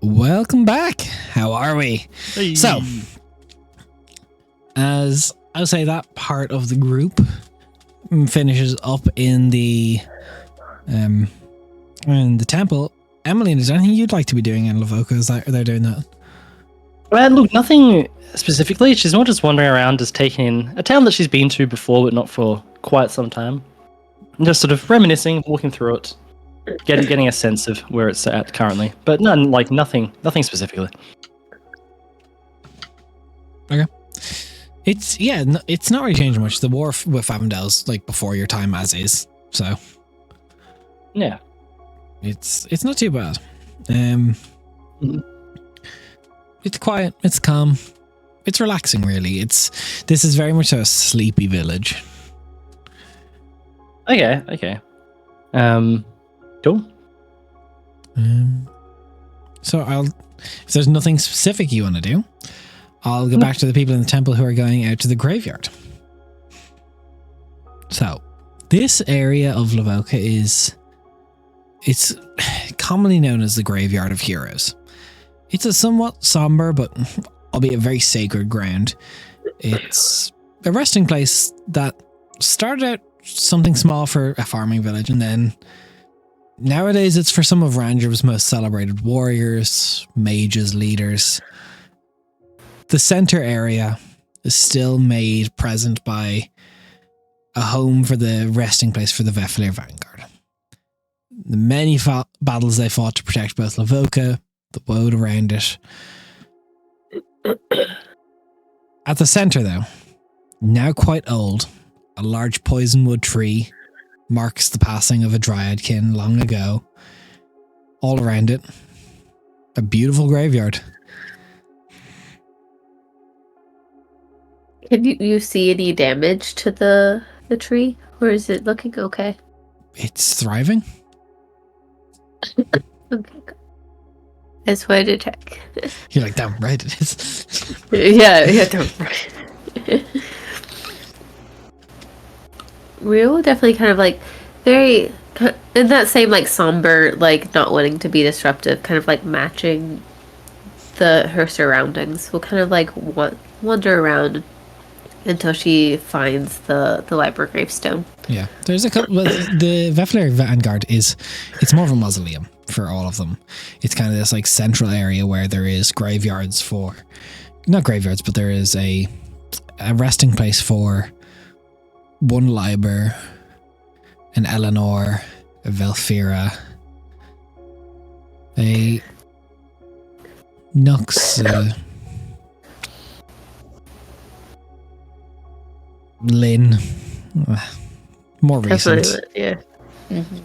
Welcome back. How are we? Hey. So, as I'll say, that part of the group finishes up in the temple. Emily, is there anything you'd like to be doing in Lavoka? Is that they're doing that? Well, look, nothing specifically. She's more just wandering around, just taking in a town that she's been to before, but not for quite some time. And just sort of reminiscing, walking through it, getting a sense of where it's at currently. But nothing specifically. Okay. It's not really changing much. The war with Avondale's like before your time as is. So Yeah. it's not too bad. It's quiet, it's calm, it's relaxing really. This is very much a sleepy village. Okay. Cool. So if there's nothing specific you want to do, I'll go back to the people in the temple who are going out to the graveyard. So, this area of Lavoka it's commonly known as the Graveyard of Heroes. It's a somewhat somber, but albeit very sacred ground. It's a resting place that started out something small for a farming village, and then nowadays it's for some of Ranjav's most celebrated warriors, mages, leaders. The center area is still made present by a home for the resting place for the Veflir Vanguard. The many battles they fought to protect both Lavoka, the woad around it. At the center, though, now quite old, a large poisonwood tree marks the passing of a dryadkin long ago. All around it, a beautiful graveyard. Can you see any damage to the tree, or is it looking okay? It's thriving. Okay, good. I just wanted to check. You're like, damn right it is. yeah, don't worry. Rio definitely kind of like very in that same like somber, like not wanting to be disruptive, kind of like matching her surroundings. Will kind of like wander around until she finds the library gravestone. Yeah, there's a couple. Well, the Veflir Vanguard it's more of a mausoleum for all of them. It's kind of this like central area where there is graveyards for, not graveyards, but there is a resting place for one Liber, an Eleanor, a Velfira, a Nux, Lynn. More recent. Yeah. Mm-hmm.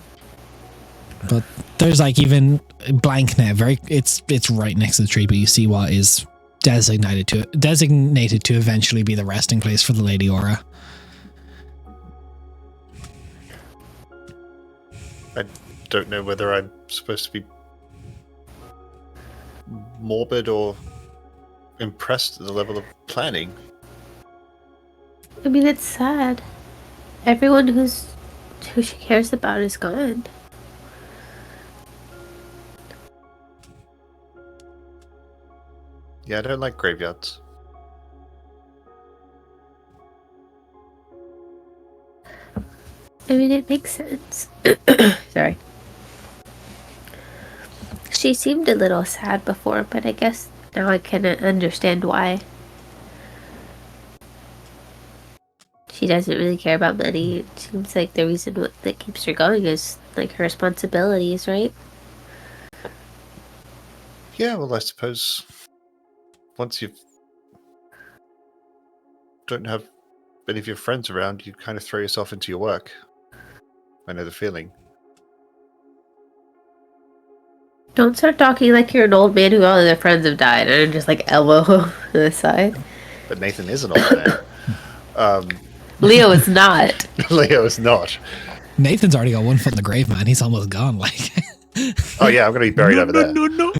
But there's like even blank now. It's right next to the tree, but you see what is designated to eventually be the resting place for the Lady Aura. I don't know whether I'm supposed to be morbid or impressed at the level of planning. I mean, it's sad. Everyone who she cares about is gone. Yeah, I don't like graveyards. I mean, it makes sense. Sorry. She seemed a little sad before, but I guess now I can understand why. She doesn't really care about money. It seems like the reason that keeps her going is like her responsibilities, right? Yeah, well, I suppose once you don't have any of your friends around, you kind of throw yourself into your work. I know the feeling. Don't start talking like you're an old man who all of their friends have died and just like elbow to the side. But Nathan is an old man. Leo is not. Leo is not. Nathan's already got one foot in the grave, man. He's almost gone. Like, Oh yeah, I'm going to be buried over there. No.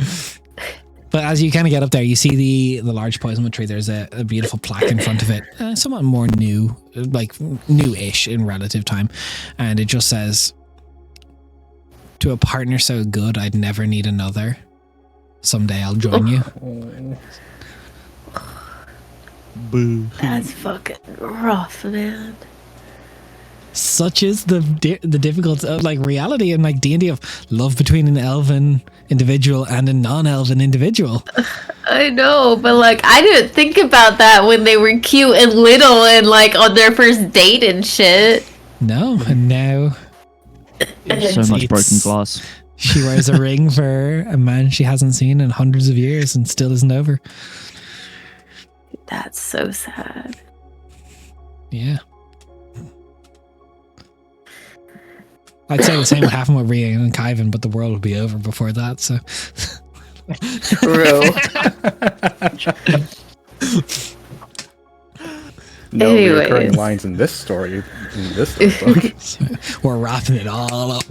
but as you kind of get up there, you see the large poisonwood tree. There's a beautiful plaque in front of it, somewhat more new, like new-ish in relative time, and it just says, "To a partner so good, I'd never need another. Someday I'll join you. Boo. That's fucking rough, man. Such is the difficulty of like reality and like D&D of love between an elven individual and a non-elven individual. I know, but like I didn't think about that when they were cute and little and like on their first date and shit. No, and now So much broken It's- glass. she wears a ring for a man she hasn't seen in hundreds of years and still isn't over. That's so sad. Yeah. I'd say the same would happen with Rhea and Kyvan, but the world would be over before that, so. True. No recurring Anyways. lines in this story. In this book. So we're wrapping it all up.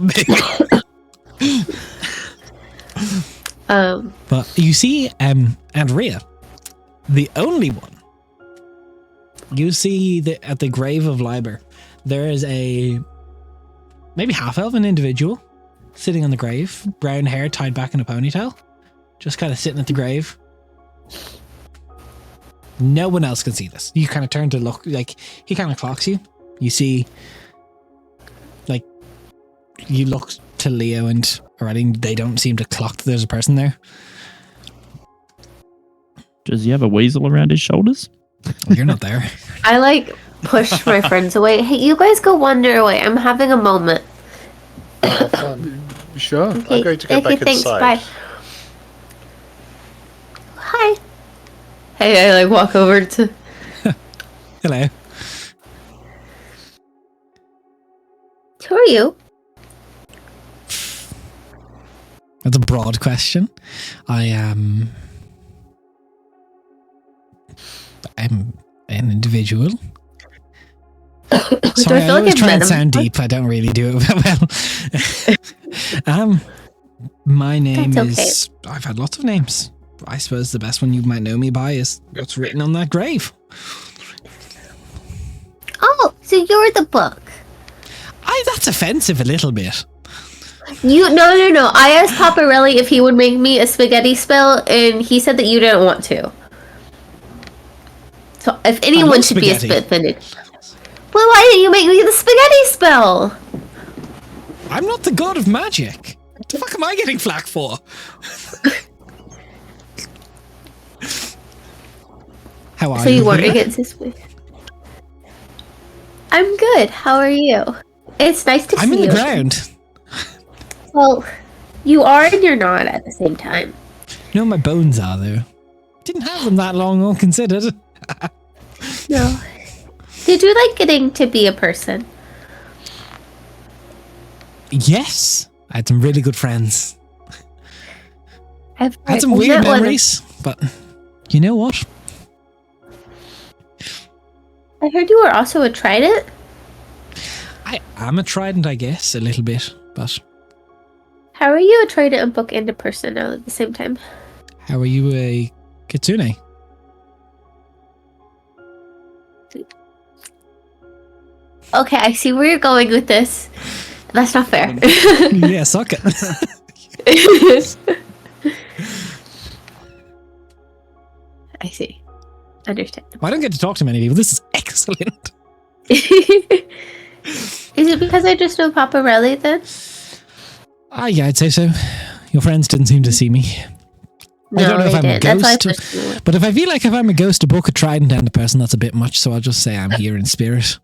But you see, and Rhea, the only one. You see at the grave of Liber, there is a maybe half-elven individual sitting on the grave, brown hair tied back in a ponytail, just kind of sitting at the grave. No one else can see this. You kind of turn to look, like, he kind of clocks you. You see, like, you look to Leo and already they don't seem to clock that there's a person there. Does he have a weasel around his shoulders? You're not there. I like push my friends away. Hey, you guys go wander away. I'm having a moment. Sure. Okay, I'm going to go back thanks. inside. Bye. Hi. Hey, I like walk over to. Hello. Who are you? That's a broad question. I'm an individual. Sorry, I feel like always I've try met and him sound before? deep. I don't really do it well. My name That's okay. is. I've had lots of names. I suppose the best one you might know me by is what's written on that grave. Oh, so you're the book. That's offensive a little bit. No. I asked Paparelli if he would make me a spaghetti spell, and he said that you didn't want to. So if anyone love should be a spaghetti. spaghetti. Well, why didn't you make me the spaghetti spell? I'm not the god of magic. What the fuck am I getting flack for? How are So you weren't Rhea? against this week. I'm good. How are you? It's nice to I'm see in the you. ground. Well, you are and you're not at the same time. You know my bones are though. Didn't have them that long, all considered. No. Did you like getting to be a person? Yes, I had some really good friends. I've I had some I've weird met one of- memories, but you know what? I heard you were also a trident. I am a trident, I guess, a little bit. But How are you a trident, a book, and a person all at the same time? how are you a kitsune? Okay, I see where you're going with this. That's not fair. Yeah, suck it. I see. Understand. I don't get to talk to many people. This is excellent. Is it because I just know Paparelli then? Yeah, I'd say so. Your friends didn't seem to see me. I don't know if they I'm a didn't. That's ghost, why I pushed you. but if I feel like if I'm a ghost, a book, a trident, and a person, that's a bit much. So I'll just say I'm here in spirit.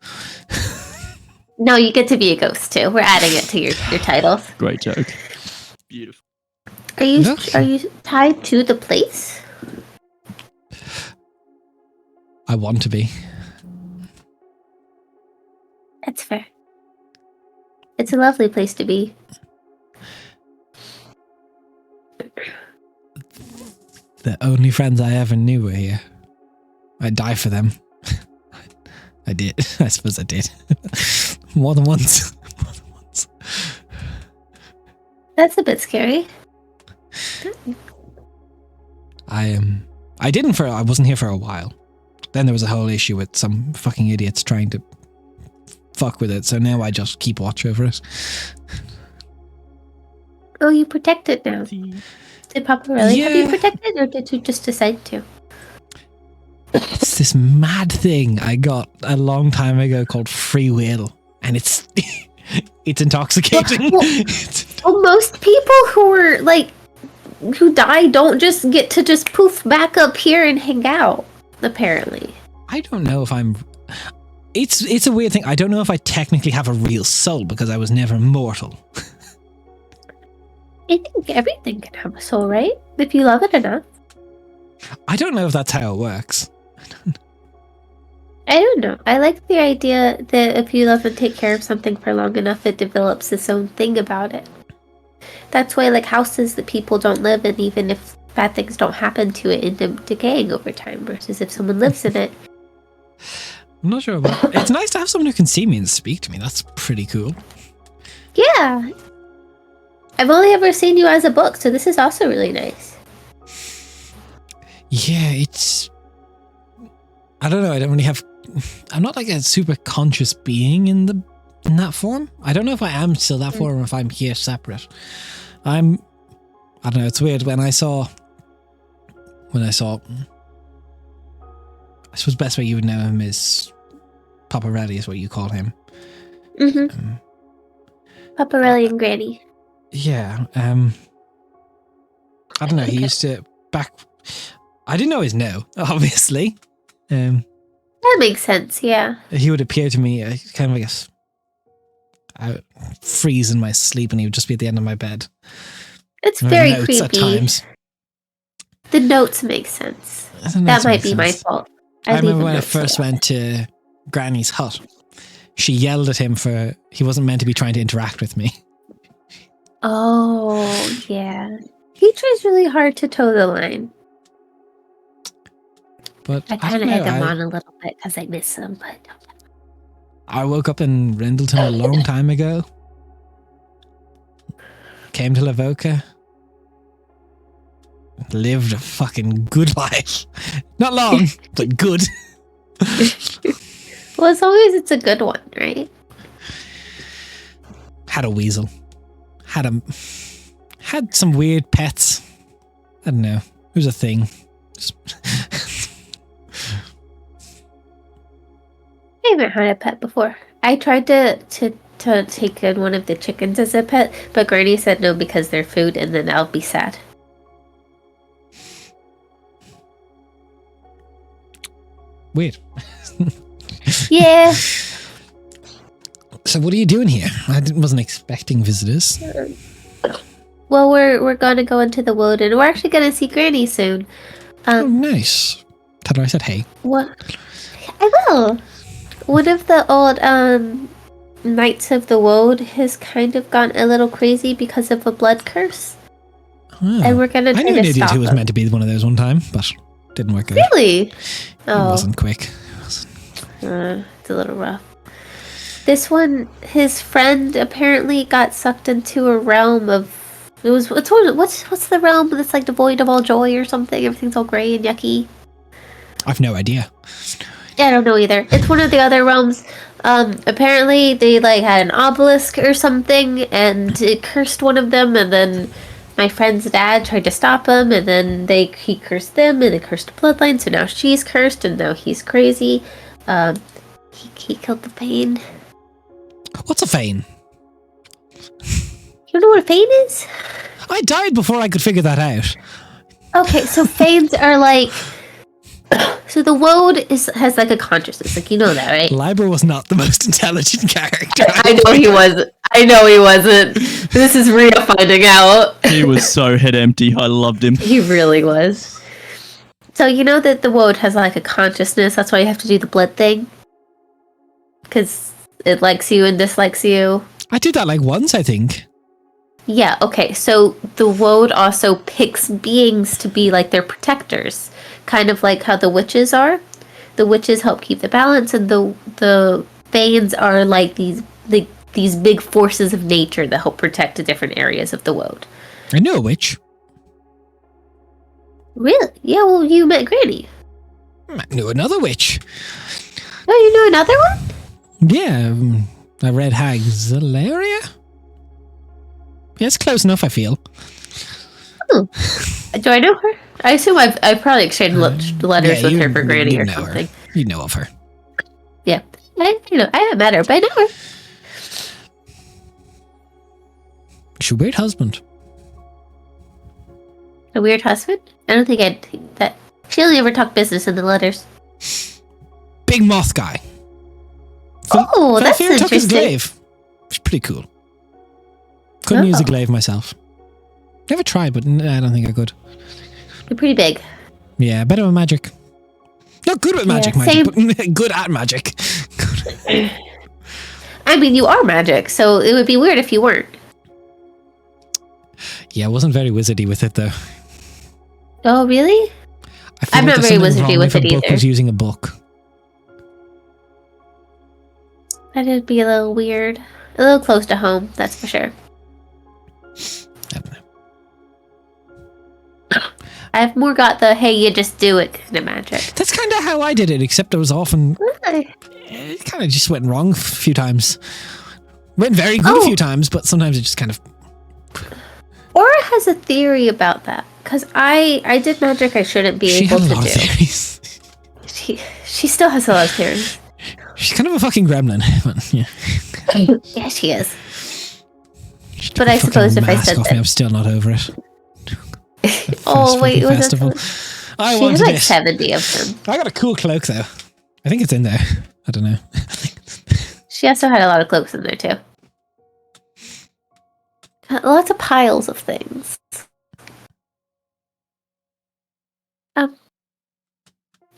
No, you get to be a ghost too. We're adding it to your titles. Great joke. Beautiful. Are you Okay. are you tied to the place? I want to be. That's fair. It's a lovely place to be. The only friends I ever knew were here. I'd die for them. I did. I suppose I did. More than once. More than once. That's a bit scary. I wasn't here for a while. Then there was a whole issue with some fucking idiots trying to fuck with it, so now I just keep watch over it. Oh, you protect it now. Did Papa really have you Yeah. protected, or did you just decide to? It's this mad thing I got a long time ago called free will, and it's it's intoxicating. Well, Well, most people who die don't just get to just poof back up here and hang out. Apparently, I don't know if I'm. It's a weird thing. I don't know if I technically have a real soul because I was never mortal. I think everything can have a soul, right? If you love it enough. I don't know if that's how it works. I don't know. I like the idea that if you love and take care of something for long enough, it develops its own thing about it. That's why, like, houses that people don't live in, even if bad things don't happen to it, end up decaying over time, versus if someone lives in it. I'm not sure about. It's nice to have someone who can see me and speak to me. That's pretty cool. Yeah. I've only ever seen you as a book, so this is also really nice. Yeah, it's. I don't know. I don't really have. I'm not like a super conscious being in that form. I don't know if I am still that form or if I'm here separate. I don't know. It's weird when I saw. I suppose the best way you would know him is Paparelli is what you call him. Mm-hmm. Paparelli and Granny. Yeah. I don't know. He used to back. I didn't know his no, obviously. That makes sense, yeah. He would appear to me kind of, I guess, I would freeze in my sleep, and he would just be at the end of my bed. It's Or very notes at creepy. times. The notes make sense. The That notes might make be my sense. fault. I leave remember the when I notes first a lot. went to Granny's hut. She yelled at him for he wasn't meant to be trying to interact with me. Oh, yeah. He tries really hard to toe the line. But I I kind don't of know. egg him on a little bit because I miss him, but I woke up in Rendleton a long time ago. Came to Lavoca. Lived a fucking good life. Not long, but good. well, as long as it's a good one, right? Had a weasel. Had some weird pets. I don't know. It was a thing. I haven't had a pet before. I tried to take in one of the chickens as a pet, but Granny said no because they're food, and then I'll be sad. Weird. Yeah. So what are you doing here? Wasn't expecting visitors. Well, we're gonna go into the wood, and we're actually gonna see Granny soon. Oh, nice. Tell her I said hey. What? I will. One of the old Knights of the Woad has kind of gone a little crazy because of a blood curse, Oh. and we're gonna I try knew an to idiot stop who was him. meant to be one of those one time, but didn't work out. Really? It Oh, wasn't quick. it's a little rough. This one, his friend apparently got sucked into a realm of. What's the realm that's like devoid of all joy or something? Everything's all gray and yucky. I've no idea. Yeah, I don't know either. It's one of the other realms. Apparently they like had an obelisk or something, and it cursed one of them. And then my friend's dad tried to stop him, and then he cursed them, and it cursed the bloodline. So now she's cursed, and now he's crazy. He killed the Fane. What's a fane? You know what a Fane is? I died before I could figure that out. Okay, so Fanes are like. So the Woad has like a consciousness, like you know that, right? Liber was not the most intelligent character. I know he wasn't. This is Rhea finding out. He was so head empty. I loved him. He really was. So you know that the Woad has like a consciousness. That's why you have to do the blood thing, because it likes you and dislikes you. I did that like once, I think. Yeah. Okay. So the Woad also picks beings to be like their protectors, kind of like how the witches are. The witches help keep the balance, and the Fanes are like these big forces of nature that help protect the different areas of the Woad. I knew a witch. Really? Yeah. Well, you met Granny. I knew another witch. Oh, you know another one? Yeah, a red hag, Zalaria? Yeah, it's close enough, I feel. Oh. Do I know her? I assume I've probably exchanged letters with her for Granny you or know something. her. You know of her. Yeah. I haven't met her, but I know her. She's a weird husband. A weird husband? I don't think I'd think that. She only ever talked business in the letters. Big moth guy. Oh, that's Felfir took his interesting. glaive. It's pretty cool. Couldn't use a Oh. glaive myself. Never tried, but I don't think I could. They're pretty big. Yeah, better with magic. Not good with magic, Yeah, but good at magic. I mean, you are magic, so it would be weird if you weren't. Yeah, I wasn't very wizardy with it though. Oh, really? I feel I'm like not there's very something wizardy wrong with if it a book either. was using a book. That'd be a little weird. A little close to home, that's for sure. I don't know. I've more got the hey, you just do it kind of magic. That's kind of how I did it, except it was often it kind of just went wrong a few times. Went very good a few times, but sometimes it just kind of. Aura has a theory about that because I did magic I shouldn't be She able had a to lot do. of theories. She still has a lot of theories. She's kind of a fucking gremlin. But, yeah. Yeah, she is. She took But a I fucking suppose if I mask said off me, that- I'm still not over it. Oh wait, fucking was festival. it? I She has wanted like it. 70 of them. I got a cool cloak though. I think it's in there. I don't know. She also had a lot of cloaks in there too. Lots of piles of things.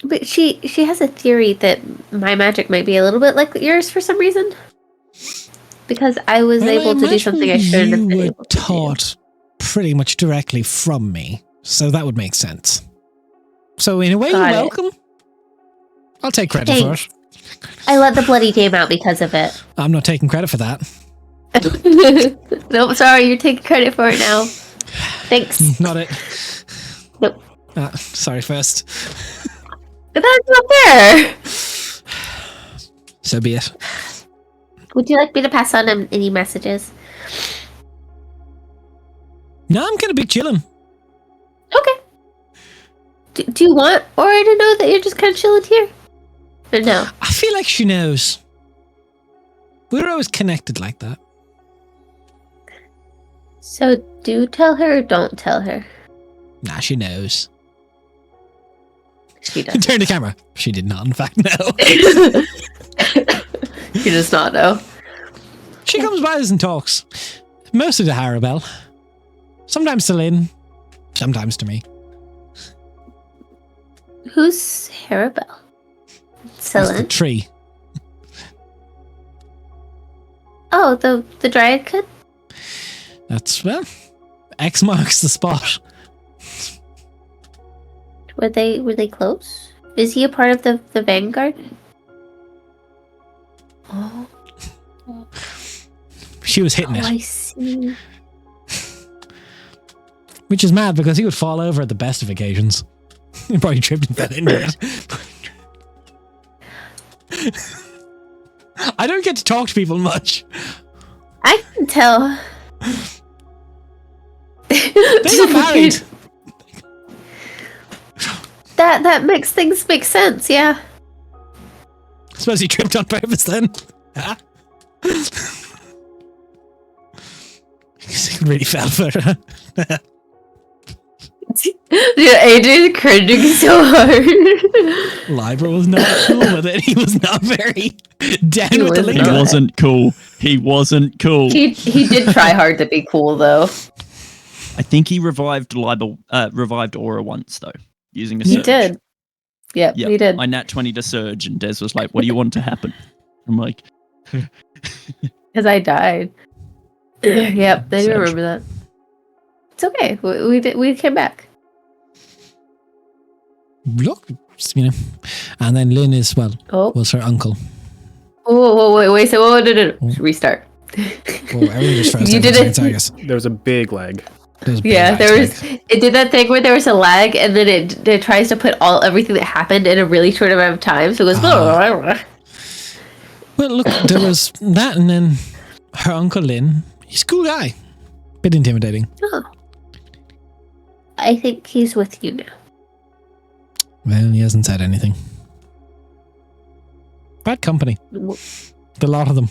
But she has a theory that my magic might be a little bit like yours for some reason. Because I was Well, able to do imagine something I shouldn't have you been were able to do. taught pretty much directly from me, so that would make sense. So in a way, Got you're it. welcome. I'll take credit Thanks. for it. I let the bloody game out because of it. I'm not taking credit for that. Nope, sorry, you're taking credit for it now. Thanks. Not it. Nope. Sorry first. But that's not fair. So be it. Would you like me to pass on any messages? No, I'm gonna be chilling. Okay. Do you want Aura to know that you're just kind of chilling here? Or no? I feel like she knows. We were always connected like that. So do tell her or don't tell her? Nah, she knows. She does. Turn the camera. She did not, in fact, know. She does not know. She comes by us and talks. Mostly to Harabel. Sometimes to Lynn. Sometimes to me. Who's Harabel? That's the Celine? tree. Oh, the dryad kid? That's, well, X marks the spot. Were they close? Is he a part of the Vanguard? Oh, She was hitting I it. see. Which is mad because he would fall over at the best of occasions. He probably tripped and fell into it. I don't get to talk to people much. I can tell. They got married. That makes things make sense, yeah. I suppose he tripped on purpose then. He really fell for her. Dude, Adrian's cringing so hard. Libra was not cool with it. He was not very down He with the was lingo. He wasn't cool. He wasn't cool. he did try hard to be cool though. I think he revived Aura once though, using a He surge. did. Yep, Yep. he did. I nat 20 to surge, and Des was like, "What do you want to happen?" I'm like, Because I died. Yep, I do Surge. remember that. It's okay. We came back. Look, you know. And then Lynn is, well, Oh. was her uncle. Oh, wait. So, no. Restart. Oh, everything just froze You down did for a it. second, I guess. There was a big lag. There's a big Yeah, lag there was. tag. It did that thing where there was a lag, and then it tries to put everything that happened in a really short amount of time. So it goes. Well, look, there was that, and then Oh. her uncle Lynn. He's a cool guy. Bit intimidating. Oh. But, you know, and then her uncle Lynn, he's a cool guy. Bit intimidating. Oh. I think he's with you now. Well, he hasn't said anything. Bad company. The lot of them.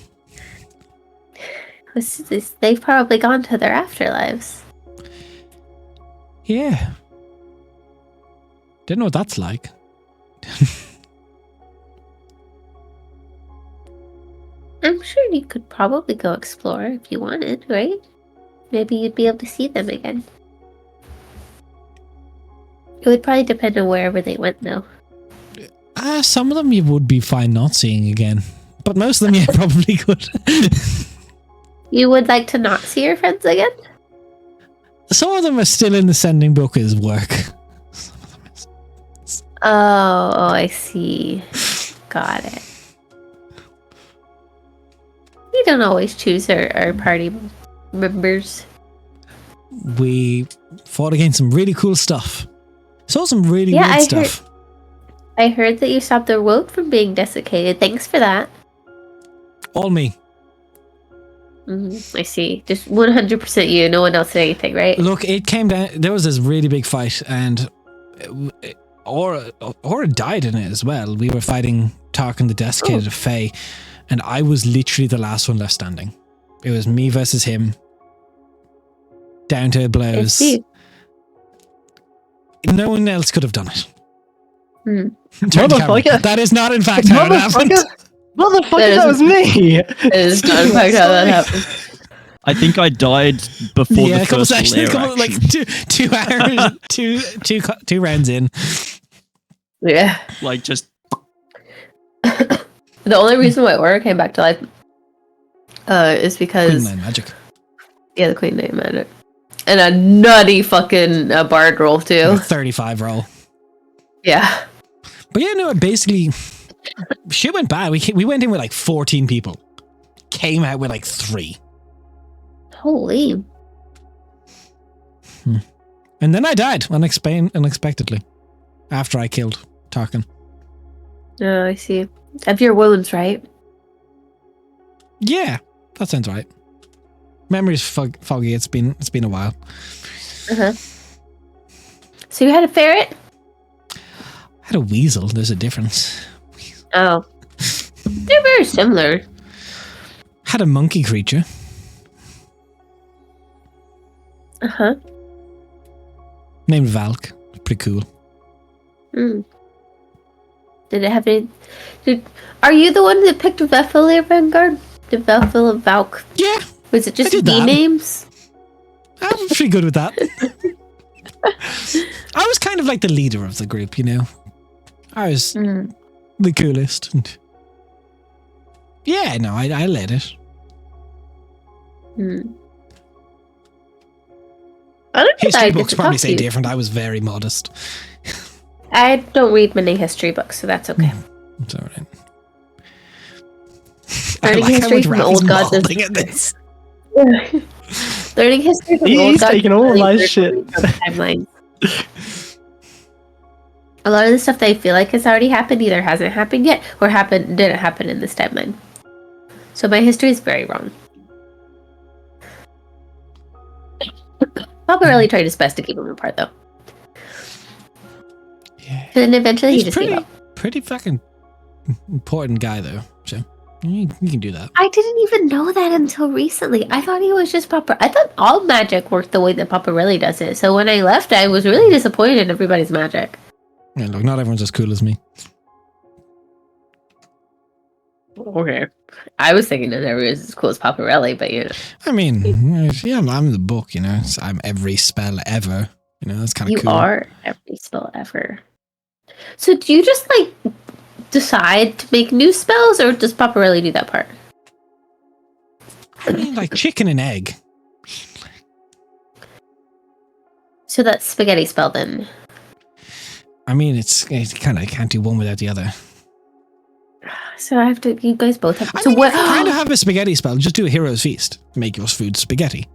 They've probably gone to their afterlives. Yeah. Didn't know what that's like. I'm sure you could probably go explore if you wanted, right? Maybe you'd be able to see them again. It would probably depend on wherever they went, though. Some of them you would be fine not seeing again. But most of them, yeah, probably could. You would like to not see your friends again? Some of them are still in the sending book as work. Some of them is. Oh, I see. Got it. We don't always choose our party members. We fought against some really cool stuff. Saw some really weird stuff. I heard that you stopped the road from being desiccated. Thanks for that. All me. I see. Just 100% you. No one else did anything, right? Look, it came down. There was this really big fight, and Aura died in it as well. We were fighting Tarkin the Desiccated of Fae, and I was literally the last one left standing. It was me versus him. Down to blows. No one else could have done it. Motherfucker! That is not, in fact, how it happened. Motherfucker, that was me! It is not in fact how that happened. I think I died before the first layer action. Like 2 hours, two rounds in. Yeah. Like just The only reason why Aura came back to life is because Queen Nine Magic. Yeah, the Queen Name Magic. And a nutty fucking bard roll too. A 35 roll. Yeah. But yeah, no, basically shit went bad. We went in with like 14 people. Came out with like 3. Holy. And then I died unexpectedly. After I killed Tarkin. Oh, I see. Of your wounds, right? Yeah, that sounds right. Memory's foggy. It's been a while. Uh-huh. So you had a ferret? I had a weasel. There's a difference. Oh. They're very similar. Had a monkey creature. Uh-huh. Named Valk. Pretty cool. Did it have any... Are you the one that picked Vethel Vanguard? The Vethel of Valk? Yeah. Was it just I did D that. names? I'm pretty good with that. I was kind of like the leader of the group, you know. I was the coolest. And yeah, no, I led it. I don't think History I books get to probably talk to say you. different. I was very modest. I don't read many history books, so that's okay. It's all right. Learning history from old gods is... at this. Learning history from old He's gods taking is all really my weird shit. from timelines. A lot of the stuff that I feel like has already happened either hasn't happened yet or didn't happen in this timeline. So my history is very wrong. Papa really tried his best to keep them apart, though. Yeah. And then eventually he He's just gave up. pretty fucking important guy, though. So you can do that. I didn't even know that until recently. I thought he was just Papa. I thought all magic worked the way that Papa really does it. So when I left, I was really disappointed in everybody's magic. Yeah, look, not everyone's as cool as me. Okay. I was thinking that everybody was as cool as Paparelli, but you know. I mean, yeah, I'm the book, you know. So I'm every spell ever. You know, that's kind of You cool. are every spell ever. So do you just like decide to make new spells, or does Paparelli do that part? I mean, like chicken and egg. So that's spaghetti spell then. I mean, it's kind of can't do one without the other. So I have to. You guys both have. I So mean, what? you kind of have a spaghetti spell. Just do a hero's feast. Make your food spaghetti.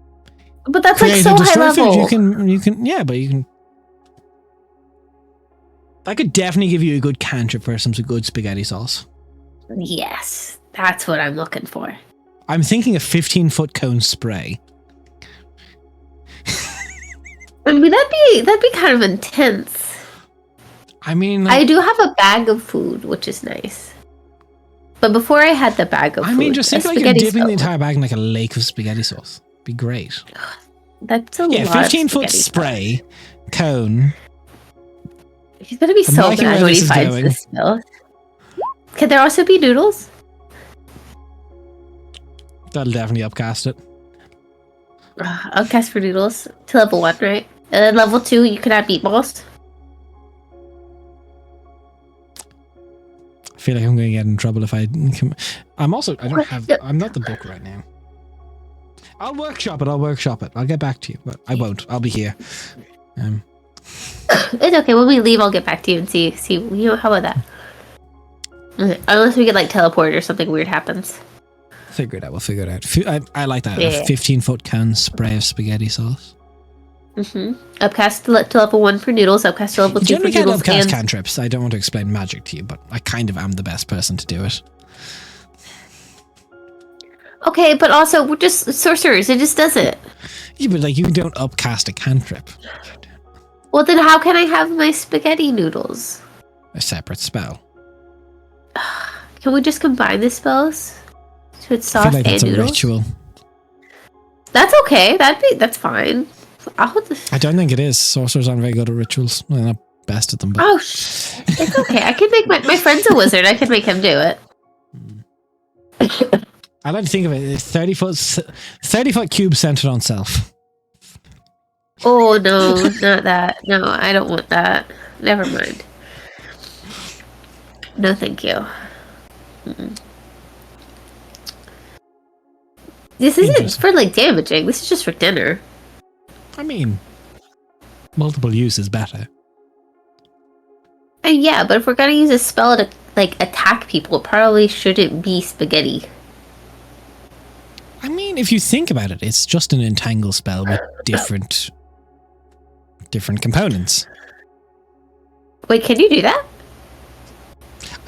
But that's like Create so and high destroy level. food. You can. Yeah, but you can. I could definitely give you a good cantrip for some good spaghetti sauce. Yes, that's what I'm looking for. I'm thinking a 15-foot cone spray. I mean, that'd be kind of intense. I mean, I do have a bag of food, which is nice. But before I had the bag of food, I mean, just think a like you're spaghetti dipping the sauce. entire bag in like a lake of spaghetti sauce. Be great. That's a Yeah, lot. 15-foot of spaghetti spray cone. sauce. He's gonna be I'm so liking mad where when he this is finds going. this smell. Can there also be noodles? That'll definitely upcast it. I'll cast for noodles to level 1, right? And then level 2, you can have meatballs. I feel like I'm going to get in trouble if I. I'm also. I don't have. I'm not the book right now. I'll workshop it. I'll get back to you, but I won't. I'll be here. It's okay. When we leave, I'll get back to you and see. How about that? Okay. Unless we get like teleport or something weird happens. Figure it out. We'll figure it out. I like that. Yeah. A 15-foot cone spray of spaghetti sauce. Upcast to level 1 for noodles. Upcast to level 2 You for generally can't noodles. upcast And cantrips. I don't want to explain magic to you, but I kind of am the best person to do it. okay, but also we're just sorcerers. It just does it. Yeah, but like you don't upcast a cantrip. Well, then how can I have my spaghetti noodles? A separate spell. Can we just combine the spells? So it's I sauce feel like and that's a noodles. ritual. That's okay. That's fine. I'll just... I don't think it is. Sorcerers aren't very good at rituals. They're not best at them. But Oh, it's okay. I can make my friend's a wizard. I can make him do it. I like to think of it as 30-foot cube centered on self. Oh no, not that. No, I don't want that. Never mind. No, thank you. Mm-mm. This isn't Interesting. for like damaging. This is just for dinner. I mean, multiple use is better. And yeah, but if we're gonna use a spell to like attack people, it probably shouldn't be spaghetti. I mean, if you think about it, it's just an entangle spell with different components. Wait, can you do that?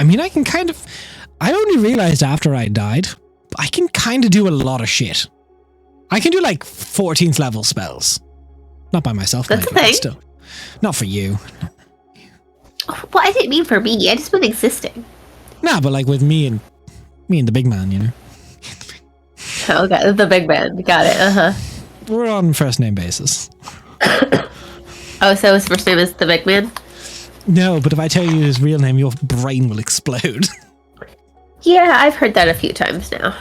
I mean, I can kind of... I only realized after I died, but I can kind of do a lot of shit. I can do like 14th level spells. Not by myself, That's maybe, a thing. but still. Not for you. Well, I didn't mean for me. I just meant existing. Nah, but like with me and the big man, you know. Okay, the big man. Got it. We're on first name basis. Oh, so his first name is the big man? No, but if I tell you his real name, your brain will explode. Yeah, I've heard that a few times now.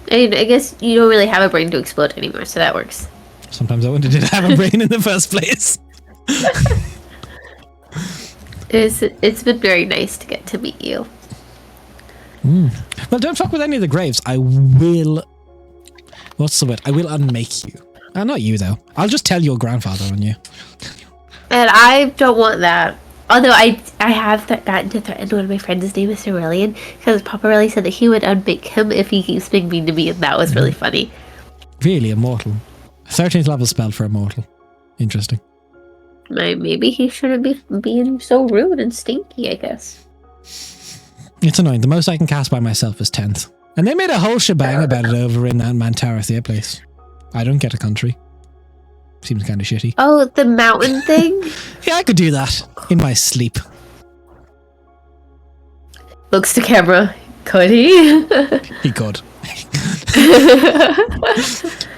I guess you don't really have a brain to explode anymore, so that works. Sometimes I wonder, did I have a brain in the first place? It's been very nice to get to meet you. Well, don't fuck with any of the graves. I will... What's the word? I will unmake you. Not you, though. I'll just tell your grandfather on you. And I don't want that. Although I have gotten to threaten one of my friends. His name is Aurelian, because Papa Aurelian said that he would unmake him if he keeps being mean to me, and that was really funny. Really, immortal. 13th level spell for immortal. Interesting. Maybe he shouldn't be being so rude and stinky, I guess. It's annoying. The most I can cast by myself is 10th. And they made a whole shebang about it over in that Mantara Theatre place. I don't get a country. Seems kind of shitty. Oh, the mountain thing? Yeah, I could do that in my sleep. Looks to camera. Could he? He could.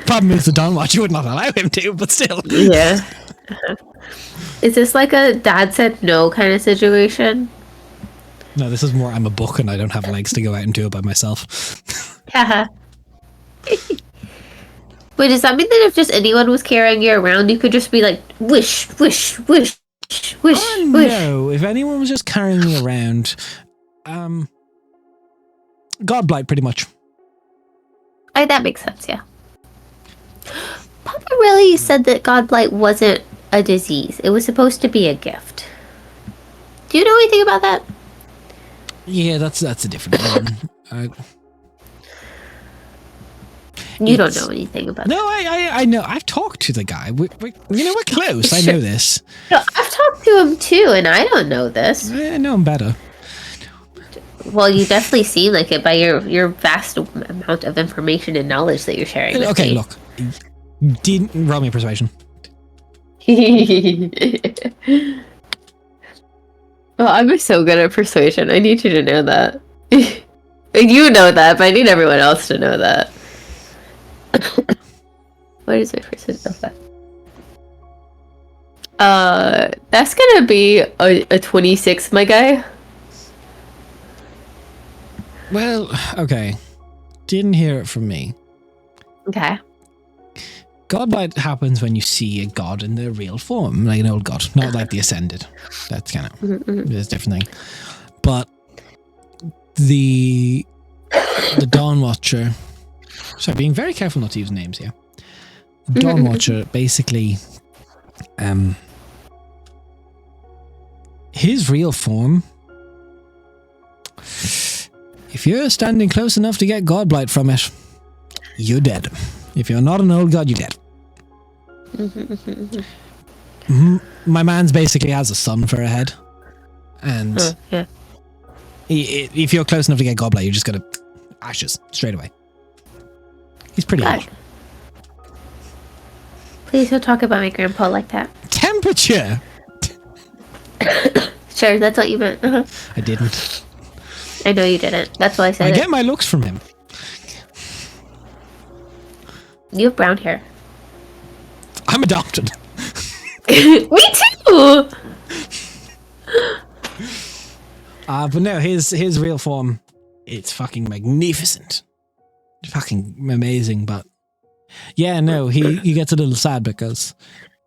Problem is, the Dawnwatch would not allow him to, but still. Yeah. Is this like a dad said no kind of situation? No, this is more I'm a book and I don't have legs to go out and do it by myself. Haha. Wait, does that mean that if just anyone was carrying you around, you could just be like, wish, wish, wish, wish, wish? No, if anyone was just carrying me around, Godblight, pretty much. That makes sense, yeah. Papa really said that Godblight wasn't a disease. It was supposed to be a gift. Do you know anything about that? Yeah, that's a different one. You don't know anything about No, that. I know. I've talked to the guy. We're close. I know this. No, I've talked to him too, and I don't know this. I know him better. Well, you definitely seem like it by your vast amount of information and knowledge that you're sharing with Okay, me. look. Didn't roll me a persuasion. Well, I'm so good at persuasion. I need you to know that. You know that, but I need everyone else to know that. What is my persuasion? Okay. That's gonna be a 26, my guy. Well, okay. Didn't hear it from me. Okay. Godblight happens when you see a god in their real form, like an old god, not like the Ascended. That's kind of it's a different thing. But the Dawn Watcher. Sorry, being very careful not to use names here. The Dawn Watcher basically, his real form. If you're standing close enough to get Godblight from it, you're dead. If you're not an old god, you're dead. My man's basically has a sun for a head. And Yeah. if you're close enough to get Godblight, you're just gonna ashes straight away. He's pretty God. old. Please don't talk about my grandpa like that. Temperature! Sure, that's what you meant. I didn't. I know you didn't. That's why I I said get my looks from him. You have brown hair. I'm adopted. Me too! But no, his real form, it's fucking magnificent. Fucking amazing, but yeah, no, he gets a little sad because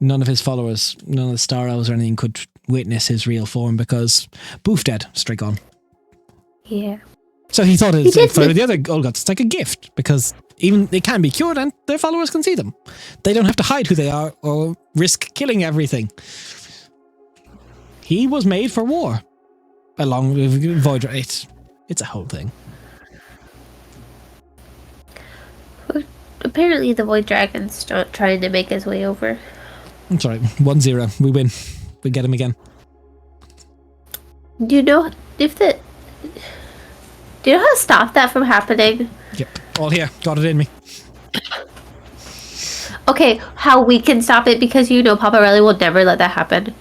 none of his followers, none of the Star Elves or anything could witness his real form because Boof dead, straight gone. Yeah. So he thought He it's did for the other old gods, it's like a gift because even they can be cured and their followers can see them. They don't have to hide who they are or risk killing everything. He was made for war, along with Voidra. It's a whole thing. Apparently the Void Dragon's trying to make his way over. It's alright. 1-0. We win. We get him again. Do you know if the... Do you know how to stop that from happening? Yep. All here. Got it in me. Okay, how we can stop it, because you know Paparelli will never let that happen.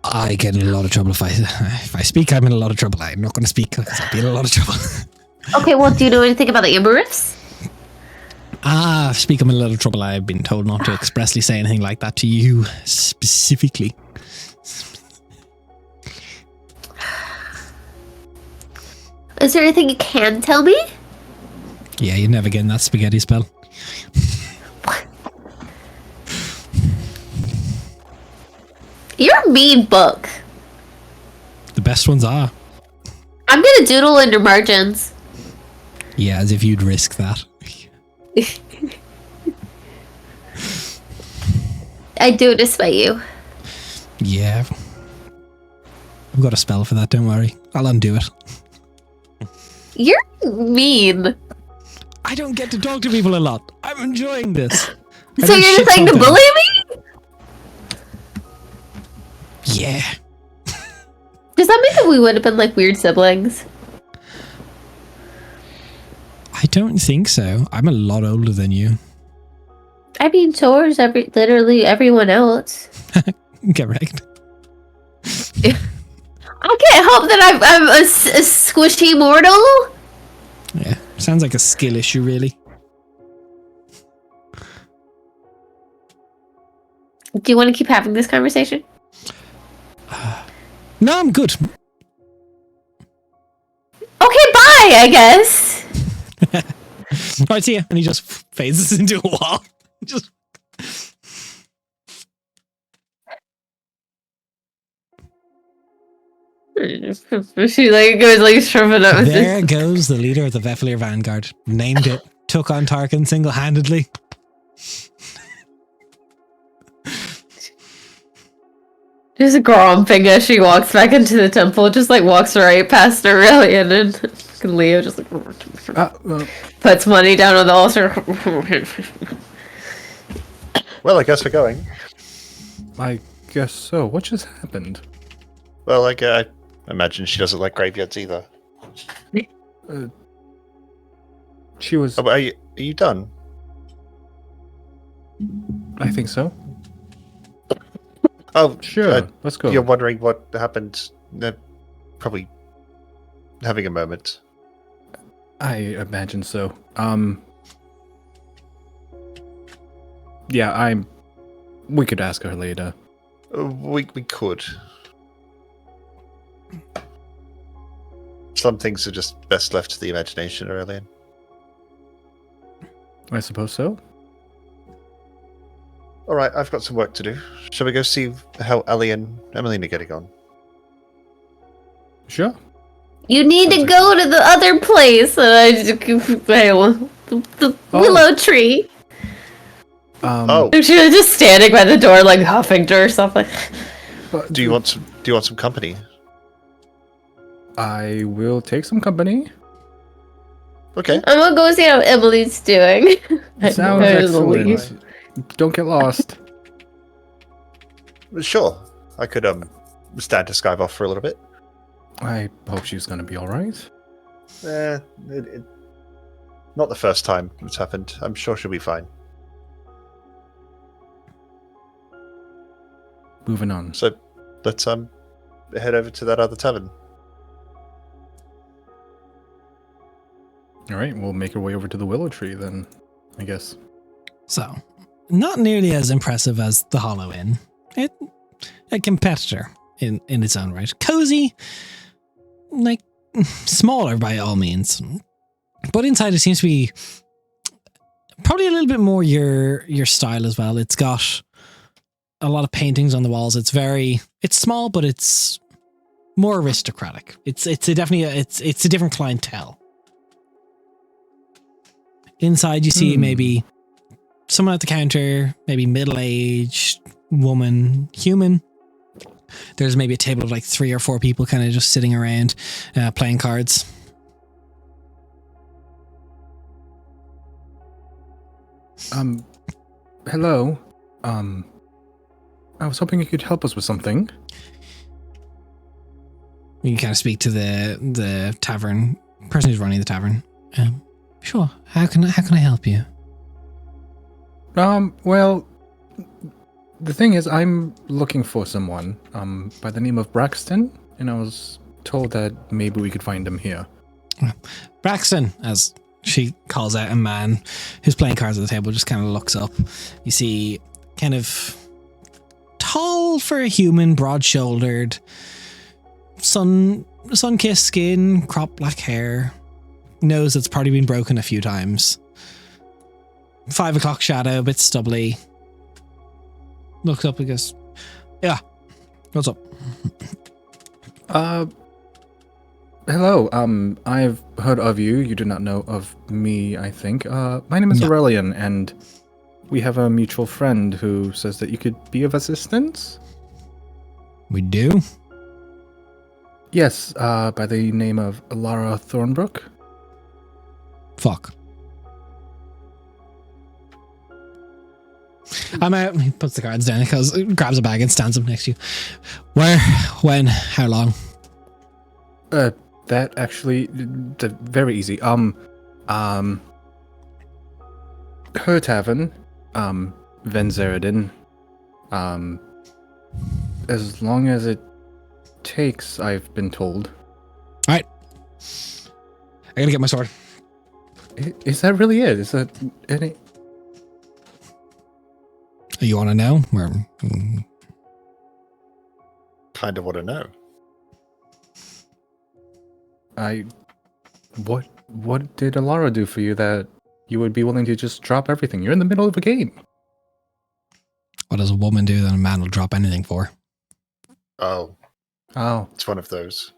I get in a lot of trouble if I speak. I'm in a lot of trouble. I'm not going to speak because I'll be in a lot of trouble. Okay, well, do you know anything about the Amber Rifts? Speak. I'm in a lot of trouble. I've been told not to expressly say anything like that to you specifically. Is there anything you can tell me? Yeah, you're never getting that spaghetti spell. You're a mean book. The best ones are. I'm gonna doodle in your margins. Yeah, as if you'd risk that. I do despite you. Yeah. I've got a spell for that, don't worry. I'll undo it. You're mean. I don't get to talk to people a lot. I'm enjoying this. I So don't you're shit just trying to talk them. bully me? Yeah. Does that mean that we would have been like weird siblings? I don't think so. I'm a lot older than you. I mean, so is literally everyone else. Correct. I can't help that I'm a squishy mortal. Yeah. Sounds like a skill issue, really. Do you want to keep having this conversation? No, I'm good. Okay, bye, I guess. Alright, see ya. And he just phases into a wall. Just. She like goes like shrimping up. There goes the leader of the Veflir Vanguard. Named it. Took on Tarkin single-handedly. Just gromping as she walks back into the temple, just like walks right past Aurelian, and Leo just like puts money down on the altar. Well, I guess we're going. I guess so. What just happened? Well, like, I imagine she doesn't like graveyards either. She was. Oh, but are Are you done? I think so. Oh, Sure, let's go. You're wondering what happened? Probably having a moment. I imagine so. Yeah, we could ask her later. We could. Some things are just best left to the imagination, Aurelian. I suppose so. All right, I've got some work to do. Shall we go see how Ellie and Emmeline are getting on? Sure. You need to go to the other place. The willow tree. Oh, She was just standing by the door, like huffing to herself. Like, do you want some company? I will take some company. Okay. I'm gonna go see how Emily's doing. Sounds excellent. Don't get lost. Sure. I could stand to skive off for a little bit. I hope she's gonna be all right. Not the first time it's happened. I'm sure she'll be fine. Moving on. So, let's head over to that other tavern. All right, we'll make our way over to the willow tree then, I guess. So, not nearly as impressive as the Hollow Inn. A competitor in its own right. Cozy, like smaller by all means, but inside it seems to be probably a little bit more your style as well. It's got a lot of paintings on the walls. It's small, but it's more aristocratic. It's a different clientele. Inside, you see maybe someone at the counter, maybe middle-aged woman, human. There's maybe a table of like 3 or 4 people kind of just sitting around playing cards. Hello. I was hoping you could help us with something. You can kind of speak to the tavern person who's running the tavern. Sure. How can I help you? Well, the thing is, I'm looking for someone, by the name of Braxton, and I was told that maybe we could find him here. Braxton, as she calls out a man who's playing cards at the table, just kind of looks up. You see kind of tall for a human, broad-shouldered, sun-kissed skin, cropped black hair, nose that's probably been broken a few times. 5 o'clock shadow, a bit stubbly. Looks up and goes, yeah, what's up? Hello, I've heard of you. You do not know of me, I think. My name is Yeah. Aurelian, and we have a mutual friend who says that you could be of assistance. We do? Yes, by the name of Lara Thornbrook. Fuck. I'm out. He puts the cards down, grabs a bag and stands up next to you. Where? When? How long? That actually, very easy. Her tavern, Venzeridin. As long as it takes, I've been told. Alright. I gotta get my sword. Is that really it? Is that any? You want to know? Kind of want to know. What did Alara do for you that you would be willing to just drop everything? You're in the middle of a game. What does a woman do that a man will drop anything for? Oh, Oh. it's one of those.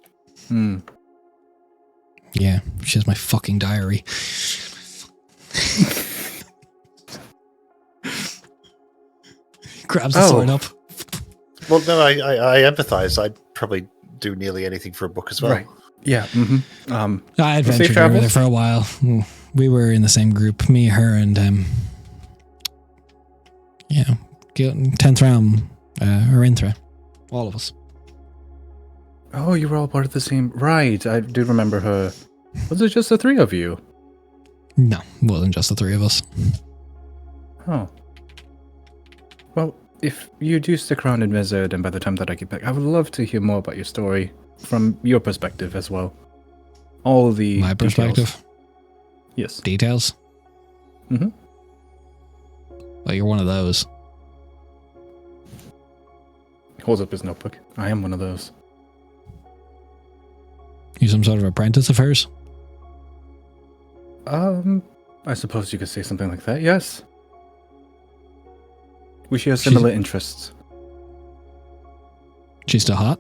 Yeah, she has my fucking diary. Grabs the sword up. Well, no, I empathize. I'd probably do nearly anything for a book as well. Right. Yeah. Mm-hmm. I Safe adventured over travels? there for a while. We were in the same group, me, her, and 10th realm, Arinthra. All of us. Oh, you were all part of the same. Right. I do remember her. Was it just the 3 of you? No, it wasn't just the three of us. Oh. Well, if you do stick around in Wizard, and by the time that I get back, I would love to hear more about your story from your perspective as well. All the My details. perspective. Yes. Details. Mm-hmm. Well, you're one of those. Holds up his notebook. I am one of those. You some sort of apprentice of hers? I suppose you could say something like that, yes. We share similar interests. She's still hot?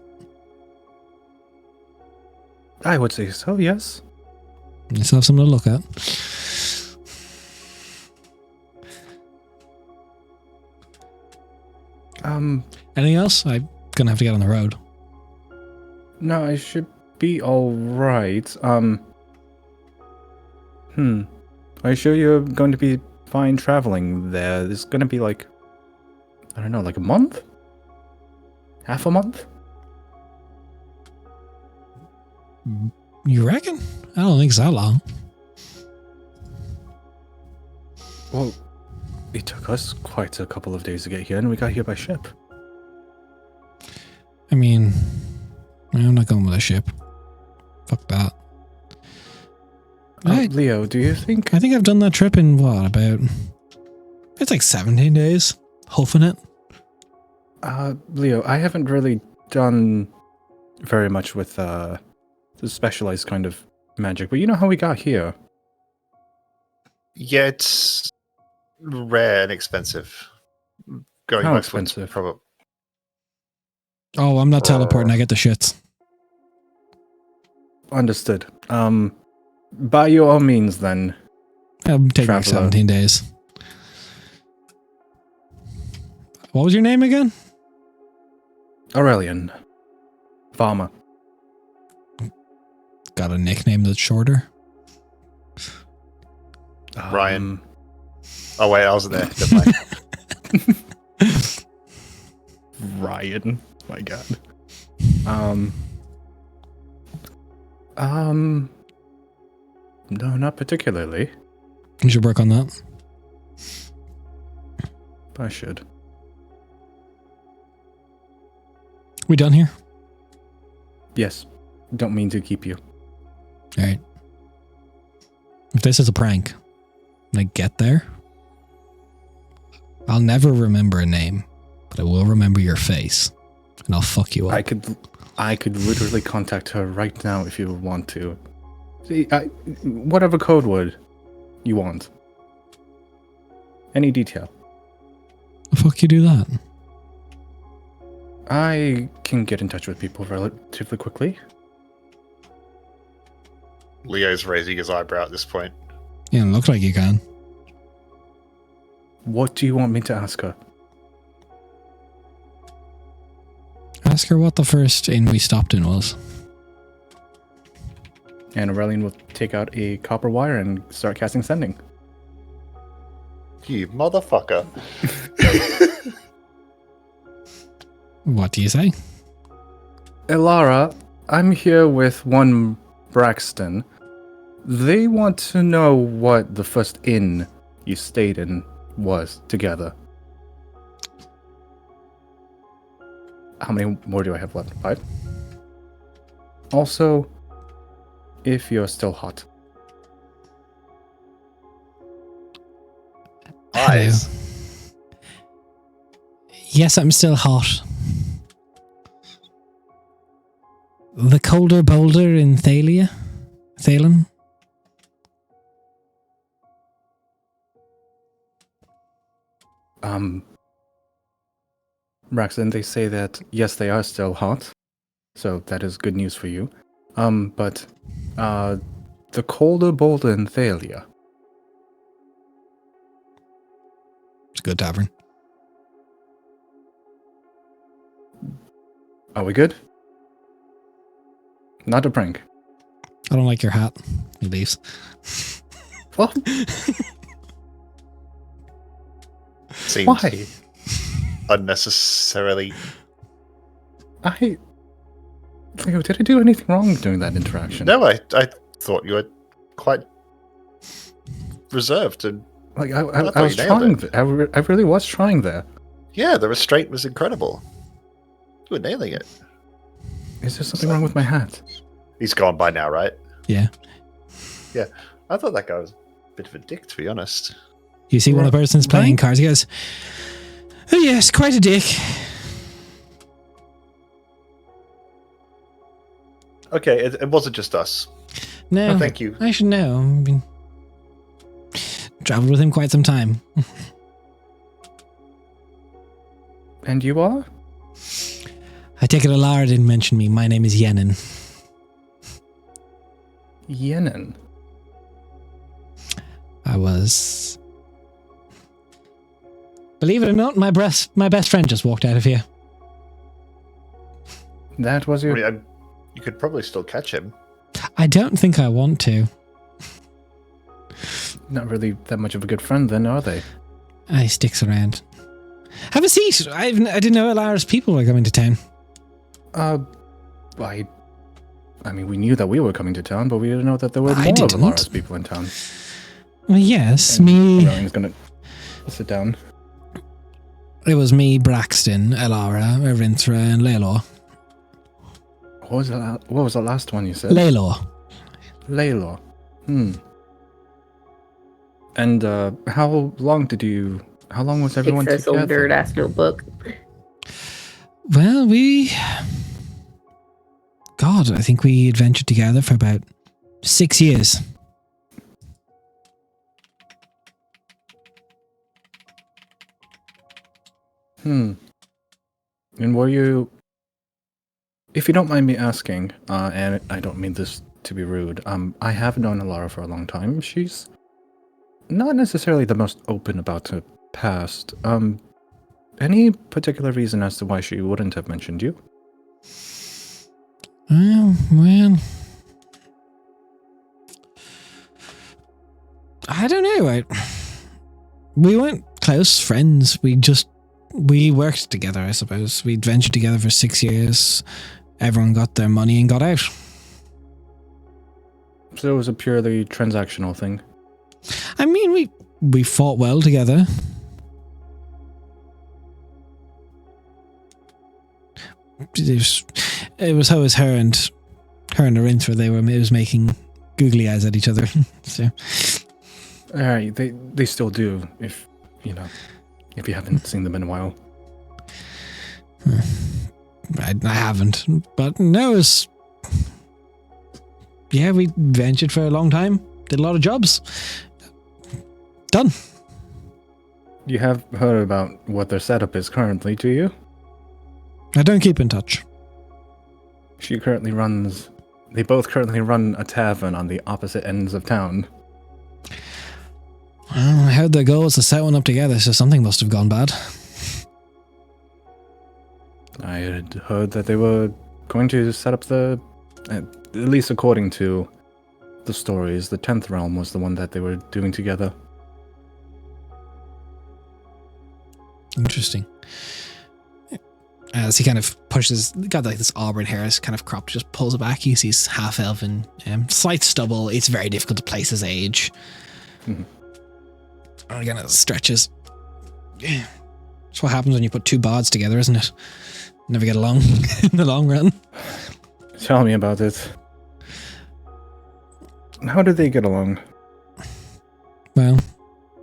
I would say so, yes. You still have something to look at. Anything else? I'm gonna have to get on the road. No, I should be alright. Are you sure you're going to be fine traveling there? There's gonna be like, I don't know, like a month? Half a month? You reckon? I don't think it's that long. Well, it took us quite a couple of days to get here, and we got here by ship. I mean, I'm not going with a ship. Fuck that. Leo, do you think... I think I've done that trip in what, about... It's like 17 days. Huffing it. Leo, I haven't really done very much with the specialized kind of magic, but you know how we got here? Yeah, it's rare and expensive. Going How westwards, expensive? probably. Oh, I'm not teleporting. I get the shits. Understood. By your means, then. I'm taking like Traveler. 17 days. What was your name again? Aurelian. Farmer. Got a nickname that's shorter? Ryan. Oh wait, I wasn't there. Never mind. Ryan. My god. No, not particularly. We should work on that. I should. We done here? Yes. Don't mean to keep you. Alright. If this is a prank, and I get there, I'll never remember a name, but I will remember your face, and I'll fuck you up. I could literally contact her right now if you want to. See, whatever code word you want. Any detail. The fuck you do that? I can get in touch with people relatively quickly. Leo's raising his eyebrow at this point. Yeah, it looks like you can. What do you want me to ask her? Ask her what the first inn we stopped in was. And Aurelian will take out a copper wire and start casting sending. You motherfucker. What do you say? Elara, I'm here with one Braxton. They want to know what the first inn you stayed in was together. How many more do I have left? 5? Also, if you're still hot. Eyes. Yes, I'm still hot. The colder boulder in Thalia? Thalen? Braxton, they say that, yes, they are still hot. So that is good news for you. But the colder boulder in Thalia. It's a good tavern. Are we good? Not a prank. I don't like your hat. He leaves. What? Seems Why? unnecessarily. Leo, did I do anything wrong during that interaction? No, I thought you were quite reserved and Like I I thought was you nailed trying. it. I really was trying there. yeah, the restraint was incredible. You were nailing it. Is there something wrong with my hat? He's gone by now, right? Yeah. I thought that guy was a bit of a dick, to be honest. You see one of the persons playing Right. cards. He goes, "Oh yes, quite a dick." Okay, it wasn't just us. No, Thank you. I should know. I've been traveled with him quite some time. And you are? I take it Alara didn't mention me. My name is Yenin. Yenin. I was. Believe it or not, my best friend just walked out of here. That was I your. mean, you could probably still catch him. I don't think I want to. Not really that much of a good friend, then, are they? He sticks around. Have a seat. I didn't know Alara's people were coming to town. I mean, we knew that we were coming to town, but we didn't know that there were I more of didn't. Alara's people in town. Well, yes, And me. Ryan's gonna sit down. It was me, Braxton, Alara, Arinthra, and Laylor. What was the last one you said? Laylor. Layla. And how long was everyone Takes this old together? nerd ass notebook. Well, God, I think we adventured together for about 6 years. And were you, if you don't mind me asking, and I don't mean this to be rude, I have known Alara for a long time. She's not necessarily the most open about her past. Any particular reason as to why she wouldn't have mentioned you? Well, I don't know. We weren't close friends. We worked together, I suppose. We adventured together for 6 years. Everyone got their money and got out. So it was a purely transactional thing. I mean, we fought well together. It was her and Arinthra. It was making googly eyes at each other. So Alright, they still do, if you haven't seen them in a while. I haven't, but no, we ventured for a long time. Did a lot of jobs. Done. You have heard about what their setup is currently, do you? I don't keep in touch. They both currently run a tavern on the opposite ends of town. Well, I heard their goal was to set one up together, so something must have gone bad. I had heard that they were going to set up at least according to the stories, the 10th realm was the one that they were doing together. Interesting. As he kind of got like this auburn hair, is kind of cropped, just pulls it back. You see his half elven, slight stubble. It's very difficult to place his age. Mhm. And again, it stretches. That's what happens when you put two bards together, isn't it? Never get along in the long run. Tell me about it. How did they get along? Well,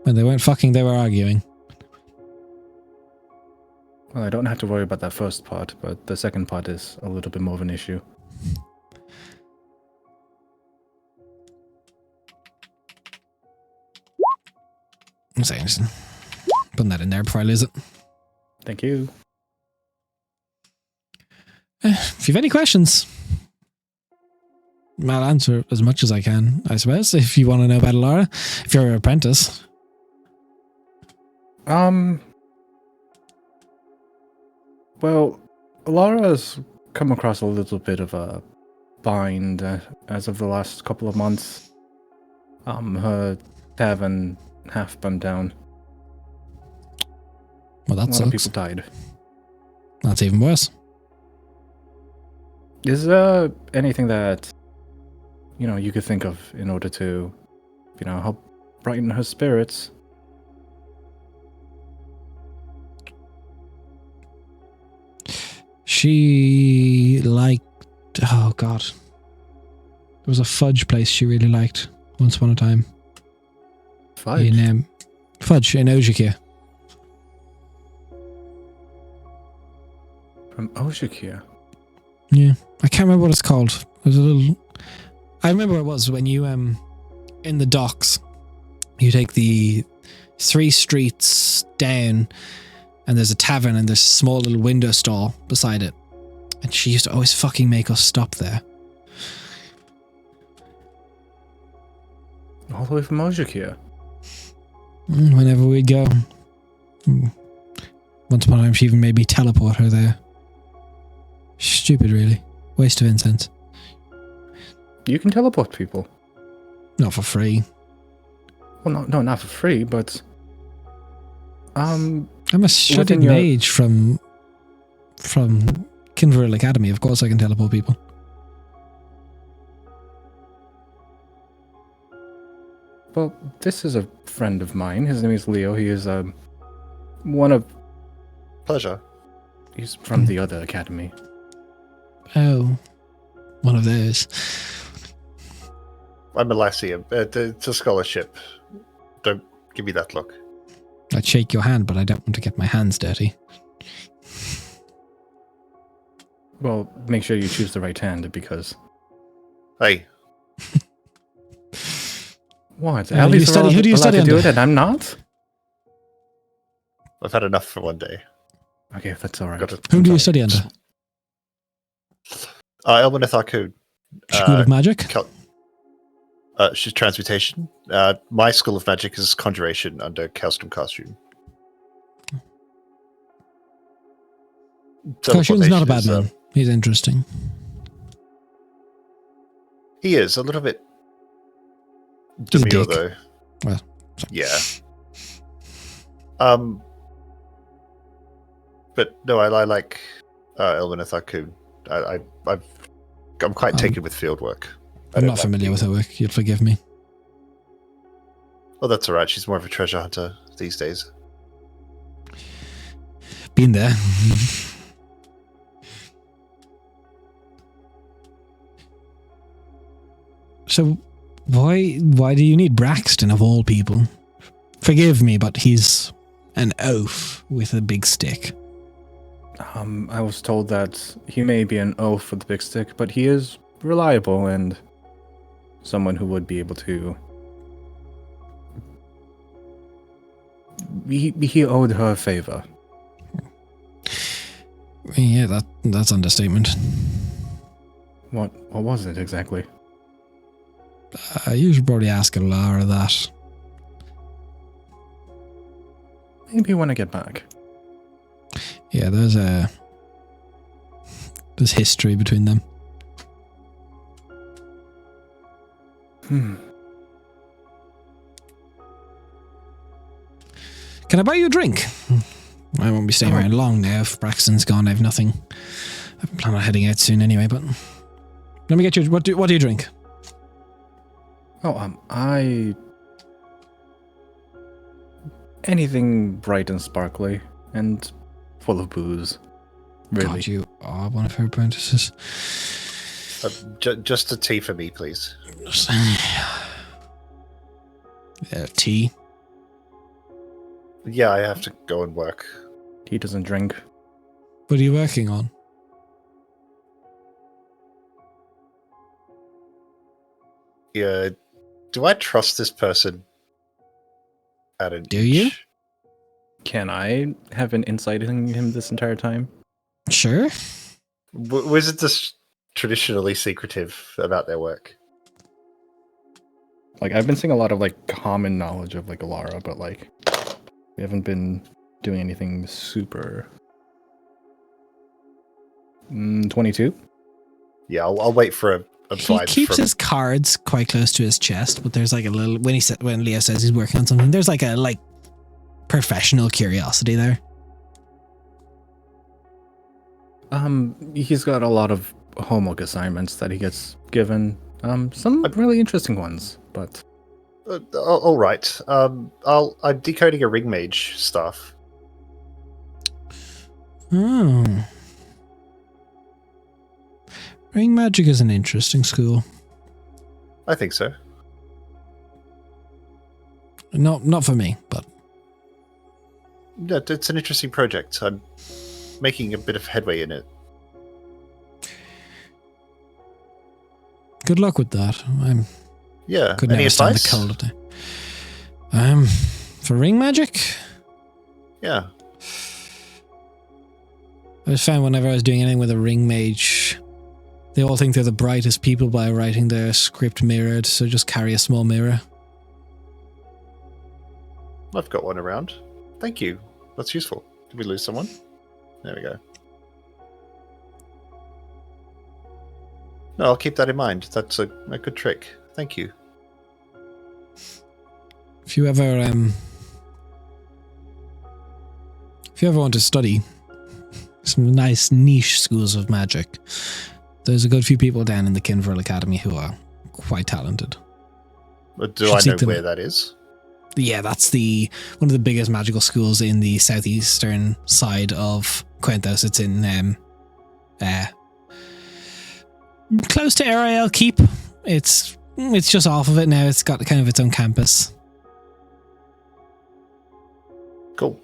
when they weren't fucking, they were arguing. Well, I don't have to worry about that first part, but the second part is a little bit more of an issue. I'm saying, just putting that in there before I lose it. Thank you. If you have any questions, I'll answer as much as I can, I suppose, if you want to know about Alara, if you're an apprentice. Well, Lara's come across a little bit of a bind as of the last couple of months. Her tavern half burned down. Well, that A lot of sucks. people died. That's even worse. Is there anything that you could think of in order to, help brighten her spirits. She liked... Oh, God. There was a fudge place she really liked once upon a time. Fudge. Fudge in Ojikia. From Oshikir. Yeah. I can't remember what it's called. It was a little... I remember it was when you, in the docks, you take the 3 streets down and there's a tavern and there's a small little window stall beside it. And she used to always fucking make us stop there. All the way from Oshikir. Whenever we'd go. Once upon a time, she even made me teleport her there. Stupid, really. Waste of incense. You can teleport people. Not for free. Well, no, not for free, but I'm a studied within your- mage from Kinveril Academy. Of course I can teleport people. well, this is a friend of mine. His name is Leo. He is one of. Pleasure. He's from the other academy. Oh. One of those. I'm a Lyceum. It's a scholarship. Don't give me that look. I'd shake your hand, but I don't want to get my hands dirty. Well, make sure you choose the right hand because. Hey, What? Who do you Ali's study- who do you allowed study to do under? it, and I'm not. I've had enough for one day. Okay, that's all right. Got it. Whom do you study under? Elmaneth Arcoon. School of Magic? She's transmutation. My school of magic is conjuration under Custom Costume. Koshune's not a Teleportation bad is, man. He's interesting. He is a little bit He's a demure, dick. though. Well, Yeah. But no, I like Elmaneth Arcoon. I'm quite taken with field work. I'm not familiar with her work. You'll forgive me. Well, that's all right. She's more of a treasure hunter these days. Been there. So, why do you need Braxton of all people? Forgive me, but he's an oaf with a big stick. I was told that he may be an oaf with the big stick, but he is reliable and someone who would be able to. He owed her a favor. Yeah, that's understatement. What was it exactly? You should probably ask Alara that. Maybe when I get back. Yeah, there's history between them. Can I buy you a drink? I won't be staying around long now. If Braxton's gone, I have nothing. I plan on heading out soon anyway, but let me get you. What do you drink? Oh, anything bright and sparkly and full of booze. Really. God, you are one of her apprentices. Just a tea for me, please. Tea. Yeah, I have to go and work. He doesn't drink. What are you working on? Yeah, do I trust this person? At an Do you? inch? Can I have an insight in him this entire time? Sure. Was it just traditionally secretive about their work? Like, I've been seeing a lot of, like, common knowledge of, like, Alara, but, like, we haven't been doing anything super... 22? Yeah, I'll wait for a He vibe keeps from... his cards quite close to his chest, but there's like a little when Leo says he's working on something, there's like a professional curiosity there. He's got a lot of homework assignments that he gets given. Some really interesting ones, but... All right. I'm decoding a ring mage stuff. Oh. Ring magic is an interesting school. I think so. Not for me, but Yeah, it's an interesting project. I'm making a bit of headway in it. good luck with that. Yeah. Could Any never stand the advice? cold of day. For ring magic, Yeah. I just found whenever I was doing anything with a ring mage, they all think they're the brightest people by writing their script mirrored, so just carry a small mirror. I've got one around. Thank you. That's useful. Did we lose someone? There we go. No, I'll keep that in mind. That's a good trick. Thank you. If you ever want to study some nice niche schools of magic, there's a good few people down in the Kinvril Academy who are quite talented. But do Should I seek know them where out. that is? Yeah, that's one of the biggest magical schools in the southeastern side of Quentos. It's in close to Ariel Keep. It's just off of it now. It's got kind of its own campus. Cool.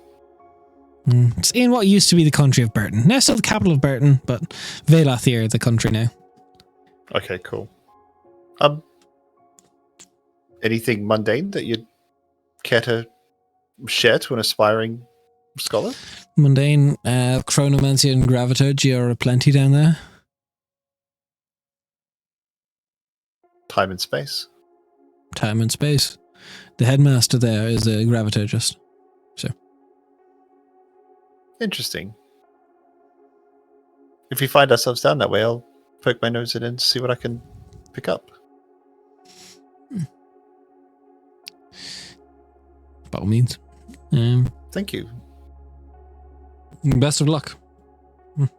It's in what used to be the country of Burton. Now still the capital of Burton, but Velathir, the country now. Okay, cool. Anything mundane that you'd care to share to an aspiring scholar? Mundane, chronomancy and graviturgy are aplenty down there. Time and space. Time and space. The headmaster there is a graviturgist. Interesting. If we find ourselves down that way, I'll poke my nose in and see what I can pick up. By all means. Thank you. Best of luck. Don't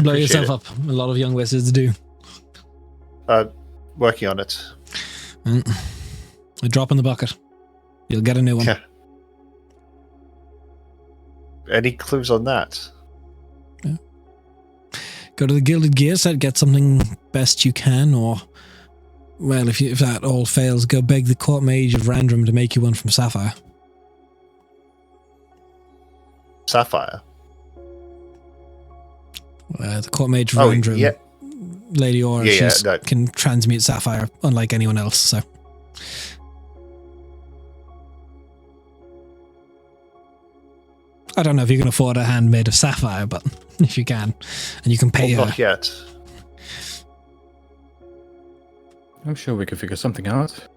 blow appreciate yourself up. A lot of young wizards do. Working on it. A drop in the bucket. You'll get a new one. Yeah. Any clues on that? Go to the Gilded Gear set, get something best you can, or, well, if that all fails, go beg the court mage of Randrum to make you one from Sapphire. Sapphire. The court mage of Oh, Randrum, yeah. Lady Aura, Yeah, she no. can transmute Sapphire unlike anyone else, so. I don't know if you can afford a hand made of sapphire, but if you can, and you can pay Well, her. not yet. I'm sure we could figure something out.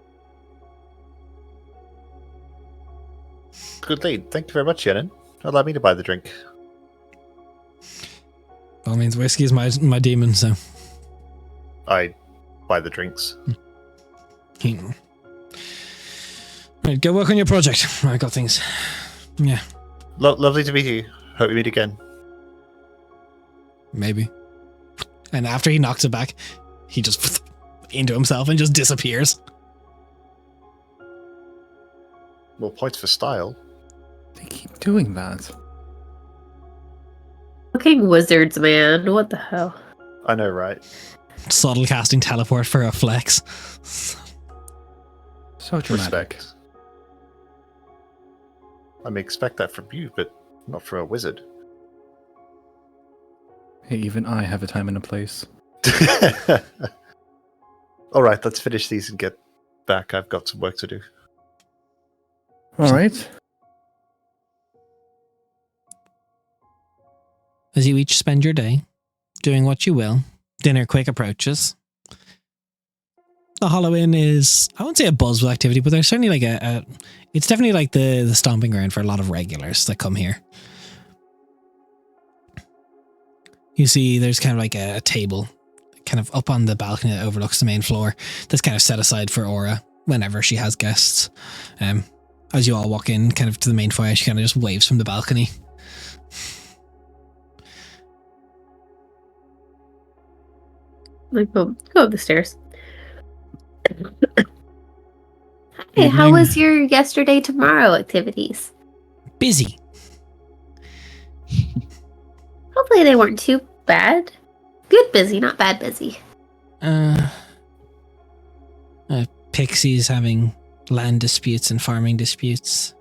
Good lead. Thank you very much, Yenin. Allow me to buy the drink. Well, means whiskey is my demon, so. I buy the drinks. Right, go work on your project. I got things. Yeah, Lovely to meet you. Hope we meet again. maybe. And after he knocks it back, he just into himself and just disappears. More points for style. They keep doing that. Fucking wizards, man. What the hell? I know, right? Subtle casting teleport for a flex. So dramatic. Respect. I may expect that from you, but not from a wizard. Hey, even I have a time and a place. All right, let's finish these and get back. I've got some work to do. All right. As you each spend your day doing what you will, dinner quick approaches. The Hollow Inn is, I won't say a buzz with activity, but there's certainly like it's definitely like the stomping ground for a lot of regulars that come here. You see there's kind of like a table kind of up on the balcony that overlooks the main floor that's kind of set aside for Aura whenever she has guests. As you all walk in kind of to the main foyer, she kind of just waves from the balcony. Like, go up the stairs. Hey, how Evening. was your yesterday tomorrow activities? Busy. Hopefully they weren't too bad. Good busy, not bad busy. Pixies having land disputes and farming disputes.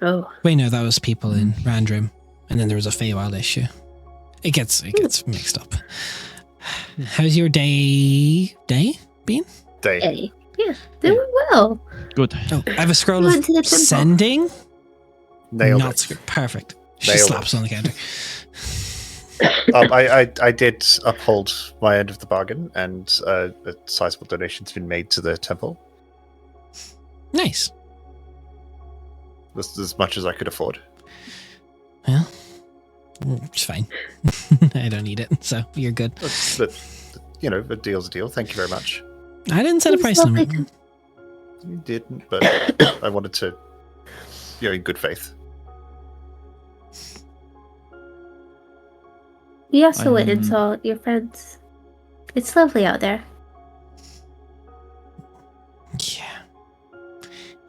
Oh, Wait, no, that was people in Randrum. And then there was a Feywild issue. It gets mixed up. How's your day been? Day. hey. Yeah, doing well. Good. Oh, I have a scroll Went of to the temple. sending. Nailed Not it. perfect. She Nailed slaps on the counter. I did uphold my end of the bargain, and a sizable donation's been made to the temple. Nice. As much as I could afford. Well, it's fine. I don't need it, so you're good. But a deal's a deal. Thank you very much. I didn't set a It was price lovely limit. You didn't, but I wanted to, in good faith. We also went and I'm- saw your friends. It's lovely out there. Yeah.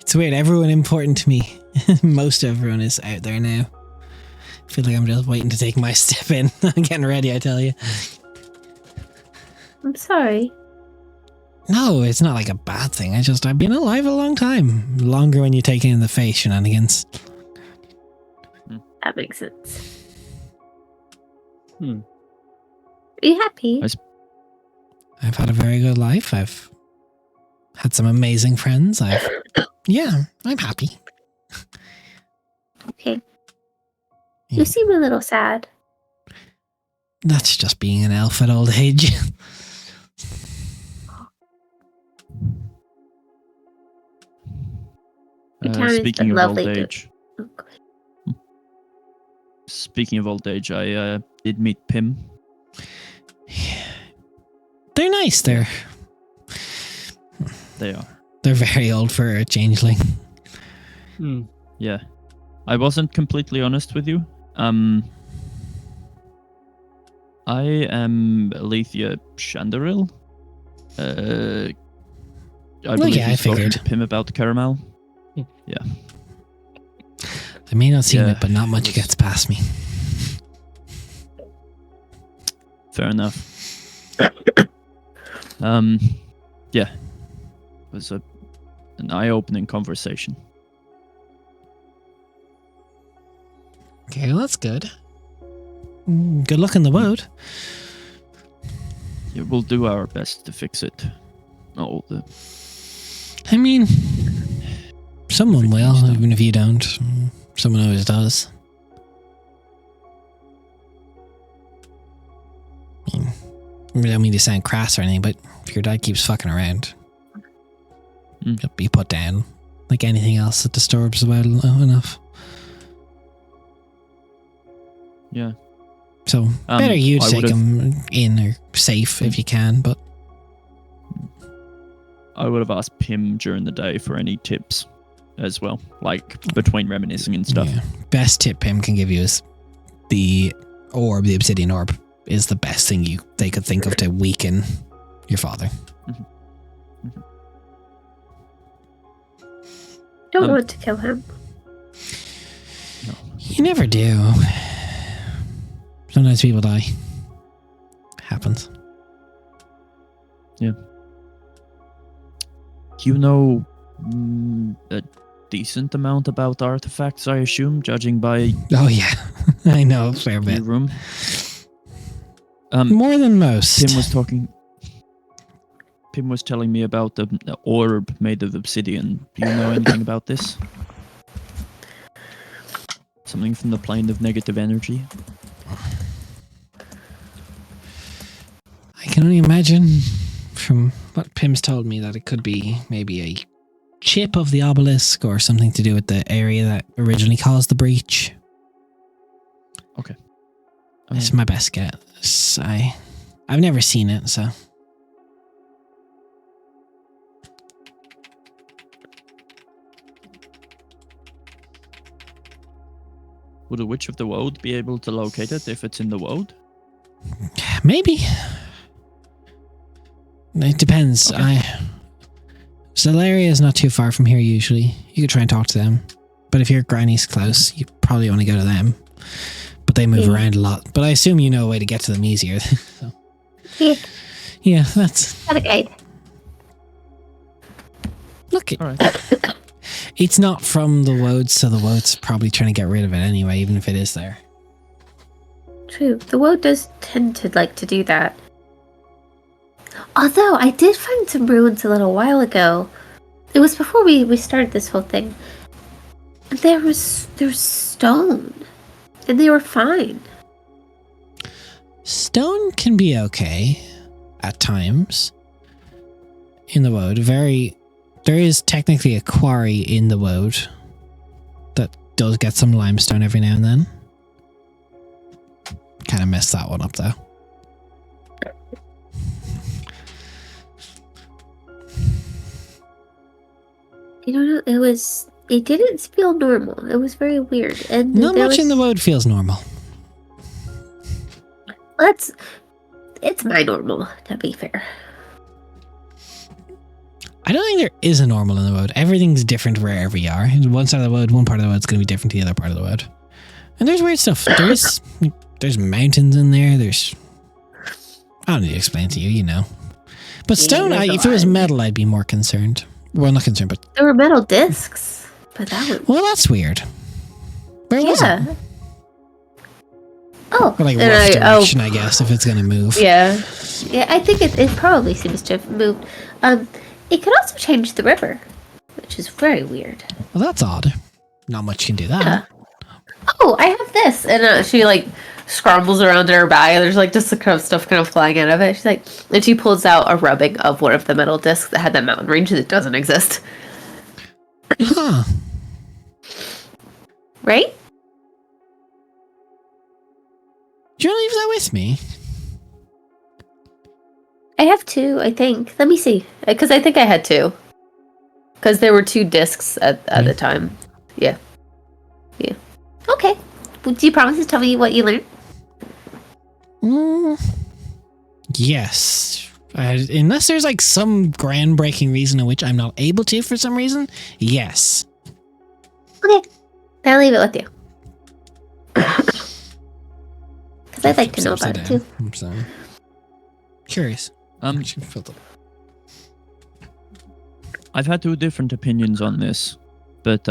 It's weird. Everyone important to me, most everyone is out there now. I feel like I'm just waiting to take my step in. I'm getting ready, I tell you. I'm sorry. No, it's not like a bad thing. I've been alive a long time. Longer when you take in the face shenanigans. That makes sense. Hmm. Are you happy? I've had a very good life. I've had some amazing friends. Yeah, I'm happy. Okay. Yeah. You seem a little sad. That's just being an elf at old age. Your town has Speaking been of lovely old to- age, speaking of old age, I did meet Pim. They're nice. They're They are. very old for a changeling. Hmm. Yeah. I wasn't completely honest with you. I am Alethea Chandaril. I believe yeah, I you've spoken figured. to Pim about Caramel. I may not see Yeah, it, but not much it was- gets past me. Fair enough. Yeah. It was an eye-opening conversation. Okay, well, that's good. Good luck in the road. Yeah, we'll do our best to fix it. All the I mean, someone will, Everything's done. even if you don't. Someone always does. I don't mean to sound crass or anything, but if your dad keeps fucking around, Mm. he'll be put down like anything else that disturbs the world enough. yeah. So better you I take would've- him in or safe if you can, but I would have asked Pim during the day for any tips as well, like between reminiscing and stuff. yeah. Best tip Pim can give you is the obsidian orb is the best thing they could think of to weaken your father. Don't Um, want to kill him. No. You never do. Sometimes people die. Happens. You know a decent amount about artifacts, I assume, judging by Oh yeah, I know a fair your bit. room. More than most. Pim was telling me about the orb made of obsidian. Do you know anything about this? Something from the plane of negative energy? I can only imagine from what Pim's told me that it could be maybe a chip of the obelisk or something to do with the area that originally caused the breach. That's my best guess. I've never seen it, so. Would a Witch of the Woad be able to locate it if it's in the Woad? Maybe. It depends. Okay. Celeria is not too far from here usually. You could try and talk to them. But if your granny's close, you probably want to go to them. But they move around a lot. But I assume you know a way to get to them easier. So. Yeah. Yeah, that's... Got a guide. Look, All right. it's not from the Wodes, so the Wode's probably trying to get rid of it anyway, even if it is there. True. The woad does tend to like to do that. Although I did find some ruins a little while ago. It was before we started this whole thing. There's stone. And they were fine. Stone can be okay at times in the Woad. There is technically a quarry in the Woad that does get some limestone every now and then. Kind of messed that one up though. I don't know. It didn't feel normal. It was very weird. And Not there much in the Woad feels normal. It's my normal, to be fair. I don't think there is a normal in the Woad. Everything's different wherever you are. In one side of the Woad, one part of the Woad's going to be different to the other part of the Woad. And there's weird stuff. There's mountains in there. I don't need to explain to you, you know. But stone, there's a if it was lot. metal, I'd be more concerned. Well, not concerned, but... There were metal discs, but that was... Well, that's weird. Where was it? Oh, Or like and rough direction, I guess, if it's going to move. yeah. Yeah, I think it probably seems to have moved. It could also change the river, which is very weird. Well, that's odd. Not much can do that. Yeah. Oh, I have this, and she like scrambles around in her bag, and there's like just the kind of stuff kind of flying out of it. She's like, and she pulls out a rubbing of one of the metal discs that had that mountain range that doesn't exist. Huh. Right? Do you want to leave that with me? I have two, I think. Let me see, because I think I had two. Because there were two discs at the time. Yeah. Yeah. Okay. Well, do you promise to tell me what you learned? Yes. Unless there's like some groundbreaking reason in which I'm not able to for some reason, yes. Okay. I'll leave it with you. Because I'd like to know about it too. I'm sorry. Curious. I've had two different opinions on this, but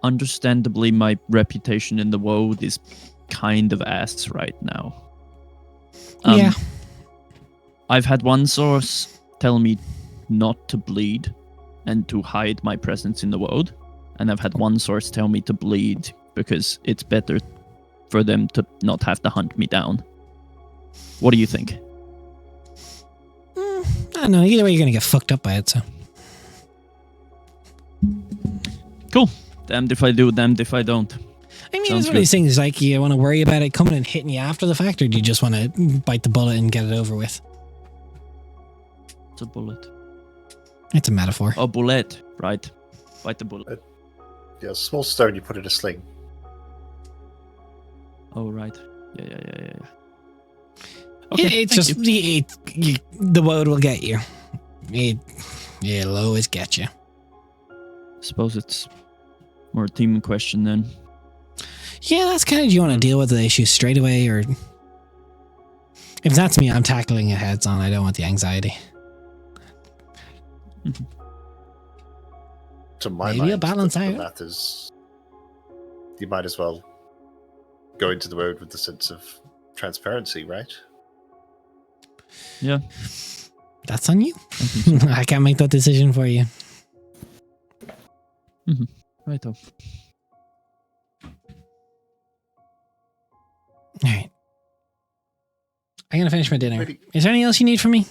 understandably, my reputation in the world is kind of ass right now. Yeah. I've had one source tell me not to bleed and to hide my presence in the world, and I've had one source tell me to bleed because it's better for them to not have to hunt me down. What do you think? I don't know. Either way, you're going to get fucked up by it, so. Cool. Damned if I do, damned if I don't. I mean, Sounds it's one of these good. things like you want to worry about it coming and hitting you after the fact, or do you just want to bite the bullet and get it over with? It's a bullet. It's a metaphor. A bullet, right? Bite the bullet. Yeah, small stone you put in a sling. Oh, right. Yeah. It's just the woad will get you. It'll always get you. Suppose it's more a team question then. Yeah, that's kind of, do you want to deal with the issue straight away, or if that's me, I'm tackling it heads on. I don't want the anxiety. To my Maybe mind, a balance the out. math is you might as well go into the road with the sense of transparency, right? Yeah. That's on you. I think so. I can't make that decision for you. Right off. All right. I'm going to finish my dinner. Maybe- Is there anything else you need from me?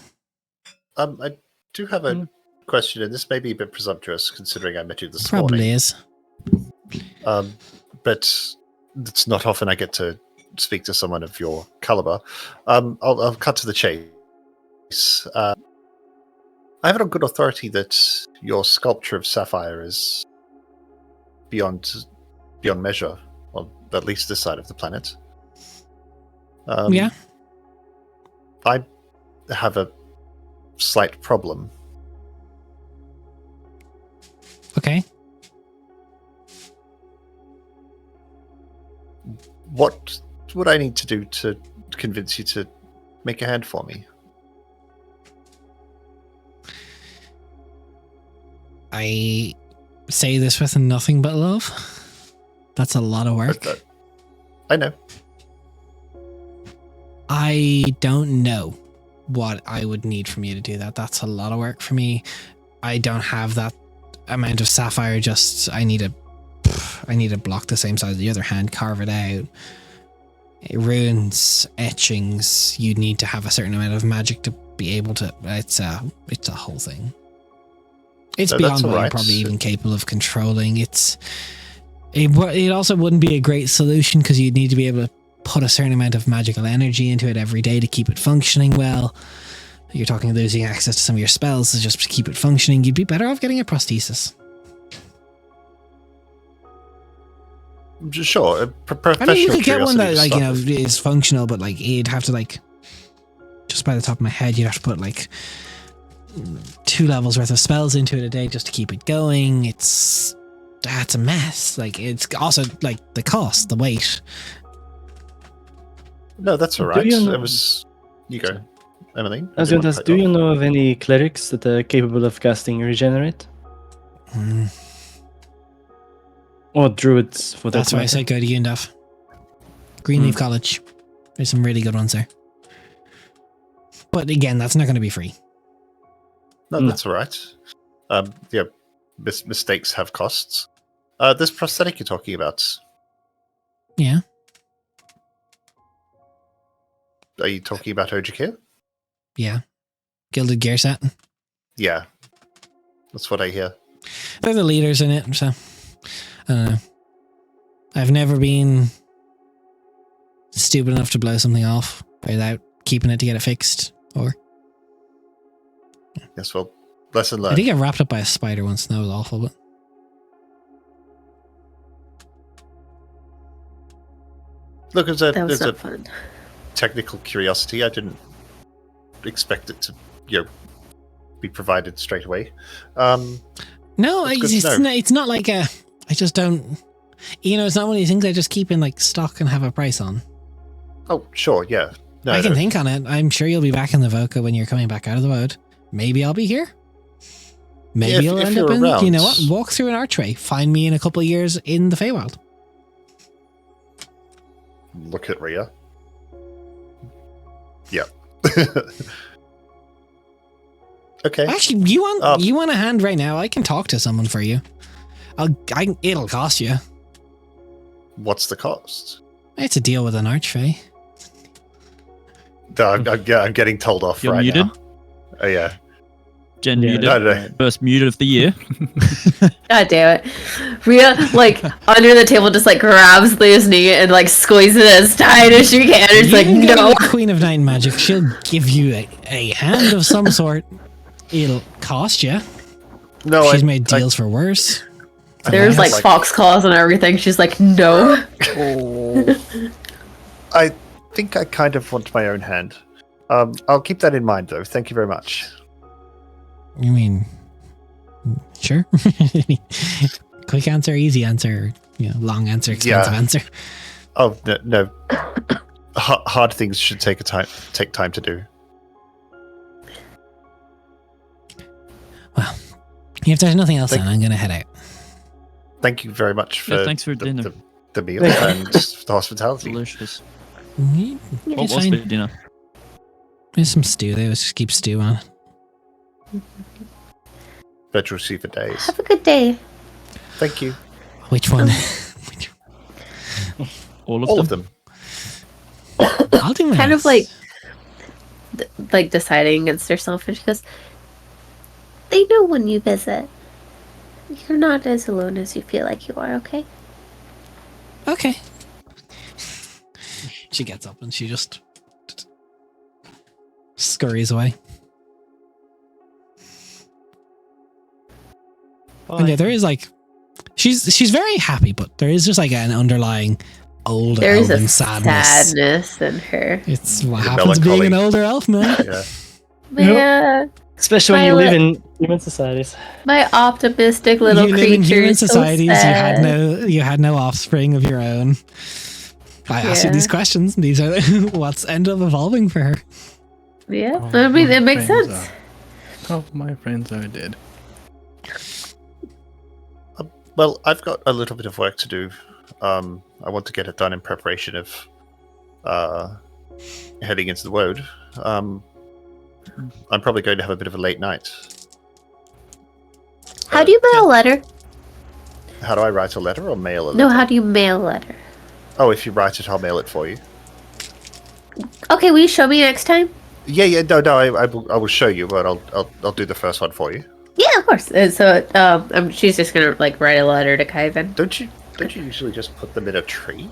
I do have a question, and this may be a bit presumptuous considering I met you this Probably morning. is. But it's not often I get to speak to someone of your caliber. I'll cut to the chase. I have it on good authority that your sculpture of Sapphire is beyond measure, on at least this side of the planet. Yeah. I have a slight problem. Okay. What would I need to do to convince you to make a hand for me? I say this with nothing but love. That's a lot of work. I know. I don't know what I would need from you to do that. That's a lot of work for me. I don't have that amount of sapphire. I need a block the same size as the other hand, carve it out. Runes, etchings, you need to have a certain amount of magic to be able to. It's a whole thing. It's beyond what you're probably even capable of controlling. It also wouldn't be a great solution because you'd need to be able to put a certain amount of magical energy into it every day to keep it functioning well. You're talking losing access to some of your spells to just keep it functioning. You'd be better off getting a prosthesis. Sure, I mean, you could get one that is functional, but you'd have to just by the top of my head, you'd have to put 2 levels worth of spells into it a day just to keep it going. That's a mess. It's also the cost, the weight. No, that's all right. You go, Emily. I was going to ask, do you know of any clerics that are capable of casting regenerate? Or druids, for that That's why I said go to Yundaf. Greenleaf College. There's some really good ones there. But again, that's not going to be free. No, that's all right. Yeah, mistakes have costs. This prosthetic you're talking about. Yeah. Are you talking about Ojikir? Yeah. Gilded gear set. Yeah. That's what I hear. They're the leaders in it, so I don't know. I've never been stupid enough to blow something off without keeping it to get it fixed. Or yes, well, lesson learned. I think I got wrapped up by a spider once and that was awful, but look, That was there's not a fun. technical curiosity. I didn't expect it to, be provided straight away. no, it's not like I just don't. It's not one of these things I just keep in stock and have a price on. Oh, sure, yeah. No, I can think on it. I'm sure you'll be back in the Voca when you're coming back out of the wood. Maybe I'll be here. Maybe you'll end up in, around. you know what? Walk through an archway. Find me in a couple of years in the Feywild. Look at Rhea. Yeah. Okay. Actually, you want a hand right now? I can talk to someone for you. It'll cost you. What's the cost? It's a deal with an archfey. No, I'm getting told off You're right muted? now. Oh, yeah. Jen muted. No. First mute of the year. God damn it. Rhea, under the table just, grabs Leo's knee and, squeezes it as tight as she can. It's no. Queen of Night Magic. She'll give you a hand of some sort. It'll cost you. No, She's made deals for worse. There's, fox claws and everything. She's no. I think I kind of want my own hand. I'll keep that in mind, though. Thank you very much. You mean, sure. Quick answer, easy answer, long answer, expensive answer. Oh no. Hard things should take time to do. Well, if there's nothing else, then I'm gonna head out. Thank you very much for thanks for dinner. The meal and the hospitality. Delicious. What What was for dinner? There's some stew. They always just keep stew on. Virtual Super Days. Have a good day. Thank you. Which one? All of them. I'll do my Kind of best. deciding against herself, and she goes, they know when you visit. You're not as alone as you feel like you are, okay? Okay. She gets up and she just scurries away. And yeah, there is she's very happy, but there is just an older elven There's a sadness. sadness in her. It's what happens being an older elf, man. Yeah. Man, Especially when you live Violet. in human societies. my optimistic little You creature. live in human is so societies. sad. You had no offspring of your own. I asked you Yeah. these questions. And these are what's ended up evolving for her. Yeah, All I mean, my it makes friends sense. All my friends are dead. Well, I've got a little bit of work to do. I want to get it done in preparation of heading into the road. I'm probably going to have a bit of a late night. How do you mail a letter? How do I write a letter or mail a letter? No, how do you mail a letter? Oh, if you write it, I'll mail it for you. Okay, will you show me next time? Yeah, no, I will show you, but I'll do the first one for you. Yeah, of course. She's just gonna like write a letter to Kyvan. Don't you usually just put them in a tree?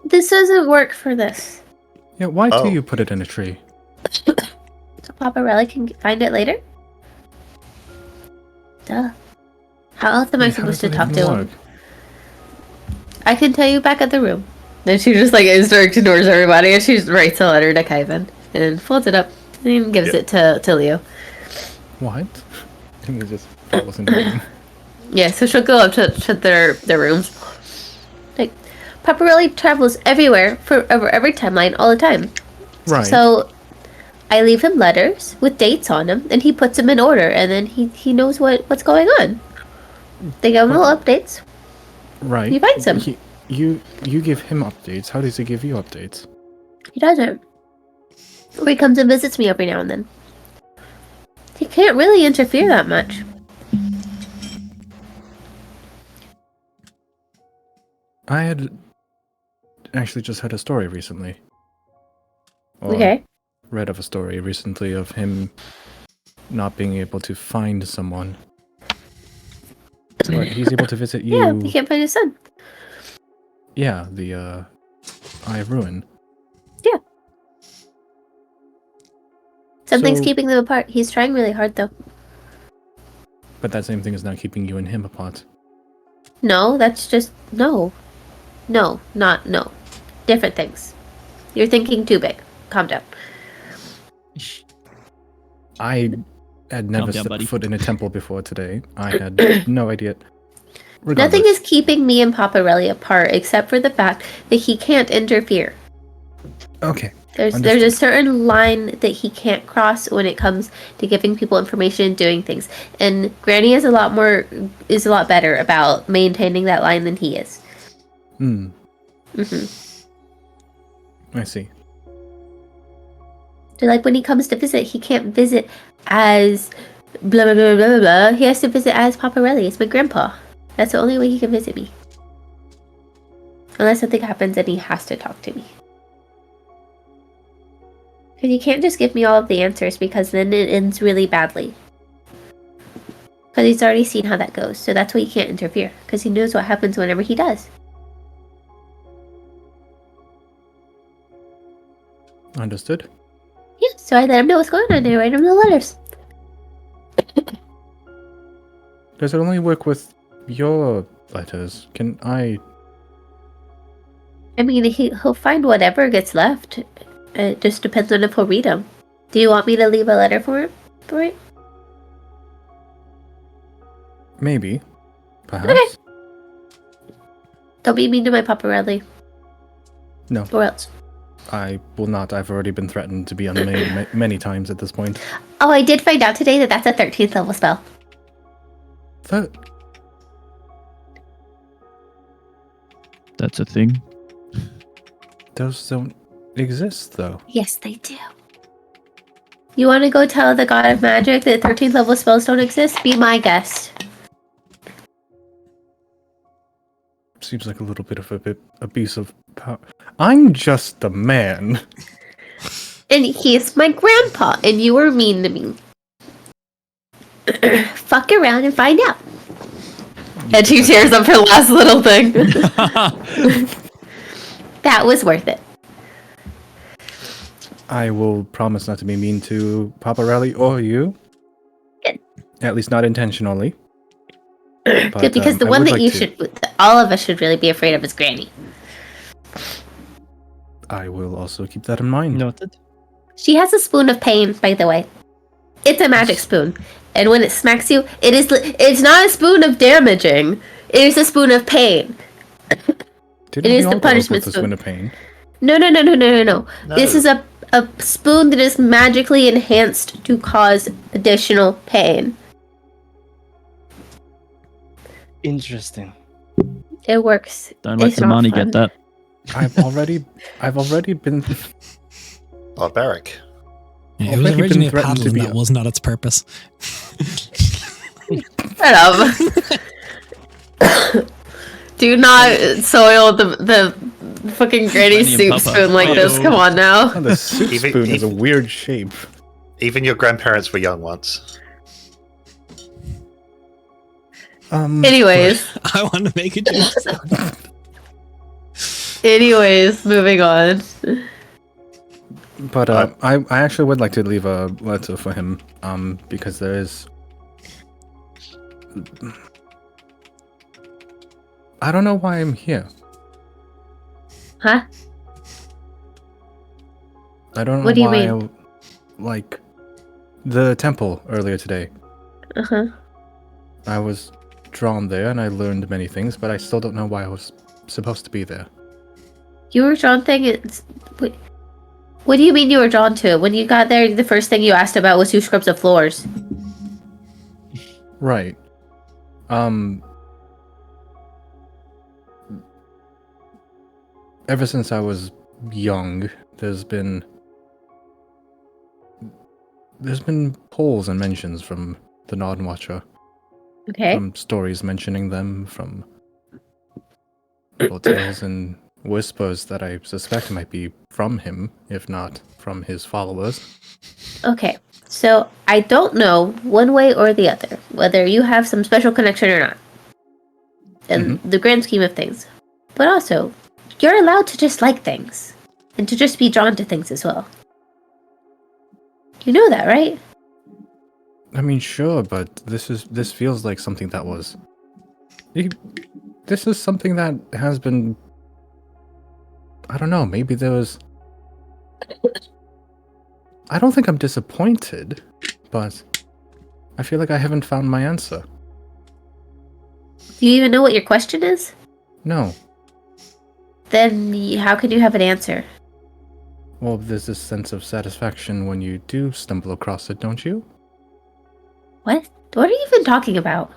This doesn't work for this. Yeah, why Oh. do you put it in a tree? So Paparelli can find it later? Duh. How else am I Wait, how supposed to does that talk even to him? work? I can tell you back at the room. Then she just like ignores everybody and she just writes a letter to Kyvan and folds it up and gives it to Leo. What? I think it just follows into room. Yeah, so she'll go up to their rooms. Like, Paparelli travels everywhere for over every timeline all the time. Right. So I leave him letters with dates on them, and he puts them in order, and then he knows what's going on. They give him little updates. right. he finds them. You give him updates. How does he give you updates? He doesn't. Or he comes and visits me every now and then. He can't really interfere that much. I had actually just heard a story recently. Or Okay. read of a story recently of him not being able to find someone. But he's able to visit you. Yeah, he can't find his son. Yeah, the Eye of Ruin. Something's So- keeping them apart. He's trying really hard, though. But that same thing is not keeping you and him apart. No, that's just... No. No, not no. Different things. You're thinking too big. Calm down. I had never Calm down, set buddy. foot in a temple before today. I had no idea. Regardless, Nothing is keeping me and Paparelli apart except for the fact that he can't interfere. Okay. There's a Understood. certain line that he can't cross when it comes to giving people information and doing things. And Granny is a lot better about maintaining that line than he is. Hmm. hmm I see. So like when he comes to visit, he can't visit as blah blah blah blah blah blah. He has to visit as Paparelli. It's my grandpa. That's the only way he can visit me. Unless something happens and he has to talk to me. Because you can't just give me all of the answers because then it ends really badly. Because he's already seen how that goes. So that's why he can't interfere. Because he knows what happens whenever he does. Understood. Yeah, so I let him know what's going on and I write him the letters. Does it only work with your letters? Can I? I mean, he'll find whatever gets left. It just depends on if he'll read them. Do you want me to leave a letter for him? For it? Maybe. Perhaps. Don't be mean to my Paparelli. No. Or else. I will not. I've already been threatened to be unmade many times at this point. Oh, I did find out today that that's a 13th level spell. That's a thing. Those don't exist, though. Yes, they do. You want to go tell the god of magic that 13th level spells don't exist? Be my guest. Seems like a little bit of abuse of power. I'm just a man. And he's my grandpa, and you were mean to me. Fuck around and find out. And she tears up her last little thing. That was worth it. I will promise not to be mean to Paparelli or you. Good. At least not intentionally. Good, But, because the I one would that like you to. should, all of us should really be afraid of is Granny. I will also keep that in mind. Noted. She has a spoon of pain, by the way. It's a magic spoon. And when it smacks you, it's not a spoon of damaging. It is a spoon of pain. Didn't It we is all the grow up punishment with a spoon. spoon of pain? No. This is a spoon that is magically enhanced to cause additional pain. Interesting. It works. Don't let It's not Damani fun. get that. I've already been. Barbaric. Yeah, it was Already originally a been threatened paddle to and be that was not its purpose. Shut up. Do not soil the fucking granny Granny and soup Papa. spoon like this. Oh. Come on now. Oh, the soup Even- spoon has a weird shape. Even your grandparents were young once. Anyways. I want to make a joke. Anyways, moving on. But I actually would like to leave a letter for him, because there is. I don't know why I'm here. Huh? I don't know What do you why. mean? Like the temple earlier today. Uh-huh. I was drawn there and I learned many things, but I still don't know why I was supposed to be there. You were drawn what do you mean you were drawn to it? When you got there, the first thing you asked about was who scrubs the floors. Right. Ever since I was young, there's been polls and mentions from the Nod Watcher, Okay. from stories mentioning them, from little tales and whispers that I suspect might be from him, if not from his followers. Okay. So I don't know one way or the other whether you have some special connection or not. In the grand scheme of things. But also, you're allowed to just like things. And to just be drawn to things as well. You know that, right? I mean, sure, but this feels like something that was. This is something that has been. I don't know. Maybe there was. I don't think I'm disappointed, but I feel like I haven't found my answer. Do you even know what your question is? No. Then how could you have an answer? Well, there's this sense of satisfaction when you do stumble across it, don't you? What? What are you even talking about?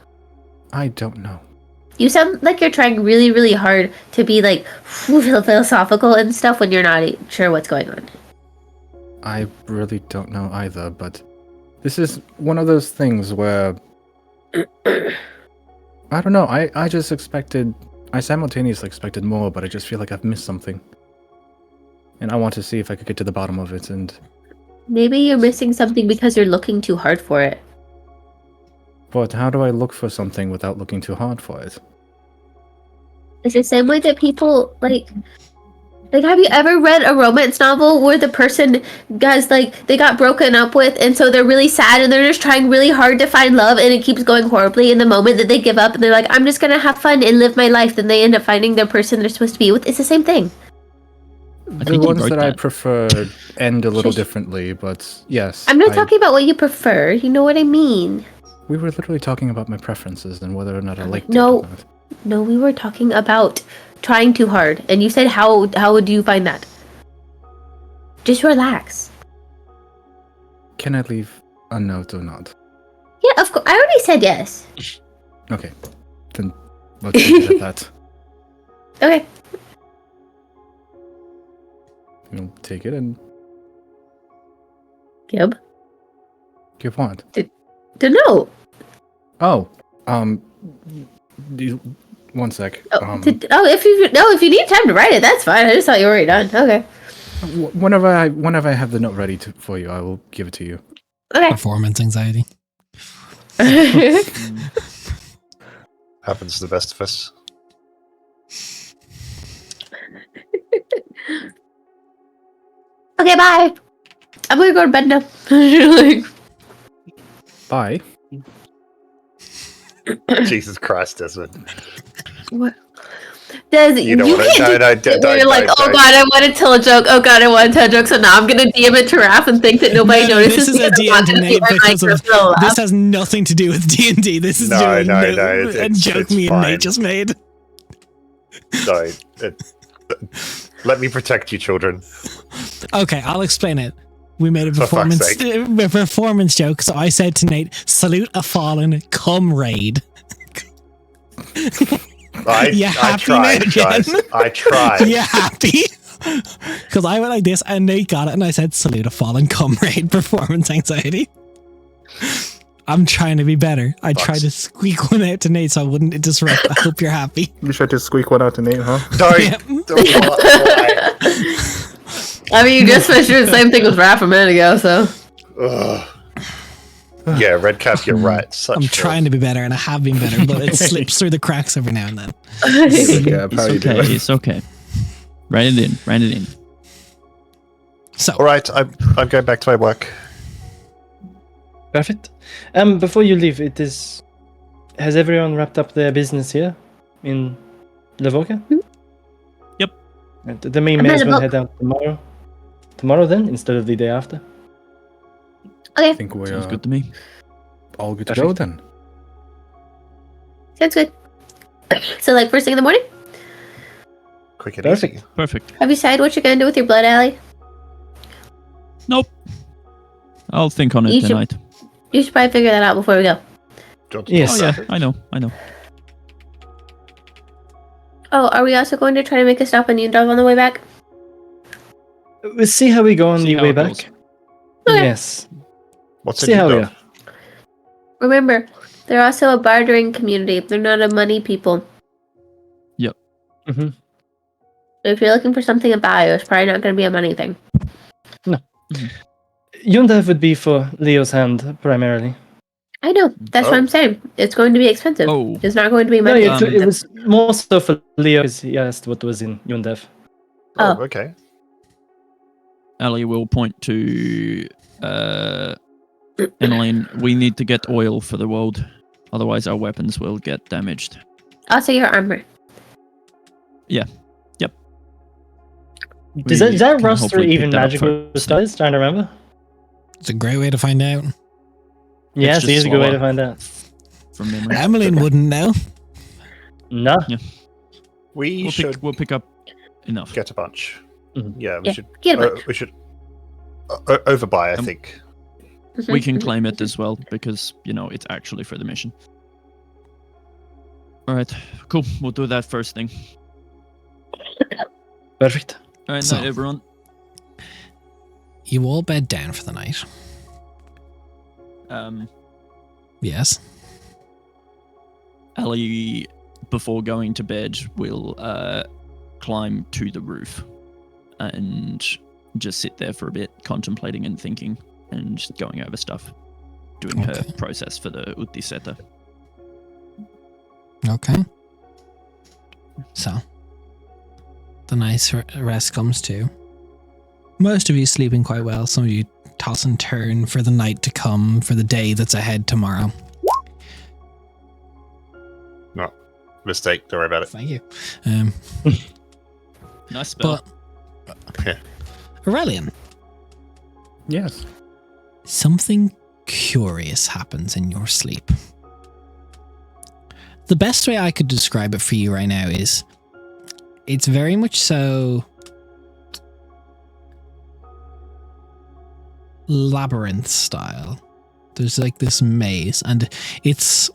I don't know. You sound like you're trying really, really hard to be like philosophical and stuff when you're not sure what's going on. I really don't know either, but this is one of those things where I don't know. I just expected. I simultaneously expected more, but I just feel like I've missed something. And I want to see if I could get to the bottom of it, and... Maybe you're missing something because you're looking too hard for it. But how do I look for something without looking too hard for it? It's the same way that people, like, have you ever read a romance novel where the person guys, like, they got broken up with, and so they're really sad, and they're just trying really hard to find love, and it keeps going horribly, in the moment that they give up, and they're like, I'm just gonna have fun and live my life, then they end up finding their person they're supposed to be with. It's the same thing. I The think you ones wrote that I that. prefer end a little Shush. differently, but yes. I'm not talking about what you prefer, you know what I mean? We were literally talking about my preferences and whether or not I liked No. it or not. No, we were talking about trying too hard, and you said how would you find that? Just relax. Can I leave a note or not? Yeah, of course. I already said yes. Okay. Then let's leave it at that. Okay. You'll take it and Gib. give what? The note. Oh, one sec. If you need time to write it, that's fine. I just thought you were already done. Okay. Whenever I have the note ready for you, I will give it to you. Okay. Performance anxiety. Happens to the best of us. Okay, bye. I'm gonna go to bed now. Like, Bye. Jesus Christ, Desmond. what? You don't want to. We're like, oh god, I want to tell a joke. Oh god, I want to tell a joke. So now I'm gonna DM it to Raph and think that nobody No, notices. this is a because I want DM to to see Nate my because of microphone this laugh. has nothing to do with D&D. This is No, doing a joke it's me and fine. Nate just made. No, let me protect you, children. Okay, I'll explain it. We made a For fuck's performance joke, so I said to Nate, salute a fallen comrade. You I happy tried, now, Jen? guys. I tried. You happy? Because I went like this and Nate got it and I said, salute a fallen comrade, performance anxiety. I'm trying to be better. I tried to squeak one out to Nate so I wouldn't disrupt. I hope you're happy. You tried to squeak one out to Nate, huh? Don't why? I mean, you just finished doing the same thing with Raph a minute ago, so. Ugh. Yeah, Redcap, you're right. I'm trying to be better and I have been better, but it slips through the cracks every now and then. Yeah, It's probably okay. It's okay. Write it in. Write it in. So, All right, I'm going back to my work. Perfect. Before you leave, has everyone wrapped up their business here in Levoka? Yep. And then we I'm may in as the well book. head out tomorrow. Tomorrow then, instead of the day after. Okay, I think we're Sounds good to me. all good to go then. sounds good. So, like, first thing in the morning? Quick and Perfect. easy. Perfect. Have you decided what you're gonna do with your blood alley? Nope. I'll think on it You should- tonight. You should probably figure that out before we go. Don't Yes. Oh yeah, stop it. I know. Oh, are we also going to try to make a stop in Yundov on the way back? We'll see how we go on See the how way it back. goes. Okay. Yes. What's See in how we your go. Remember, they're also a bartering community. They're not a money people. hmm If you're looking for something to buy, it's probably not going to be a money thing. Yundev would be for Leo's hand primarily. I know. That's what Oh. I'm saying. It's going to be expensive. Oh. It's not going to be No, money. it was more so for Leo because he asked what was in Yundev. Oh, Oh. okay. Ali will point to Emmeline. We need to get oil for the world, otherwise our weapons will get damaged. Also, your armor. Does We that can roster hopefully pick even that up magical first. styles? Trying to remember. it's a great way to find out. Yes, just it is a good way slower. to find out. From memory. Emmeline wouldn't know. Nah. We should We'll pick up enough. get a bunch. Mhm. Yeah, we Yeah, should. get a bunch. We should overbuy. I think. We can claim it as well because it's actually for the mission. All right, cool. We'll do that first thing. Perfect. All right, So- night everyone. You all bed down for the night. Yes. Ali, before going to bed, will climb to the roof and just sit there for a bit, contemplating and thinking and going over stuff, doing her Okay. process for the Uttiseta. Okay. So, the nice rest comes too. Most of you sleeping quite well. Some of you toss and turn for the night to come, for the day that's ahead tomorrow. Mistake. Don't worry about it. Thank you. Nice spell. But Aurelian, Yes. something curious happens in your sleep. The best way I could describe it for you right now is it's very much so labyrinth style. There's like this maze, and it's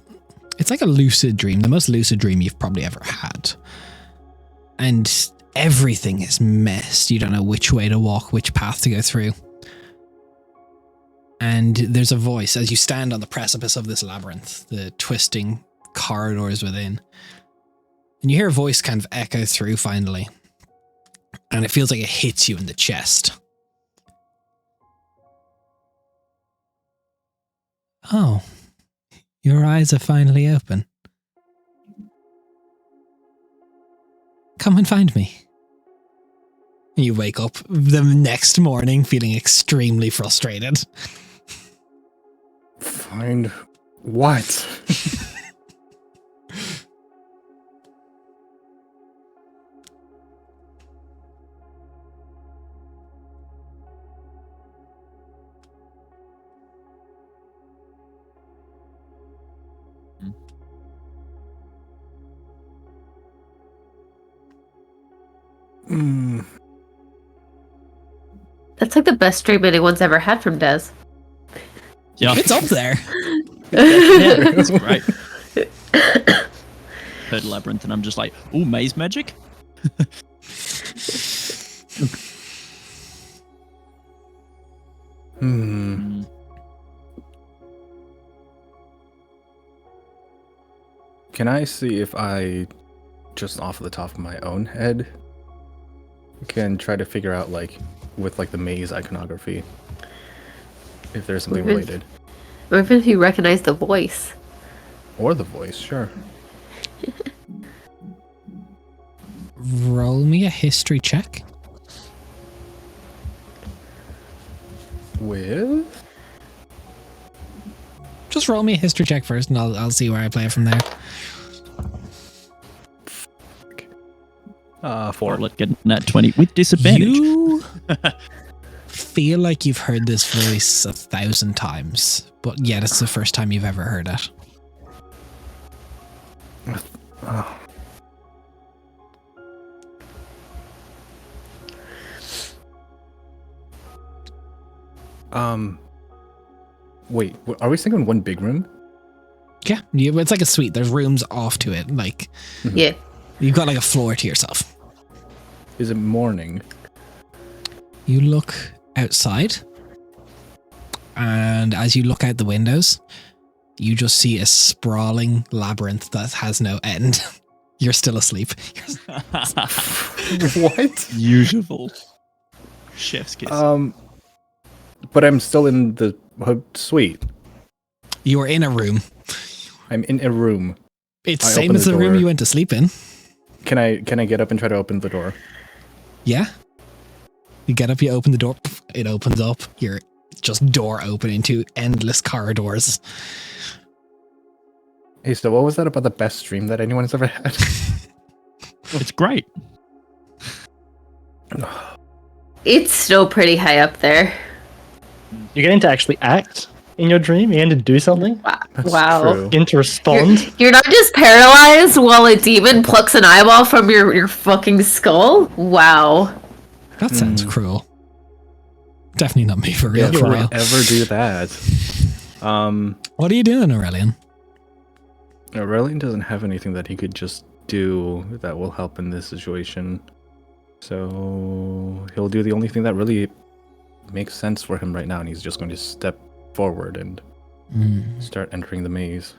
like a lucid dream, the most lucid dream you've probably ever had. And everything is messed. You don't know which way to walk, which path to go through. And there's a voice as you stand on the precipice of this labyrinth, the twisting corridors within. And you hear a voice kind of echo through finally. And it feels like it hits you in the chest. Oh, your eyes are finally open. Come and find me. And you wake up the next morning feeling extremely frustrated. Find what? Hmm. That's like the best dream anyone's ever had from Des. Yeah, It's up there. It's great. Heard labyrinth, and I'm just like, ooh, maze magic. Hmm. Can I see if I, just off the top of my own head, can try to figure out, like, with, like, the maze iconography, if there's something related. Or even if you recognize the voice. Or the voice, sure. Roll me a history check. With? Just roll me a history check first, and I'll see where I play it from there. 4. Or let get that 20 with disadvantage. You feel like you've heard this voice 1,000 times, but yet it's the first time you've ever heard it. Oh. Wait, are we singing one big room? Yeah, it's like a suite. There's rooms off to it. Like, Yeah. you've got like a floor to yourself. Is it morning? You look outside, and as you look out the windows, you just see a sprawling labyrinth that has no end. You're still asleep. What? Usual. Chef's kiss. But I'm still in the suite. You are in a room. I'm in a room. It's I same open as the the room door. you went to sleep in. Can I get up and try to open the door? Yeah. You get up, you open the door, it opens up. You're just door open into endless corridors. Hey, so what was that about the best stream that anyone has ever had? It's great. It's still pretty high up there. You're getting to actually act in your dream. You're getting to do something. That's Wow. true. You're getting to respond. You're not just paralyzed while a demon plucks an eyeball from your fucking skull? Wow. That sounds cruel. Definitely not me for real. Yeah, for for real. ever do that. What are you doing, Aurelian? Aurelian doesn't have anything that he could just do that will help in this situation. So he'll do the only thing that really makes sense for him right now, and he's just going to step forward and start entering the maze.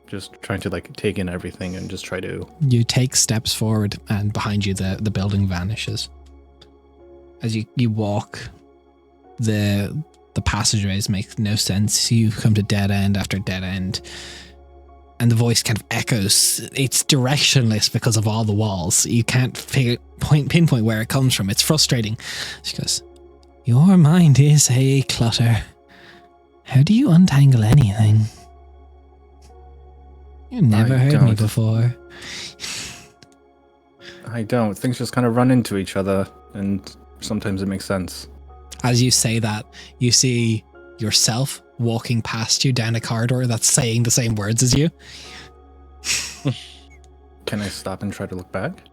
Just trying to like take in everything and just try to... You take steps forward, and behind you the building vanishes. As you walk, the passageways make no sense. You come to dead end after dead end, and the voice kind of echoes. It's directionless because of all the walls. You can't pinpoint where it comes from. It's frustrating. She goes, "Your mind is a clutter. How do you untangle anything? You've never I heard me don't. before." I don't. Things just kind of run into each other, and sometimes it makes sense. As you say that, you see yourself walking past you down a corridor that's saying the same words as you. Can I stop and try to look back?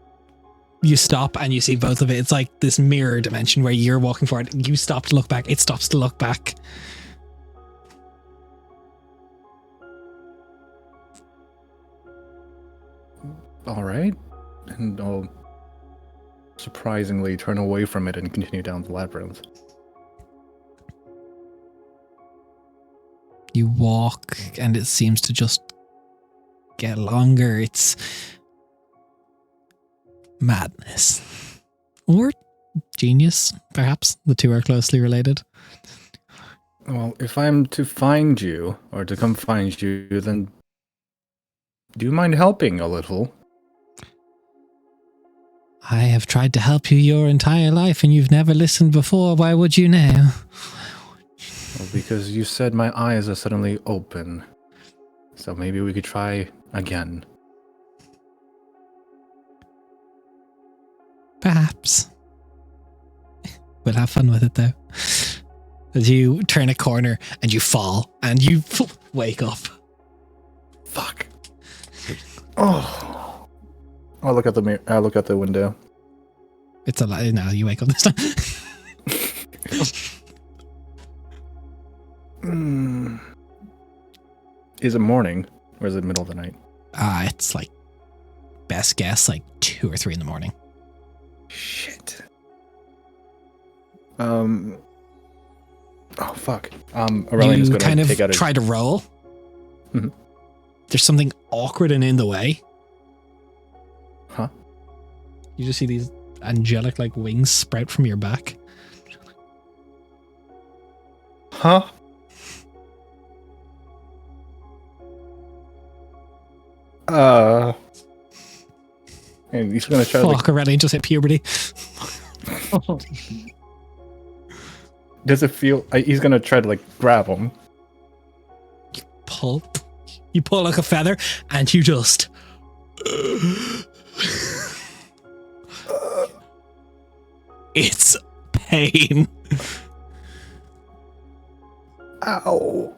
You stop and you see both of it. It's like this mirror dimension where you're walking forward. You stop to look back. It stops to look back. All right. And I'll surprisingly turn away from it and continue down the labyrinth. You walk and it seems to just get longer. It's madness. Or genius, perhaps. The two are closely related. Well, if I'm to find you, or to come find you, then do you mind helping a little? I have tried to help you your entire life and you've never listened before. Why would you now? Well, because you said my eyes are suddenly open. So maybe we could try again. Perhaps. We'll have fun with it though. As you turn a corner and you fall and you wake up. Fuck. Oh. I look out the mirror. I look out the window. It's a lie. No, you wake up this time. Is it morning or is it middle of the night? It's like best guess, like 2 or 3 in the morning. Shit. Oh fuck. Aurelian is You going kind to of take out his. try to roll. Mhm. There's something awkward and in the way. Huh? You just see these angelic like wings sprout from your back. Huh? And he's gonna try to Fuck, Aurelian just hit puberty. does it feel he's gonna try to like grab him. Pull. You pull like a feather and you just... It's pain. Ow.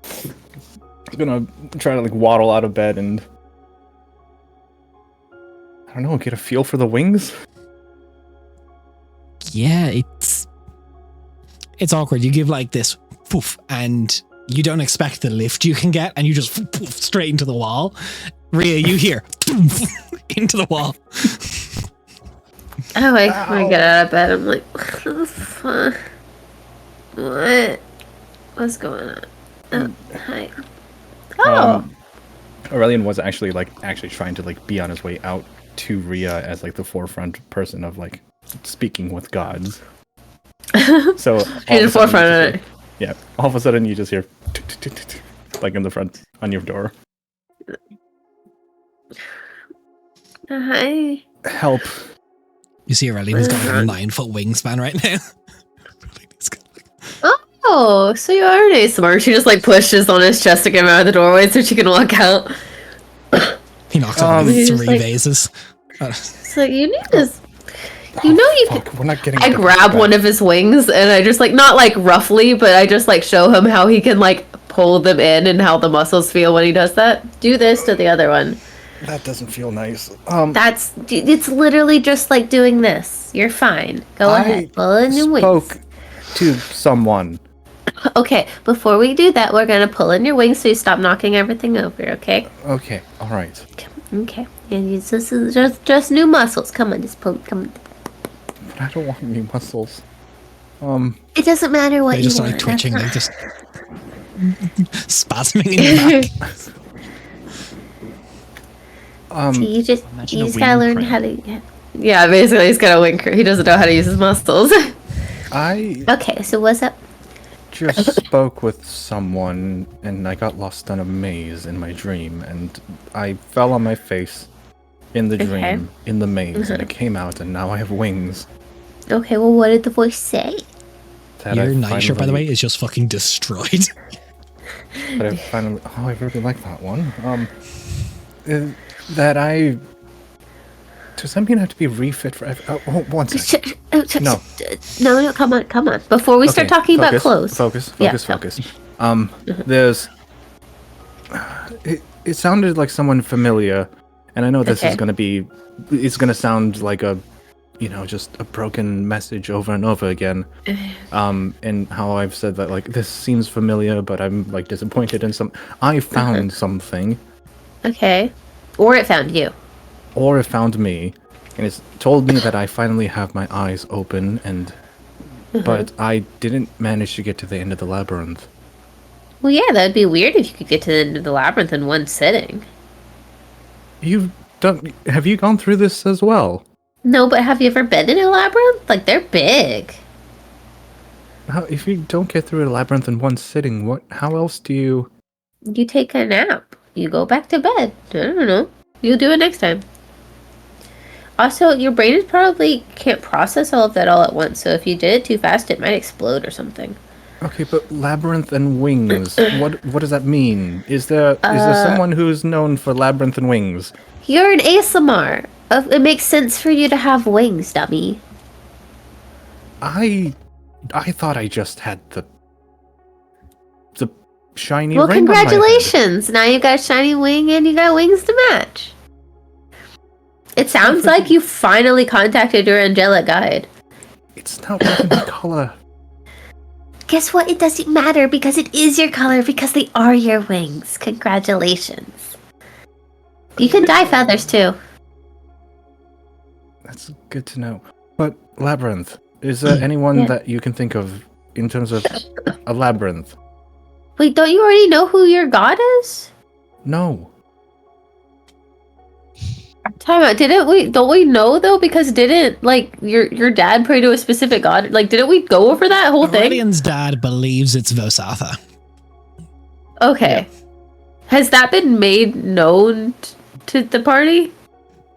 He's gonna try to like waddle out of bed and I don't know, get a feel for the wings. Yeah, it's awkward. You give like this poof and you don't expect the lift you can get and you just poof straight into the wall. Rhea, you hear into the wall. Oh, I get out of bed. I'm like, what the fuck? What? What's going on? Oh, hi. Oh. Aurelian was actually trying to like be on his way out to Rhea as like the forefront person of like speaking with gods. So In the forefront of it. Yeah, all of a sudden you just hear like in the front on your door. Hi. Help. You see Aurelian's got like a 9-foot wingspan right now. Oh, so you are really smart. She just like pushes on his chest to get him out of the doorway so she can walk out. He knocks over He's 3 just like- vases. So you need this. You know you can. We're not getting. I grab one of his wings and I just like not like roughly, but I just like show him how he can like pull them in and how the muscles feel when he does that. Do this to the other one. That doesn't feel nice. It's literally just like doing this. You're fine. Go ahead. Pull in your wings. Spoke to someone. Okay, before we do that, we're gonna pull in your wings so you stop knocking everything over. Okay. Okay. All right. Okay. And this is just new muscles. Come on, just pull. Come on. But I don't want new muscles. It doesn't matter what They you just want. start like twitching, like That's just spasming in your back. So you just Imagine you a just gotta wing learn how crank. to. Yeah, basically he's got a wing. He doesn't know how to use his muscles. I Okay, so what's up? just spoke with someone and I got lost in a maze in my dream and I fell on my face in the dream in the maze and I came out and now I have wings. Okay, well, what did the voice say? That Your I nightshirt, by the finally- way, is just fucking destroyed. But I finally. Oh, I really like that one. That I. Does that mean I have to be refit for? Oh, one second. No. No, come on. Before we start Okay, talking about focus, clothes. Focus. Yeah, Focus. There's. It sounded like someone familiar, and I know this is Okay. gonna be. It's gonna sound like a, just a broken message over and over again. And how I've said that like this seems familiar, but I'm like disappointed in some. I found something. Okay. Or it found you. Or it found me, and it's told me that I finally have my eyes open, and but I didn't manage to get to the end of the labyrinth. Well, yeah, that'd be weird if you could get to the end of the labyrinth in one sitting. Have you gone through this as well? No, but have you ever been in a labyrinth? Like, they're big. If you don't get through a labyrinth in one sitting, how else do you? You take a nap. You go back to bed. I don't know. You'll do it next time. Also, your brain is probably can't process all of that all at once, so if you did it too fast, it might explode or something. Okay, but labyrinth and wings. What does that mean? Is there someone who's known for labyrinth and wings? You're an ASMR. It makes sense for you to have wings, dummy. I thought I just had the shiny Well, ring on my head. congratulations! Now you got a shiny wing and you got wings to match. It sounds like you finally contacted your angelic guide. It's not burgundy color. Guess what? It doesn't matter because it is your color because they are your wings. Congratulations. You can dye feathers too. That's good to know. But Labyrinth, is there anyone Yeah. that you can think of in terms of a labyrinth? Wait, don't you already know who your god is? No. Time out. Don't we know though? Because didn't like your dad pray to a specific god? Like, didn't we go over that whole thing? Aurelian's dad believes it's Vosatha. Okay. Has that been made known to the party?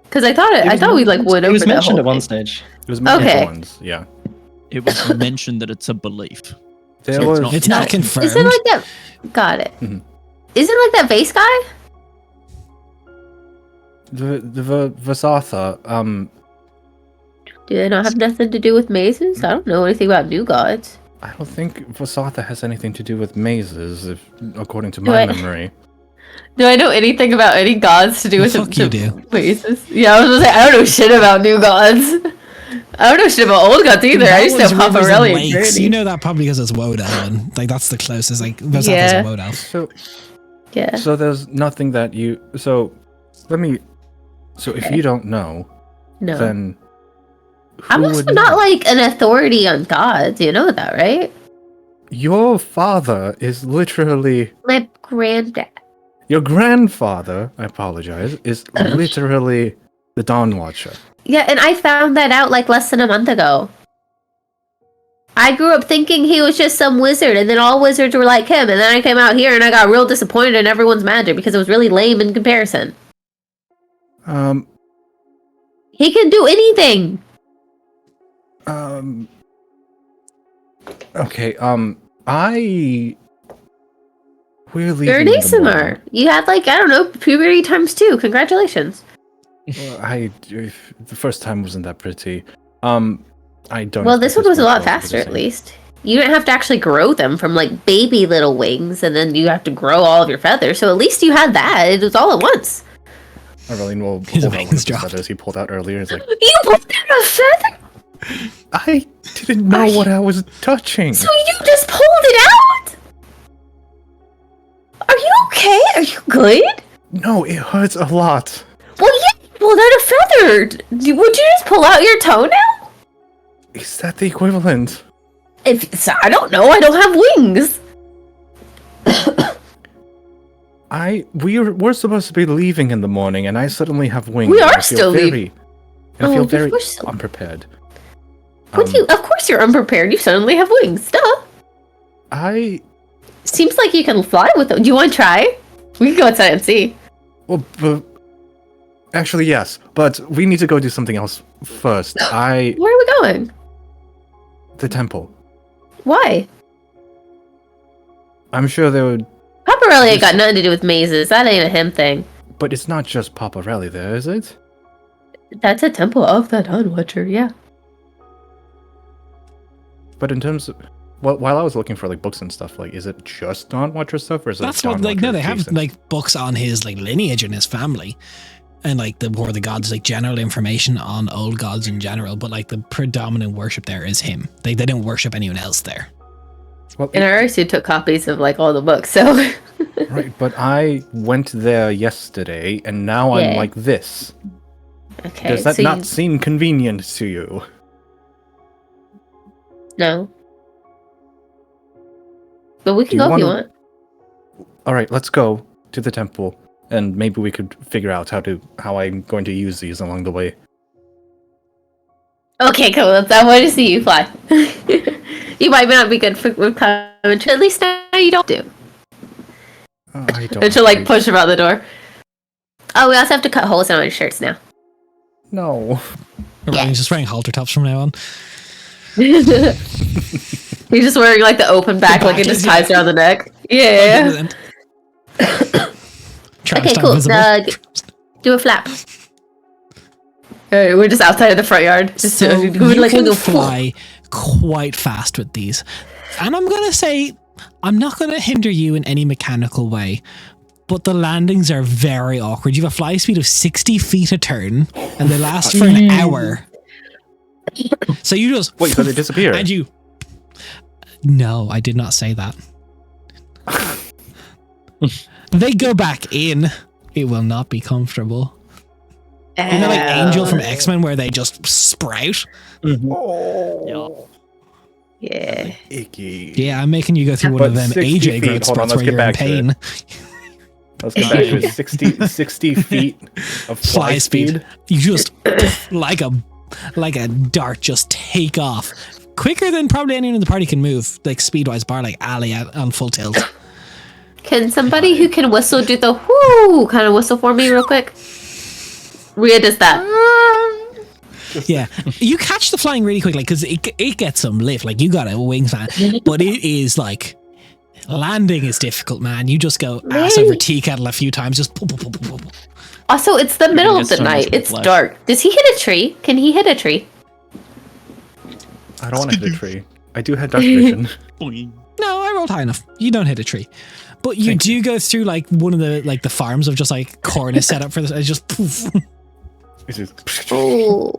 Because I thought we like went It over was that mentioned whole at one thing. stage. It was mentioned Okay. once, yeah. It was mentioned that it's a belief. There So was It's not confirmed. Is it like that? Got it. Mhm. Is it like that vase guy? the Vasatha, Do they not have nothing to do with mazes? I don't know anything about new gods. I don't think Vasatha has anything to do with mazes, according to Do my I- memory. Do I know anything about any gods to do with Fuck you do. mazes? Yeah, I was gonna say I don't know shit about new gods. I don't know shit about old gods either. I That used to was have rivers and Paparelli and lakes. Gurney. You know that probably because it's Woad Elven. Like that's the closest. Like Vosatha's Yeah. a Woad Elf. Yeah. So there's nothing that you. So let me. So if Okay. you don't know, No. then I'm who also would not know? like an authority on gods. You know that, right? Your father is literally My granddad. your grandfather. I apologize. Is literally the Dawn Watcher. Yeah, and I found that out like less than a month ago. I grew up thinking he was just some wizard, and then all wizards were like him. And then I came out here and I got real disappointed in everyone's magic because it was really lame in comparison. He can do anything. Okay. I. We're leaving. You're an in the morning. Asimar. You had like, I don't know, puberty times 2. Congratulations. The first time wasn't that pretty. I don't. Well, this expect one was a lot to be the faster at same. least. You didn't have to actually grow them from like baby little wings, and then you have to grow all of your feathers. So at least you had that. It was all at once. Aurelian will His pull out one wings of his dropped. feathers he pulled out earlier. He's like, You pulled out a feather? I didn't know what I was touching. So you just pulled it out? Are you okay? Are you good? No, it hurts a lot. Well, you pulled out a feather. Would you just pull out your toenail? Is that the equivalent? I don't know. I don't have wings. We're supposed to be leaving in the morning, and I suddenly have wings. We and are I feel still very, and I Oh, feel of very course so. unprepared. What do you? Of course you're unprepared. You suddenly have wings. Duh. I Seems like you can fly with them. Do you want to try? We can go outside and see. well, actually yes, but we need to go do something else first. Where are we going? The temple. Why? I'm sure there would, Paparelli ain't got nothing to do with mazes. That ain't a him thing. but it's not just Paparelli there, is it? That's a temple of the Dawn Watcher, yeah. But in terms of, well, while I was looking for like books and stuff, like, is it just Dawn Watcher stuff, or is it That's Dawn what like no, Watcher they have adjacent? like books on his like lineage and his family, and like the War of the Gods, like general information on old gods in general. But like the predominant worship there is him. They don't worship anyone else there. Well, And I already took copies of like all the books, so right, but I went there yesterday, and now I'm Yeah. like this. okay. Does that so not seem convenient to you? No. But we Do can you go if you wanna- want. All right, let's go to the temple, and maybe we could figure out how I'm going to use these along the way. Okay, cool. I want to see you fly. You might not be good with commentary. At least now you don't do. I don't. And she'll like really- push him out the door. Oh, we also have to cut holes in our shirts now. No. Aurelian's just wearing halter tops from now on. He's just wearing like the open back, like it just ties around the neck. Yeah. Okay, cool. Do a flap. Alright, we're just outside of the front yard. Just So we're you like can go fly quite fast with these, and I'm gonna say I'm not going to hinder you in any mechanical way, but the landings are very awkward. You have a fly speed of 60 feet a turn, and they last for an hour. So you just... Wait, so they disappear? And you... No, I did not say that. They go back in. It will not be comfortable. You know, like Angel from X-Men, where they just sprout? Oh. Yeah. Icky. Yeah, I'm making you go through one of them 60 AJ growth feet. Hold on, spots let's where get you're in back to pain. Let's get back to it. 60 feet of fly speed. You just, like a dart, just take off. Quicker than probably anyone in the party can move, like speed-wise, bar like Ali on full tilt. Can somebody who can whistle do the whoo kind of whistle for me real quick? Rhea does that. Yeah, you catch the flying really quickly because it gets some lift. Like, you got a wingspan, but it is like landing is difficult, man. You just go ass over tea kettle a few times, just. Also, it's the middle gonna of get the so much night. It's whiplash. dark. Does he hit a tree? Can he hit a tree? I don't want to hit a tree. I do have dark vision. Boing. No, I rolled high enough. You don't hit a tree, but you do go through like one of the farms of just like corn is set up for this. It's just poof. It's just Oh.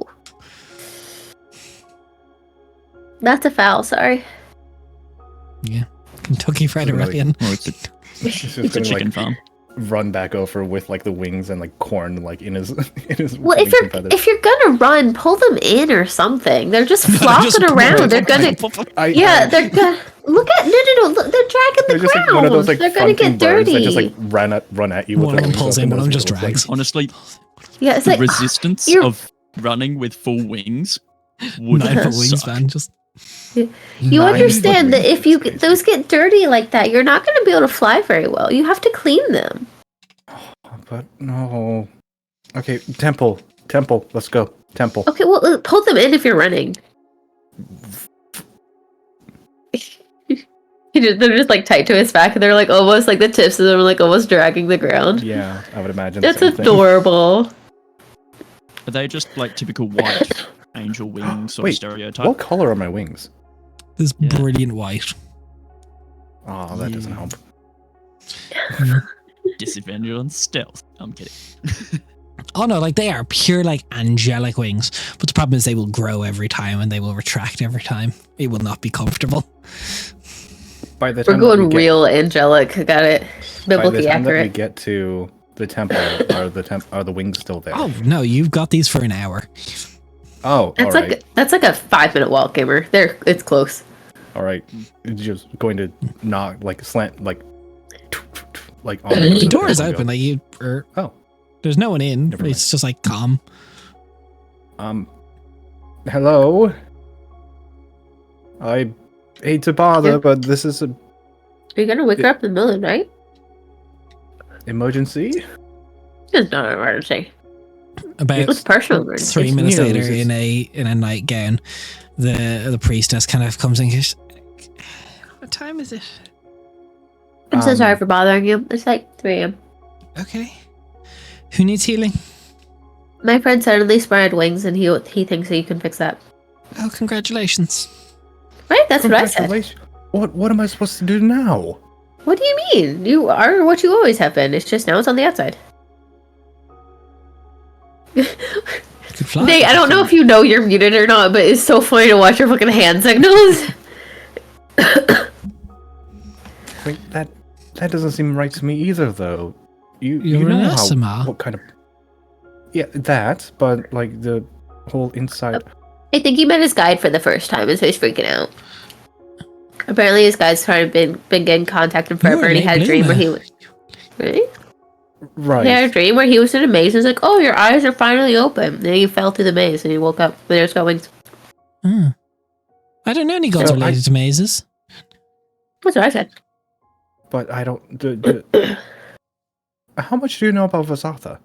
That's a foul, sorry. Yeah, Kentucky Fried Arabian. Or it's a, it's just it's a gonna, chicken like, farm. run back over with like the wings and like corn like in his Well, wings and feathers. if you're gonna run, pull them in or something. They're just flopping Just- around. They're gonna they're gonna look at no. Look, they're dragging They're the just ground. like one of those like they're gonna fronting get birds dirty. that just like run at you with One their of them wings pulls in, open. one of them That's just what it looks drags. Honestly, Yeah, it's the like resistance you're- of running with full wings would 9 foot suck. wingspan, just. you 9 understand that foot if you wings, those get dirty like that, you're not gonna be able to fly very well. You have to clean them. like. But no. Okay, temple, let's go. Temple. Okay, well, pull them in if you're running. They're just like tight to his back, and they're like almost like the tips of them are like almost dragging the ground. Yeah, I would imagine. That's the same thing. adorable. Are they just like typical white angel wings sort Wait, of stereotype? What color are my wings? This Yeah. brilliant white. Oh, that doesn't help. Disadvantage on stealth. I'm kidding. Oh no, like they are pure like angelic wings. But the problem is they will grow every time and they will retract every time. It will not be comfortable. By the We're time that going we get- real angelic. Got it. By the Biblically time that we accurate. get to the temple, are the wings still there? Oh no, you've got these for an hour. Oh, That's all right. like that's like a 5-minute walk, gamer. There, it's close. All right, it's just going to knock like slant like on The door is open, like you Oh, there's no one in. Never mind. It's just like calm. hello. I hate to bother, Yeah. but this is an Are you gonna wake her up in the middle of the night? emergency. It's not an emergency. About It's personal emergency. 3 minutes news. later, in a nightgown, the priestess kind of comes in. And goes, what time is it? I'm so Um, sorry for bothering you. It's like 3 a.m. Okay. Who needs healing? My friend suddenly spread wings, and he thinks that you can fix that. Oh, congratulations. Right? That's what I said. Congratulations. What am I supposed to do now? What do you mean? You are what you always have been. It's just now it's on the outside. You could fly. Nate, I don't know if you know you're muted or not, but it's so funny to watch your fucking hand signals. Wait, that doesn't seem right to me either, though. You You're know an how, Asima. what kind of that, but like the whole inside. I think he met his guide for the first time, and so he's freaking out. Apparently, his guide's trying to been getting contact him forever, and he had a dream where he was. Really? Right. He had a dream where he was in a maze. And was like, "Oh, your eyes are finally open." And then he fell through the maze, and he woke up. But there's got wings. Hmm. I don't know any gods So related to mazes. That's what I said. But I don't. How much do you know about Vasatha?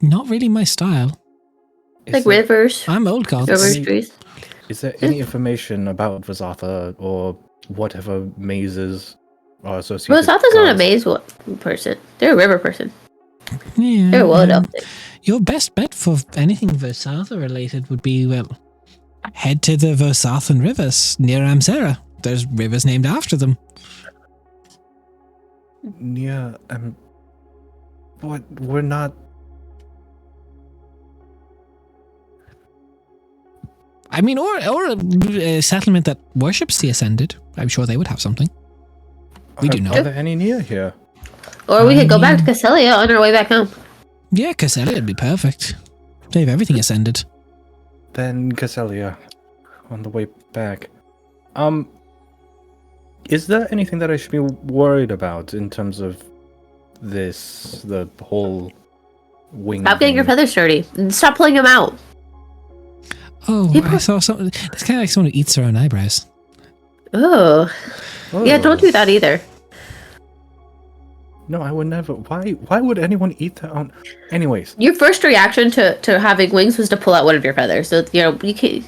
Not really my style. Like rivers, I'm old gods. rivers, any- trees. Is there any information about Vasatha or whatever mazes are associated? Well, Satha's not a gods? maze person. They're a river person. Yeah, They're a wood elf. Your best bet for anything Vosatha related would be, well, head to the Vosathan rivers near Amzera. there's rivers named after them. Yeah, but we're not. I mean, or a settlement that worships the Ascended. I'm sure they would have something. We do Are not. there any near here? Or we could go back to Casselia on our way back home. Yeah, Casselia would be perfect. They have everything Ascended. Then Casselia, on the way back. Is there anything that I should be worried about in terms of the whole wing? Stop getting your feathers dirty. And stop pulling them out. Oh, I saw something. It's kind of like someone who eats their own eyebrows. Oh. Yeah, don't do that either. No, I would never. Why would anyone eat their own? Anyways. Your first reaction to having wings was to pull out one of your feathers. So, you can't...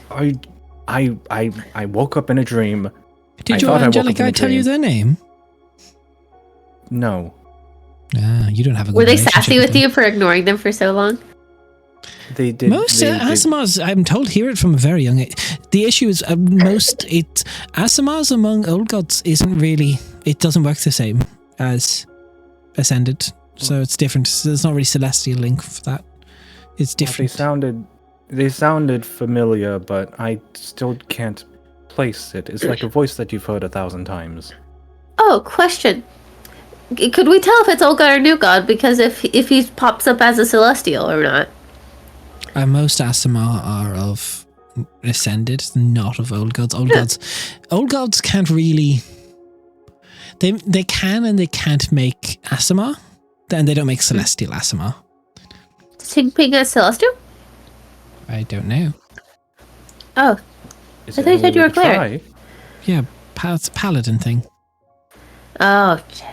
I woke up in a dream. Did your angelic guide tell you their name? No. Ah, you don't have a good Were they relationship sassy with them. you for ignoring them for so long? They did. Most Asimas, I'm told, hear it from a very young age. The issue is Asimas among old gods isn't really. It doesn't work the same as Ascended, so it's different. So there's not really celestial link for that. It's different. They sounded familiar, but I still can't place it. It's like a voice that you've heard 1,000 times. Oh, question. Could we tell if it's old god or new god? Because if he pops up as a celestial or not. Most Asima are of Ascended, not of old gods. Old gods can't really. They can and they can't make Asima, and they don't make celestial Asima. Is Tingping a celestial? I don't know. Oh, I thought you said you were a cleric. Yeah, it's a paladin thing. Oh, shit.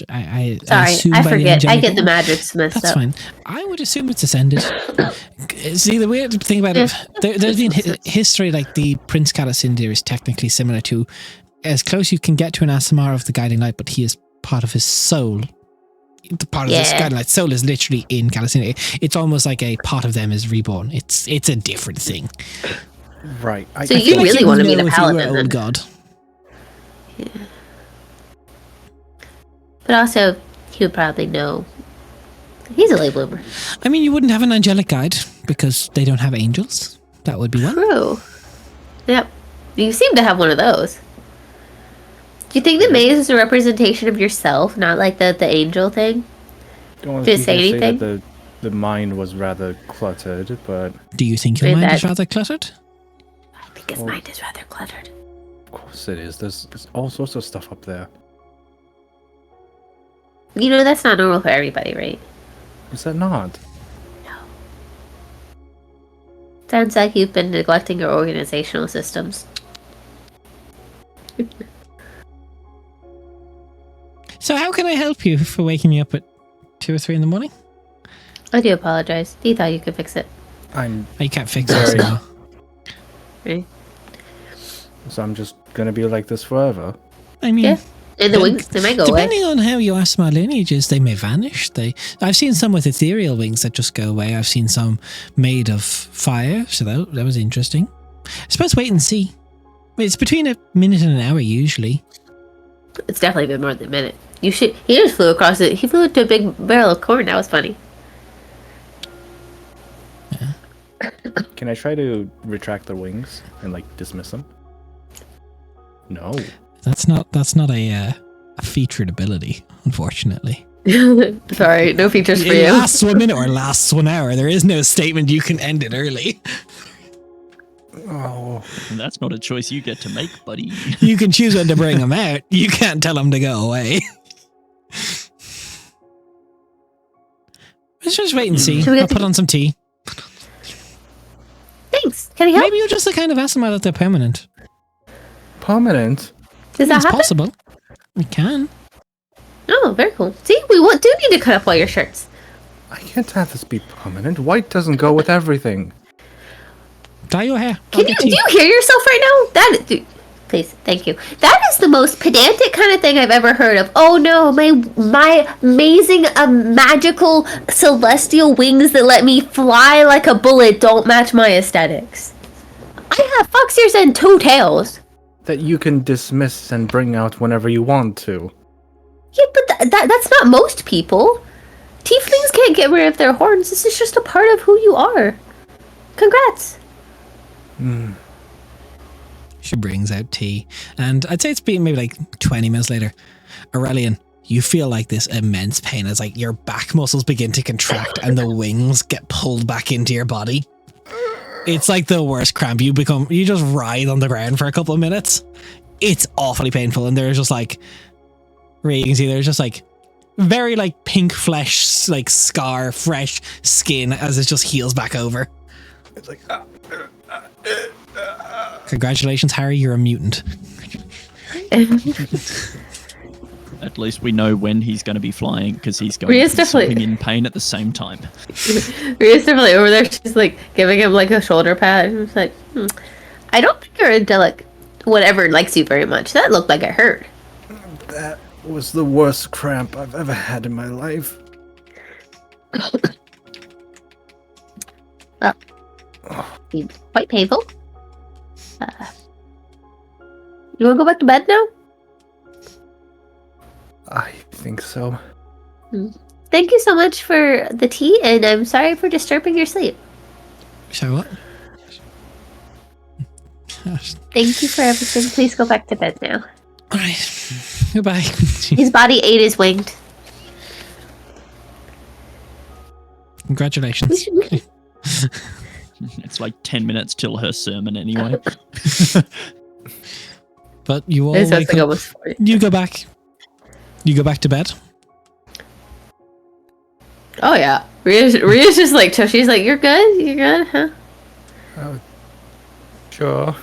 I Sorry, I forget. I get the magics messed That's up. fine. I would assume it's Ascended. See, the weird thing about it, there's been history, like the Prince Calasindir is technically similar to, as close you can get to an Asimar of the Guiding Light, but he is part of his soul. The part of this Guiding Light soul is literally in Calasindir. It's almost like a part of them is reborn. It's a different thing. Right. So you really want to be the if paladin, you were then. old god. Yeah. But also, he would probably know. He's a late bloomer. I mean, you wouldn't have an angelic guide because they don't have angels. That would be one. True. Yep. You seem to have one of those. Do you think the maze is a representation of yourself, not like the angel thing? Did it say anything? That the mind was rather cluttered, but Do you think your mind is rather cluttered? I think his mind is rather cluttered. of course it is. There's all sorts of stuff up there. You know, that's not normal for everybody, right? Is that not? Sounds like you've been neglecting your organizational systems. So how can I help you for waking me up at 2 or 3 in the morning? I do apologize. You thought you could fix it. Oh, you can't fix it now. Right? So I'm just gonna be like this forever. I mean, Yeah. And the wings, they might go away. depending on how you ask my lineages, they may vanish. I've seen some with ethereal wings that just go away. I've seen some made of fire, so that was interesting. I suppose wait and see. It's between a minute and an hour usually. It's definitely been more than a minute. He just flew across it. He flew into a big barrel of corn. That was funny. Can I try to retract their wings and like dismiss them? No. That's not a featured ability, unfortunately. Sorry, no features for It you. lasts 1 minute or lasts 1 hour. There is no statement you can end it early. Oh. And that's not a choice you get to make, buddy. You can choose when to bring them out. You can't tell them to go away. Let's just wait and see. Should we get I'll put on some tea. Thanks. Can I help? Maybe you're just the kind of Asima that they're permanent. Permanent? Does that It's happen? possible. We can. Oh, very cool. See, we do need to cut up all your shirts. I can't have this be permanent. White doesn't go with everything. Dye your hair. Do you hear yourself right now? Please, thank you. That is the most pedantic kind of thing I've ever heard of. Oh no, my amazing, magical celestial wings that let me fly like a bullet don't match my aesthetics. I have fox ears and 2 tails. That you can dismiss and bring out whenever you want to. Yeah, but that's not most people. Tieflings can't get rid of their horns. This is just a part of who you are. Congrats. She brings out tea. And I'd say it's been maybe like 20 minutes later. Aurelian, you feel like this immense pain as like your back muscles begin to contract and the wings get pulled back into your body. It's like the worst cramp. You just writhe on the ground for a couple of minutes. It's awfully painful. And there's just like, you can see there's just like very like pink flesh, like scar, fresh skin as it just heals back over. It's like, Congratulations, Harry, you're a mutant. At least we know when he's going to be flying because he's going Rhea's to be definitely- sleeping in pain at the same time. Rhea's definitely over there. She's like giving him like a shoulder pat. And it's like, I don't think your angelic whatever likes you very much. That looked like it hurt. that was the worst cramp I've ever had in my life. Seems quite painful. You want to go back to bed now? I think so. Thank you so much for the tea, and I'm sorry for disturbing your sleep. So what? Thank you for everything. Please go back to bed now. Alright. Goodbye. His body ate his winged. Congratulations. It's like 10 minutes till her sermon anyway. But you all It's wake like up. almost 40. You go back. You go back to bed. Oh yeah, Rhea's just like she's like, you're good, huh? Sure.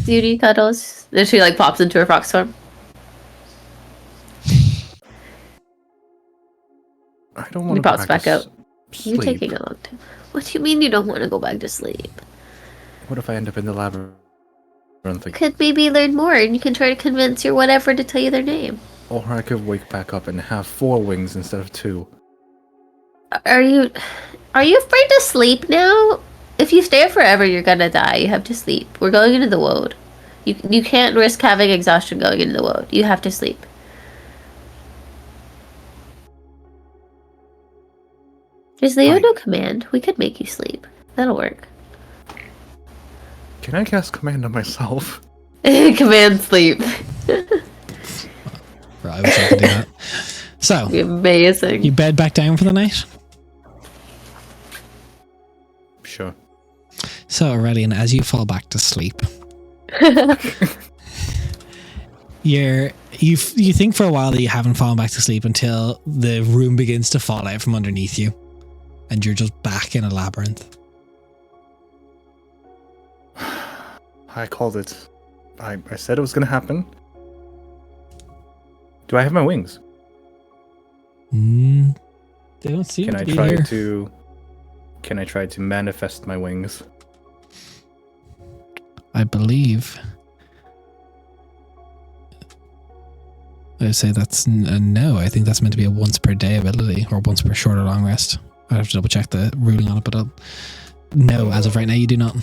Beauty cuddles. Then she like pops into her fox form. I don't He want to pops back out. You're Sleep. taking a long time. What do you mean you don't want to go back to sleep? What if I end up in the labyrinth? Could maybe learn more, and you can try to convince your whatever to tell you their name. Or I could wake back up and have 4 wings instead of 2. Are you afraid to sleep now? If you stay forever, you're gonna die. You have to sleep. We're going into the woad. You can't risk having exhaustion going into the woad. You have to sleep. There's Leo no command. We could make you sleep. That'll work. Can I cast command on myself? Command sleep. Right, I wish I could do that. So, Amazing. you bed back down for the night? Sure. So, Aurelian, as you fall back to sleep, you think for a while that you haven't fallen back to sleep until the room begins to fall out from underneath you, and you're just back in a labyrinth. I called it. I said it was going to happen. Do I have my wings? They don't seem Can to I be try here. to... Can I try to manifest my wings? I believe. I would say that's a no. I think that's meant to be a once per day ability or once per short or long rest. I'd have to double check the ruling on it, but no, as of right now, you do not.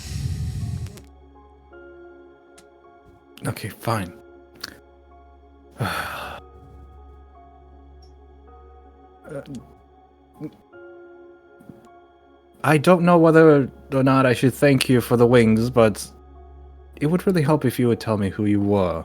Okay, fine. I don't know whether or not I should thank you for the wings, but it would really help if you would tell me who you were.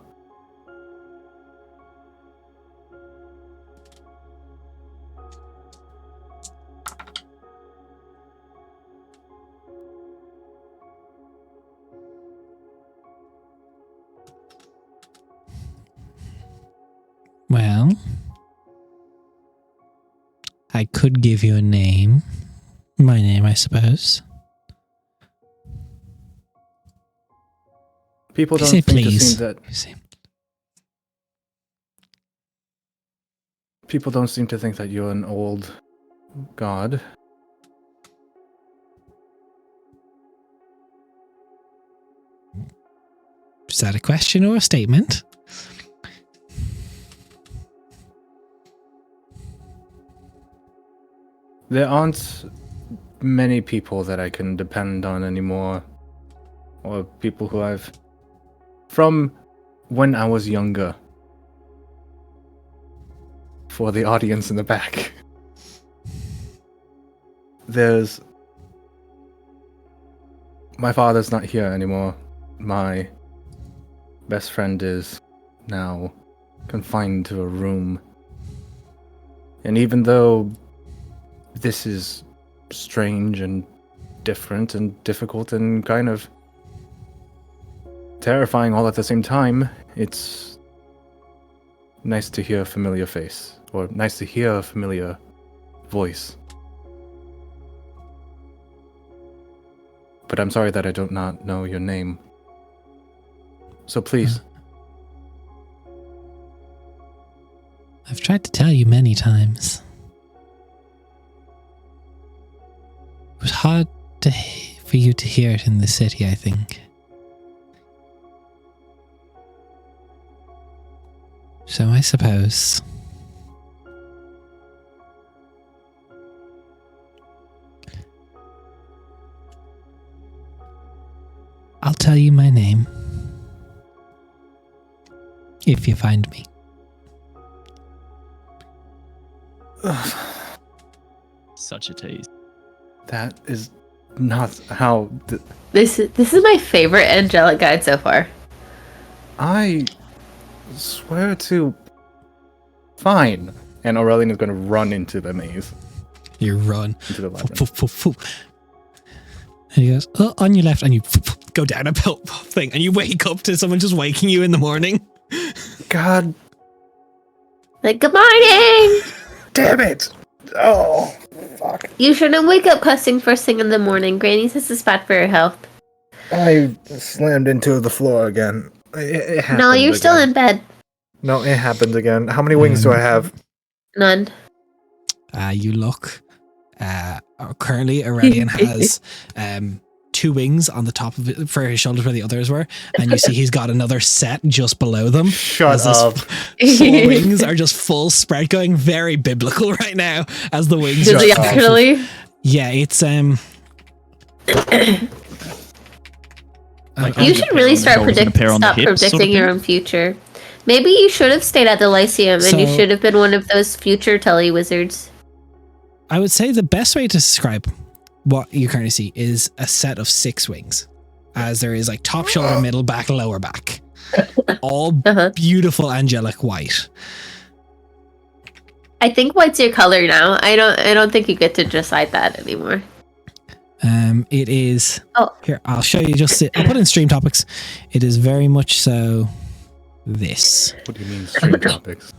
Well, I could give you a name. My name, I suppose. People You don't say seem to please. think that You say- people don't seem to think that you're an old god. Is that a question or a statement? There aren't many people that I can depend on anymore. Or people who I've... From when I was younger. For the audience in the back. There's... My father's not here anymore. My best friend is now confined to a room. And even though this is strange and different and difficult and kind of terrifying all at the same time, it's nice to hear a familiar face, or nice to hear a familiar voice. But I'm sorry that I do not know your name. So please. I've tried to tell you many times. It was hard for you to hear it in the city, I think. So I suppose... I'll tell you my name. If you find me. Such a tease. That is not how... This is my favorite angelic guide so far. I swear to... Fine. And Aurelian is going to run into the maze. You run. Into the labyrinth. Foo, foo, foo, foo. And he goes, oh, on your left, and you go down a thing, and you wake up to someone just waking you in the morning. God Like, good morning! damn it! Oh, fuck. You shouldn't wake up cussing first thing in the morning. Granny says it's bad for your health. I slammed into the floor again. It happened No, you're still in bed. No, it happened again. How many wings do I have? None. You look. Currently, Aurelian has 2 wings on the top of it for his shoulders where the others were, and you see he's got another set just below them. Shut as up. 4 wings are just full spread, going very biblical right now. As the wings, Does he just actually? yeah, it's You should really start predicting your own future. Maybe you should have stayed at the Lyceum, and you should have been one of those future telly wizards. I would say the best way to describe what you currently see is a set of 6 wings, as there is like top, shoulder, middle, back, lower back, all beautiful angelic white. I think white's your color now. I don't think you get to decide that anymore. It is. Oh, here I'll show you. I'll put in stream topics. It is very much so. This. What do you mean stream topics?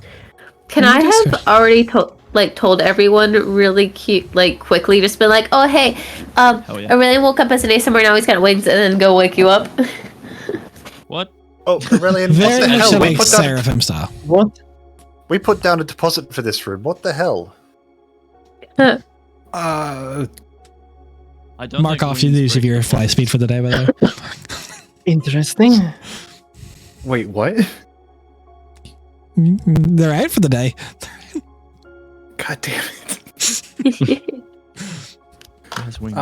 Can I have already told everyone really cute, quickly, just been like, oh hey, Aurelian woke up as an ASMR, now he's got wings, and then go wake you up. What? Oh, Aurelian, what Very the much hell? so like Seraphim style. What? We put down a deposit for this room. What the hell? I don't Mark think off your wings use of break your the fly bond. speed for the day, by the way. Interesting. Wait, what? They're out for the day. God damn it. It has wings.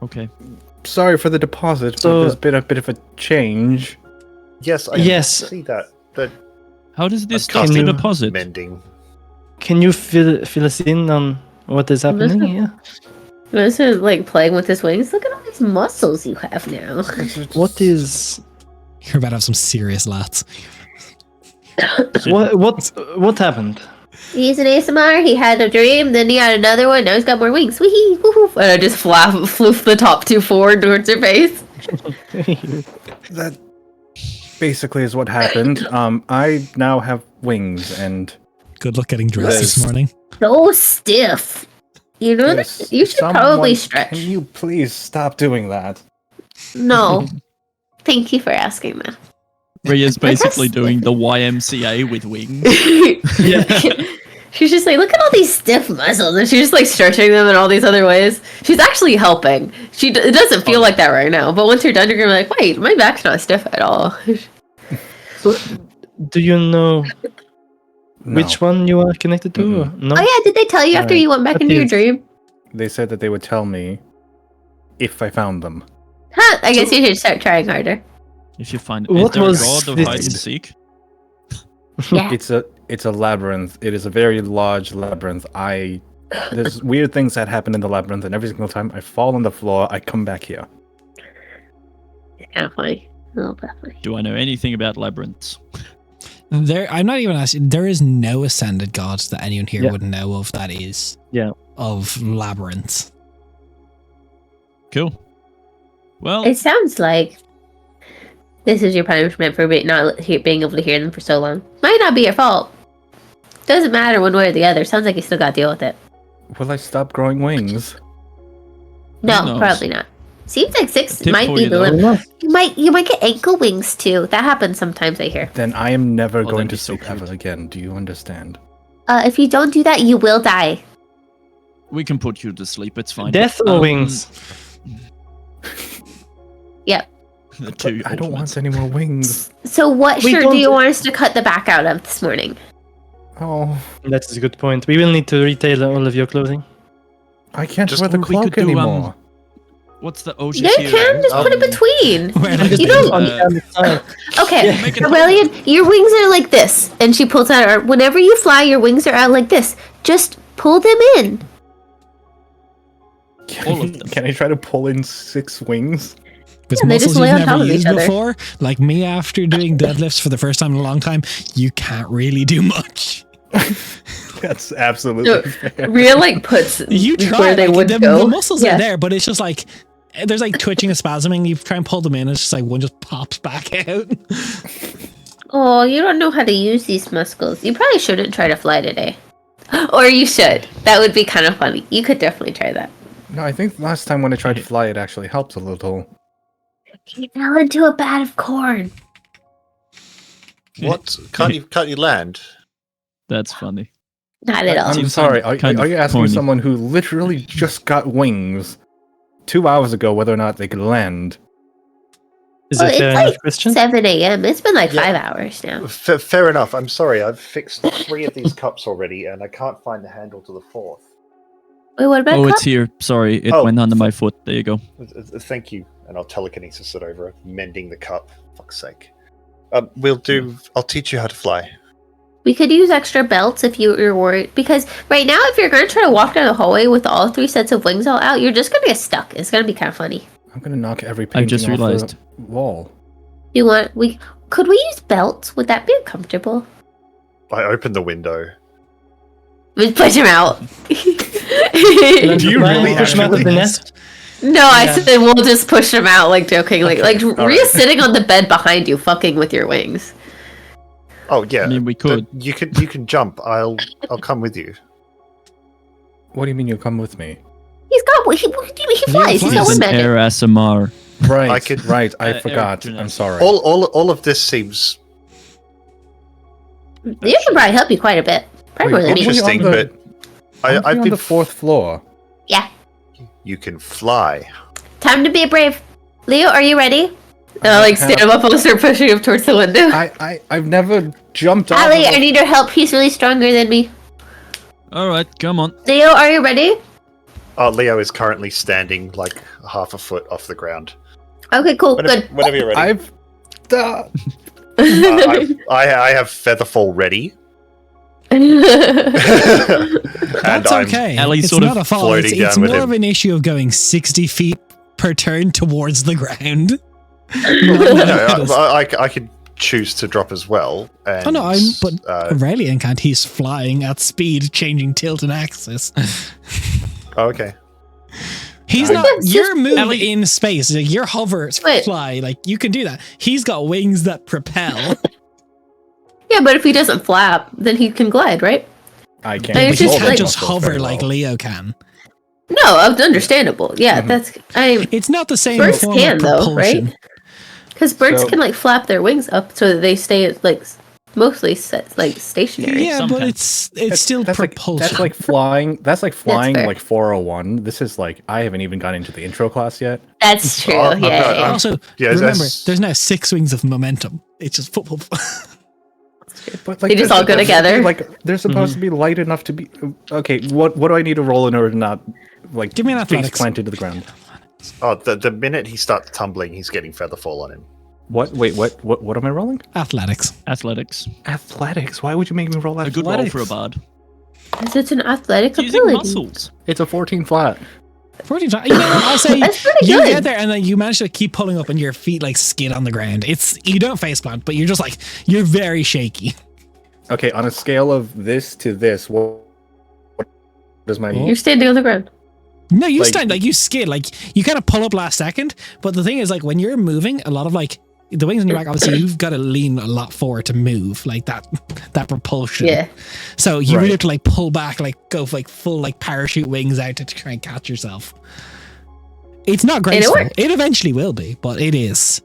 Okay. Sorry for the deposit, So- but there's been a bit of a change. Yes, I Yes. see that. But How does this Can touch the you- deposit? mending. Can you fill us in on what is happening here? This is playing with his wings. Look at all these muscles you have now. What is You're about to have some serious lats. what happened? He's an ASMR. He had a dream, then he had another one. Now he's got more wings. Wee woohoo! And I just floof the top 2 forward towards her face. That basically is what happened. I now have wings, and Good luck getting dressed this Yes. morning. So stiff. You know, there's you should someone- probably stretch. Can you please stop doing that? No. Thank you for asking that. Ria's basically That's- doing the YMCA with wings. She's just like, look at all these stiff muscles, and she's just stretching them in all these other ways. She's actually helping. It doesn't feel like that right now, but once you're done, you're gonna be like, wait, my back's not stiff at all. Do you know No. which one you are connected to? or No. Oh yeah, did they tell you after you went back What into your is- dream? They said that they would tell me, if I found them. Huh, I guess you should start trying harder. If you find What is there was a god of this- hide and seek? Yeah. It's a labyrinth. It is a very large labyrinth. There's weird things that happen in the labyrinth, and every single time I fall on the floor, I come back here. It's kind of funny. A little bit funny. Do I know anything about labyrinths? I'm not even asking. There is no ascended god that anyone here Yeah. would know of that is Yeah. of labyrinths. Cool. Well, It sounds like this is your punishment for not being able to hear them for so long. Might not be your fault. Doesn't matter one way or the other. Sounds like you still got to deal with it. Will I stop growing wings? No, knows? probably not. Seems like 6 Tip might for be you, the though. limit. You might get ankle wings too. That happens sometimes, I hear. Then I am never Oh, going that'd to be so sleep ever cute. again. Do you understand? If you don't do that, you will die. we can put you to sleep. It's fine. Death or wings? Yep. The two I don't ultimates. want any more wings. So what We shirt don't- do you want us to cut the back out of this morning? Oh, That is a good point. We will need to retail all of your clothing. I can't Just- wear the or we could cloak do, anymore. What's the OG You can just put it between. Where You don't- On the other side. Okay, Make it- Aurelian, your wings are like this, and she pulls out. Or whenever you fly, your wings are out like this. Just pull them in. All of them. Can I try to pull in 6 wings? With Yeah, they just muscles lay you've on top never of each used other. before, like me after doing deadlifts for the first time in a long time, you can't really do much. That's absolutely No, fair. Rhea like puts You try, where they like, would the, go. the muscles Yeah. are there, but it's just like there's like twitching and spasming. You try and pull them in, it's just like one just pops back out. Oh, you don't know how to use these muscles. You probably shouldn't try to fly today. Or you should. That would be kind of funny. You could definitely try that. No, I think last time when I tried to fly, it actually helped a little. He fell into a bat of corn. What? Can't you land? That's funny. Not at all. I'm Seems sorry. kind Are of you asking corny. someone who literally just got wings 2 hours ago whether or not they could land? Is Well, that fair it's enough like question? 7 a.m. It's been like Yeah. 5 hours now. Fair enough. I'm sorry. I've fixed 3 of these cups already, and I can't find the handle to the 4th. Wait, what about Oh, cup? it's here. Sorry, it Oh. went under my foot. There you go. Thank you, and I'll telekinesis it over, mending the cup. Fuck's sake. We'll do. I'll teach you how to fly. We could use extra belts if you're worried. Because right now, if you're going to try to walk down the hallway with all 3 sets of wings all out, you're just going to get stuck. It's going to be kind of funny. I'm gonna knock every I painting just off realized. the wall. Could we use belts? Would that be uncomfortable? I open the window. We push him out. Do you really push him out of actually? the nest? No, I Yeah. said we'll just push him out, like jokingly. Okay, Like all Rhea's right. sitting on the bed behind you, fucking with your wings. Oh yeah. I mean, we could. You can jump. I'll come with you. What do you mean you'll come with me? He's got what he flies. He's flies. got It's wind an magic. air ASMR. Right, I could- right. I Eric forgot. Jonas. I'm sorry. All of this seems You can probably help you quite a bit. Probably more Wait, than me. interesting. interesting, on the- but Aren't we I've on been. the 4th floor. Yeah. You can fly. Time to be brave. Leo, are you ready? And I like stand him up and start pushing him towards the window. I've never jumped off. Ali, of I need your help. He's really stronger than me. All right, come on. Leo, are you ready? Leo is currently standing like half a foot off the ground. Okay, cool, good. Whenever you're ready. I've. I have Featherfall ready. and That's I'm okay. Ellie's It's sort of not a fall. floating It's down with more him. of an issue of going 60 feet per turn towards the ground. I could choose to drop as well. And, Oh no, but uh, Aurelian can't. He's flying at speed, changing tilt and axis. okay. He's I not. guess You're just- moving Ellie- in space. Like, your hover, Wait. fly. Like you can do that. He's got wings that propel. Yeah, but if he doesn't flap, then he can glide, right? I can't. But but it's he just can't like- just Muscles hover very like well. Leo can. No, understandable. Yeah, that's It's not the same Birds form can, of though, propulsion. right? Because birds So- can like flap their wings up so that they stay like mostly set like stationary. Yeah, Some but can. it's still propulsion. That's like flying. That's like flying fair. like 401. This is like I haven't even gotten into the intro class yet. That's true. Oh, yeah, I'm yeah. also, Yeah, remember, that's- there's now 6 wings of momentum. It's just football. But They just they're all go supposed to be, together? Like they're supposed to be light enough to be. Okay, what do I need to roll in order to not like Give me an face athletics. plant into the ground? Oh, the minute he starts tumbling, he's getting feather fall on him. What? Wait, what am I rolling? Athletics. Athletics. Athletics. Why would you make me roll A athletics? good roll for a bard. Because it's an athletic Using ability. muscles. It's a 14 flat. 14 times. You know what? I'll say That's pretty you good. get there and then you manage to keep pulling up and your feet like skid on the ground. You don't face plant, but you're just like, you're very shaky. Okay, on a scale of this to this, what does my You're standing on the ground. No, you Like- stand, like you skid, like you kind of pull up last second. But the thing is, like when you're moving, a lot of like the wings on your back, obviously you've got to lean a lot forward to move, like that propulsion. Yeah. So you really Right. have to like pull back, like go for like full like parachute wings out to try and catch yourself. It's not graceful. worked. It eventually will be, but it is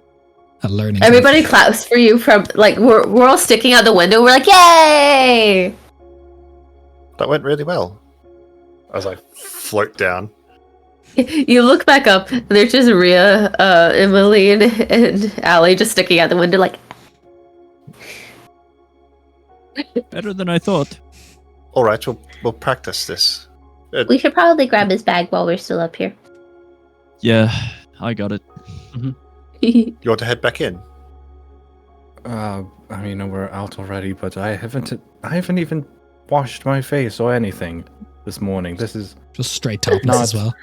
a learning curve. Everybody claps for you from like we're all sticking out the window. We're like, yay! That went really well. As I float down. You look back up, and there's just Rhea, Emmeline, and Allie just sticking out the window, like, Better than I thought. All right, we'll practice this. we should probably grab his bag while we're still up here. Yeah, I got it. You want to head back in? I mean, we're out already, but I haven't even washed my face or anything this morning. This is Just straight topless Not- as well.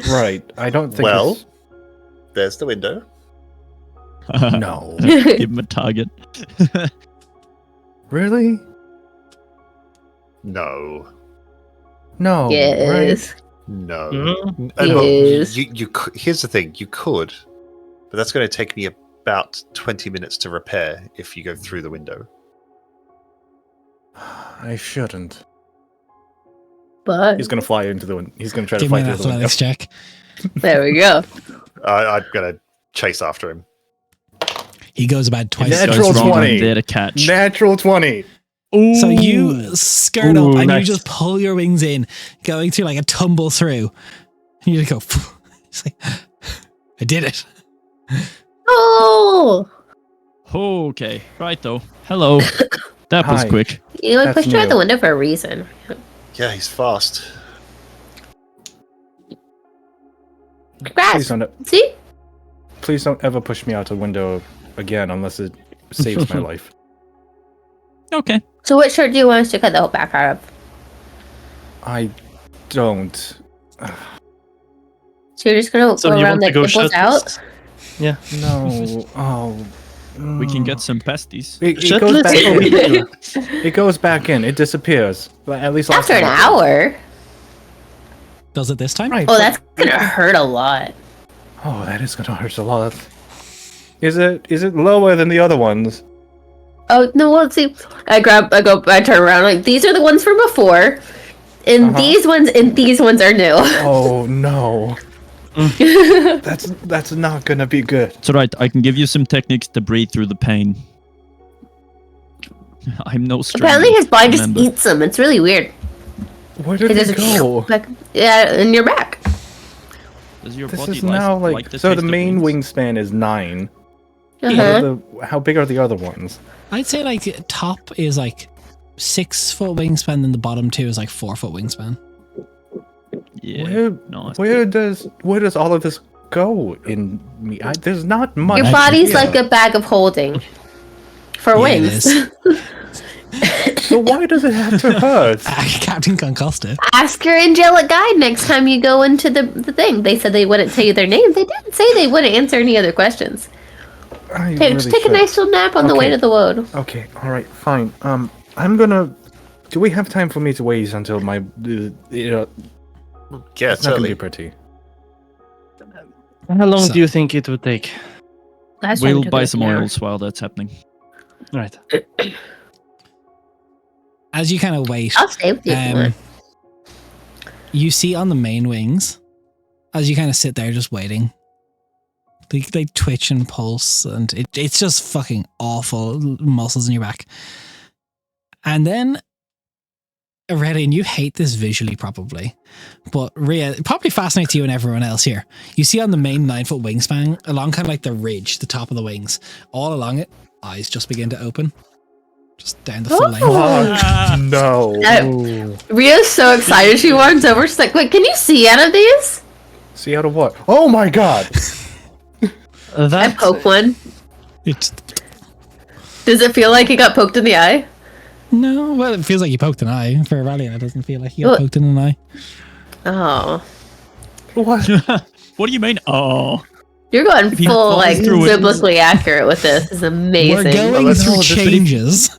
right. I don't think. Well, it's- there's the window. no, Give him a target. really, No. no. Yes. No. Mm, Well, Yes. here's the thing. You could, but that's going to take me about 20 minutes to repair if you go through the window. Right? I shouldn't. But He's gonna fly into the window. He's gonna try to Give me fly an through the window. athletics check. there we go. I'm going to chase after him. He goes about twice. Natural Goes wrong, 20. I'm there to catch. Natural 20. So you skirt Ooh, up and nice. you just pull your wings in, going through like a tumble through. And you just go, it's like, I did it. Oh, Okay, right though. Hello. That was Hi. quick. you know, I That's pushed you out new. the window for a reason. Yeah, he's fast. Please Congrats. don't, See? please don't ever push me out a window again unless it saves my life. Okay. So what shirt do you want us to cut the whole back out of? I don't. So you're just gonna So go you around want the to go nipples out? shirtless? No. Oh. We can get some pasties. It goes Shirtless? back. Oh, we do. It goes back in. It disappears. But at least last After an time it did. hour? Does it this time? Right. Oh, but- that's gonna hurt a lot. Oh, that is gonna hurt a lot. Is it lower than the other ones? Oh no, well, let's see. I turn around, like, these are the ones from before. And these ones are new. Oh no. That's not gonna be good. It's alright, I can give you some techniques to breathe through the pain. I'm no stranger. Apparently his body just remember. eats them. It's really weird. Where did It it just go? back, yeah, in your back. Does your This body is now like the so. The taste of main wings? wingspan is 9. Uh-huh. How big are the other ones? I'd say like the top is like 6 foot wingspan, and the bottom 2 is like 4 foot wingspan. Yeah. Nice. Where does all of this go in me? There's not much. Your body's like a bag of holding for Yeah, it wings. is. So why does it have to hurt? Captain Concosta. Ask your angelic guide next time you go into the thing. They said they wouldn't tell you their name. They didn't say they wouldn't answer any other questions. I Hey, really just take a should. nice little nap on the way Okay. to the wood. Okay, all right, fine. I'm gonna. Do we have time for me to wait until my? Yeah, It's not gonna totally. be pretty. How long So- do you think it would take? Last time We'll it took buy us some an hour. oils while that's happening. Right. As you kind of wait, I'll stay with you if you want. you see on the main wings, as you kind of sit there just waiting, they twitch and pulse, and it's just fucking awful muscles in your back. And then, Redin, you hate this visually probably, but Rhea, it probably fascinates you and everyone else here. You see on the main 9 foot wingspan, along kind of like the ridge, the top of the wings, all along it, eyes just begin to open. Just down the full length. Oh no! Rhea's so excited she walks over. She's like, wait, can you see out of these? See out of what? Oh my god! I poke one. It's Does it feel like he got poked in the eye? no. Well, it feels like you poked an eye for Aurelian. It doesn't feel like you got What? poked in an eye. Oh. What? What do you mean? Oh, You're going he full, flies like, through it- biblically accurate with this. This is amazing. We're going let's through hold this, but if- changes.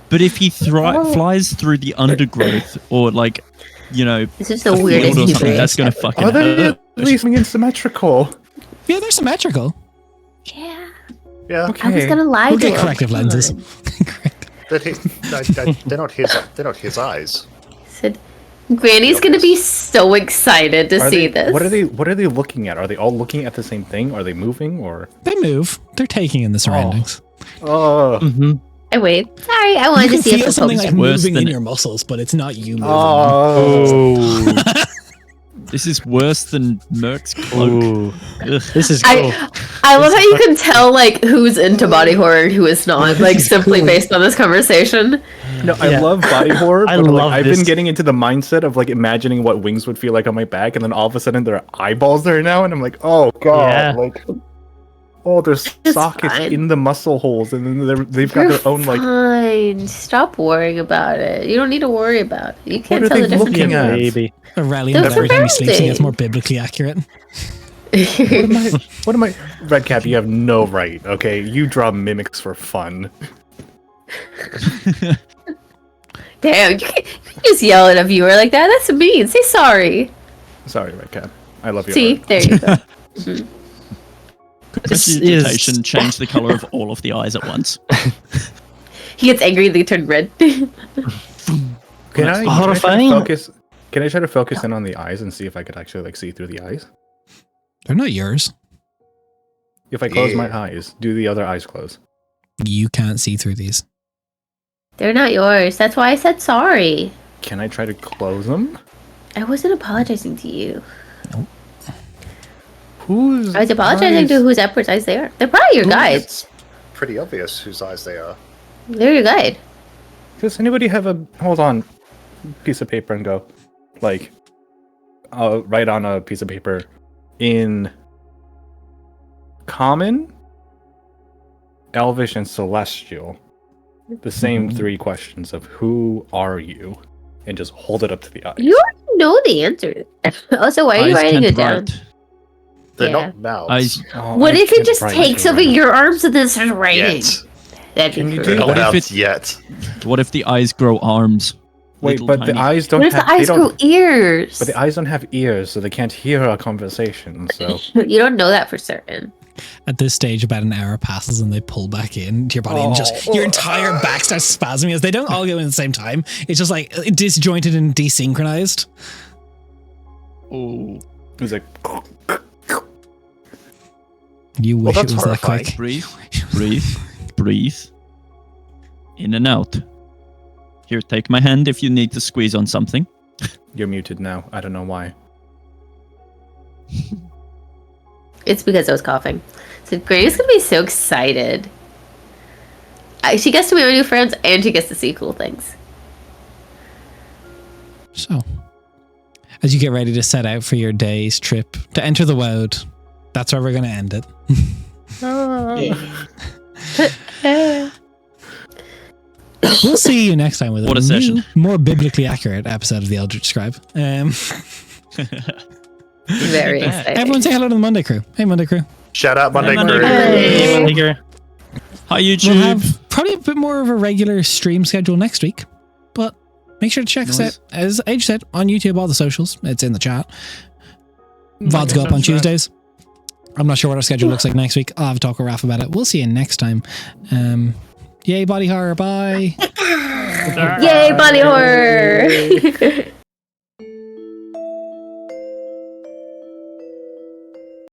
but if he flies through the undergrowth or like, you know, This is the a weirdest field or something, thing. that's gonna fucking Are they hurt. at least being symmetrical? Yeah, they're symmetrical. Yeah. Yeah, Okay. I was gonna lie We'll to get him. corrective Come lenses. on. they're not his. They're not his eyes. Said, Granny's gonna be so excited to see this. What are they looking at? Are they all looking at the same thing? Are they moving or? They move. They're taking in the surroundings. Oh. Mhm. I wait. Sorry, I You wanted to can see if feel the something pokes like worse moving in than your muscles, but it's not you moving. Oh. This is worse than Merc's cloak. Ooh. Ugh. This is cool. I love how you can tell like who's into body horror and who is not, like simply based on this conversation. No, I Yeah. love body horror, I but like, love I've this. been getting into the mindset of like imagining what wings would feel like on my back, and then all of a sudden there are eyeballs there now, and I'm like, oh god, Yeah. like, oh, there's It's sockets fine. in the muscle holes, and then they've got You're their own like. fine. Stop worrying about it. You don't need to worry about it. You can't are tell they the difference. looking at? Baby. Aurelian, Those are every time he sleeps, he gets embarrassing. more biblically accurate. What am I? Redcap, you have no right. Okay, you draw mimics for fun. Damn, you can just yell at a viewer like that. That's mean. Say sorry. Sorry, Redcap. I love you. See, there you go. This Prestidigitation is changed the color of all of the eyes at once. He gets angry, they turn red. Can I horrifying. focus? Can I try to focus in on the eyes and see if I could actually like see through the eyes? They're not yours. If I close my Yeah. eyes, do the other eyes close? You can't see through these. They're not yours. That's why I said sorry. Can I try to close them? I wasn't apologizing to you. Who's I was apologizing to whose Edward's eyes they are. They're probably your guides. It's pretty obvious whose eyes they are. They're your guide. Does anybody have a hold on piece of paper and go like write on a piece of paper in common, elvish, and celestial the same three questions of who are you, and just hold it up to the eyes. You already know the answer. Also, why are you Eyes writing can't it down? write. They're Yeah. not mouths. Eyes. Oh, What I if it can't just write takes right over now. your arms and then starts writing? Yet. That'd Can be you cool. do Not What if mouths it- yet. What if the eyes grow arms? Wait, Little but the tiny- eyes don't What if have the eyes they don't, grow ears? but the eyes don't have ears, so they can't hear our conversation. So You don't know that for certain. At this stage, about an hour passes and they pull back into your body, and just your entire back starts spasming as they don't all go in at the same time. It's just like disjointed and desynchronized. Oh, it's like You wish that's it was that horrifying. quick. breathe, breathe, breathe. In and out. Here, take my hand if you need to squeeze on something. you're muted now. I don't know why. It's because I was coughing. So Granny's gonna be so excited. She gets to meet my new friends and she gets to see cool things. So, as you get ready to set out for your day's trip to enter the world, that's where we're going to end it. We'll see you next time with What a new, session. more biblically accurate episode of the Eldritch Scribe. Very Bad. exciting. Everyone say hello to the Monday crew. Hey, Monday crew. Shout out Monday Monday Crew. Hey. Hi, YouTube. We'll have probably a bit more of a regular stream schedule next week, but make sure to check us out, as Age said, on YouTube, all the socials. It's in the chat. VODs go up on Tuesdays. I'm not sure what our schedule looks like next week. I'll have a talk with Raph about it. We'll see you next time. Yay, body horror. Bye. Yay, body horror!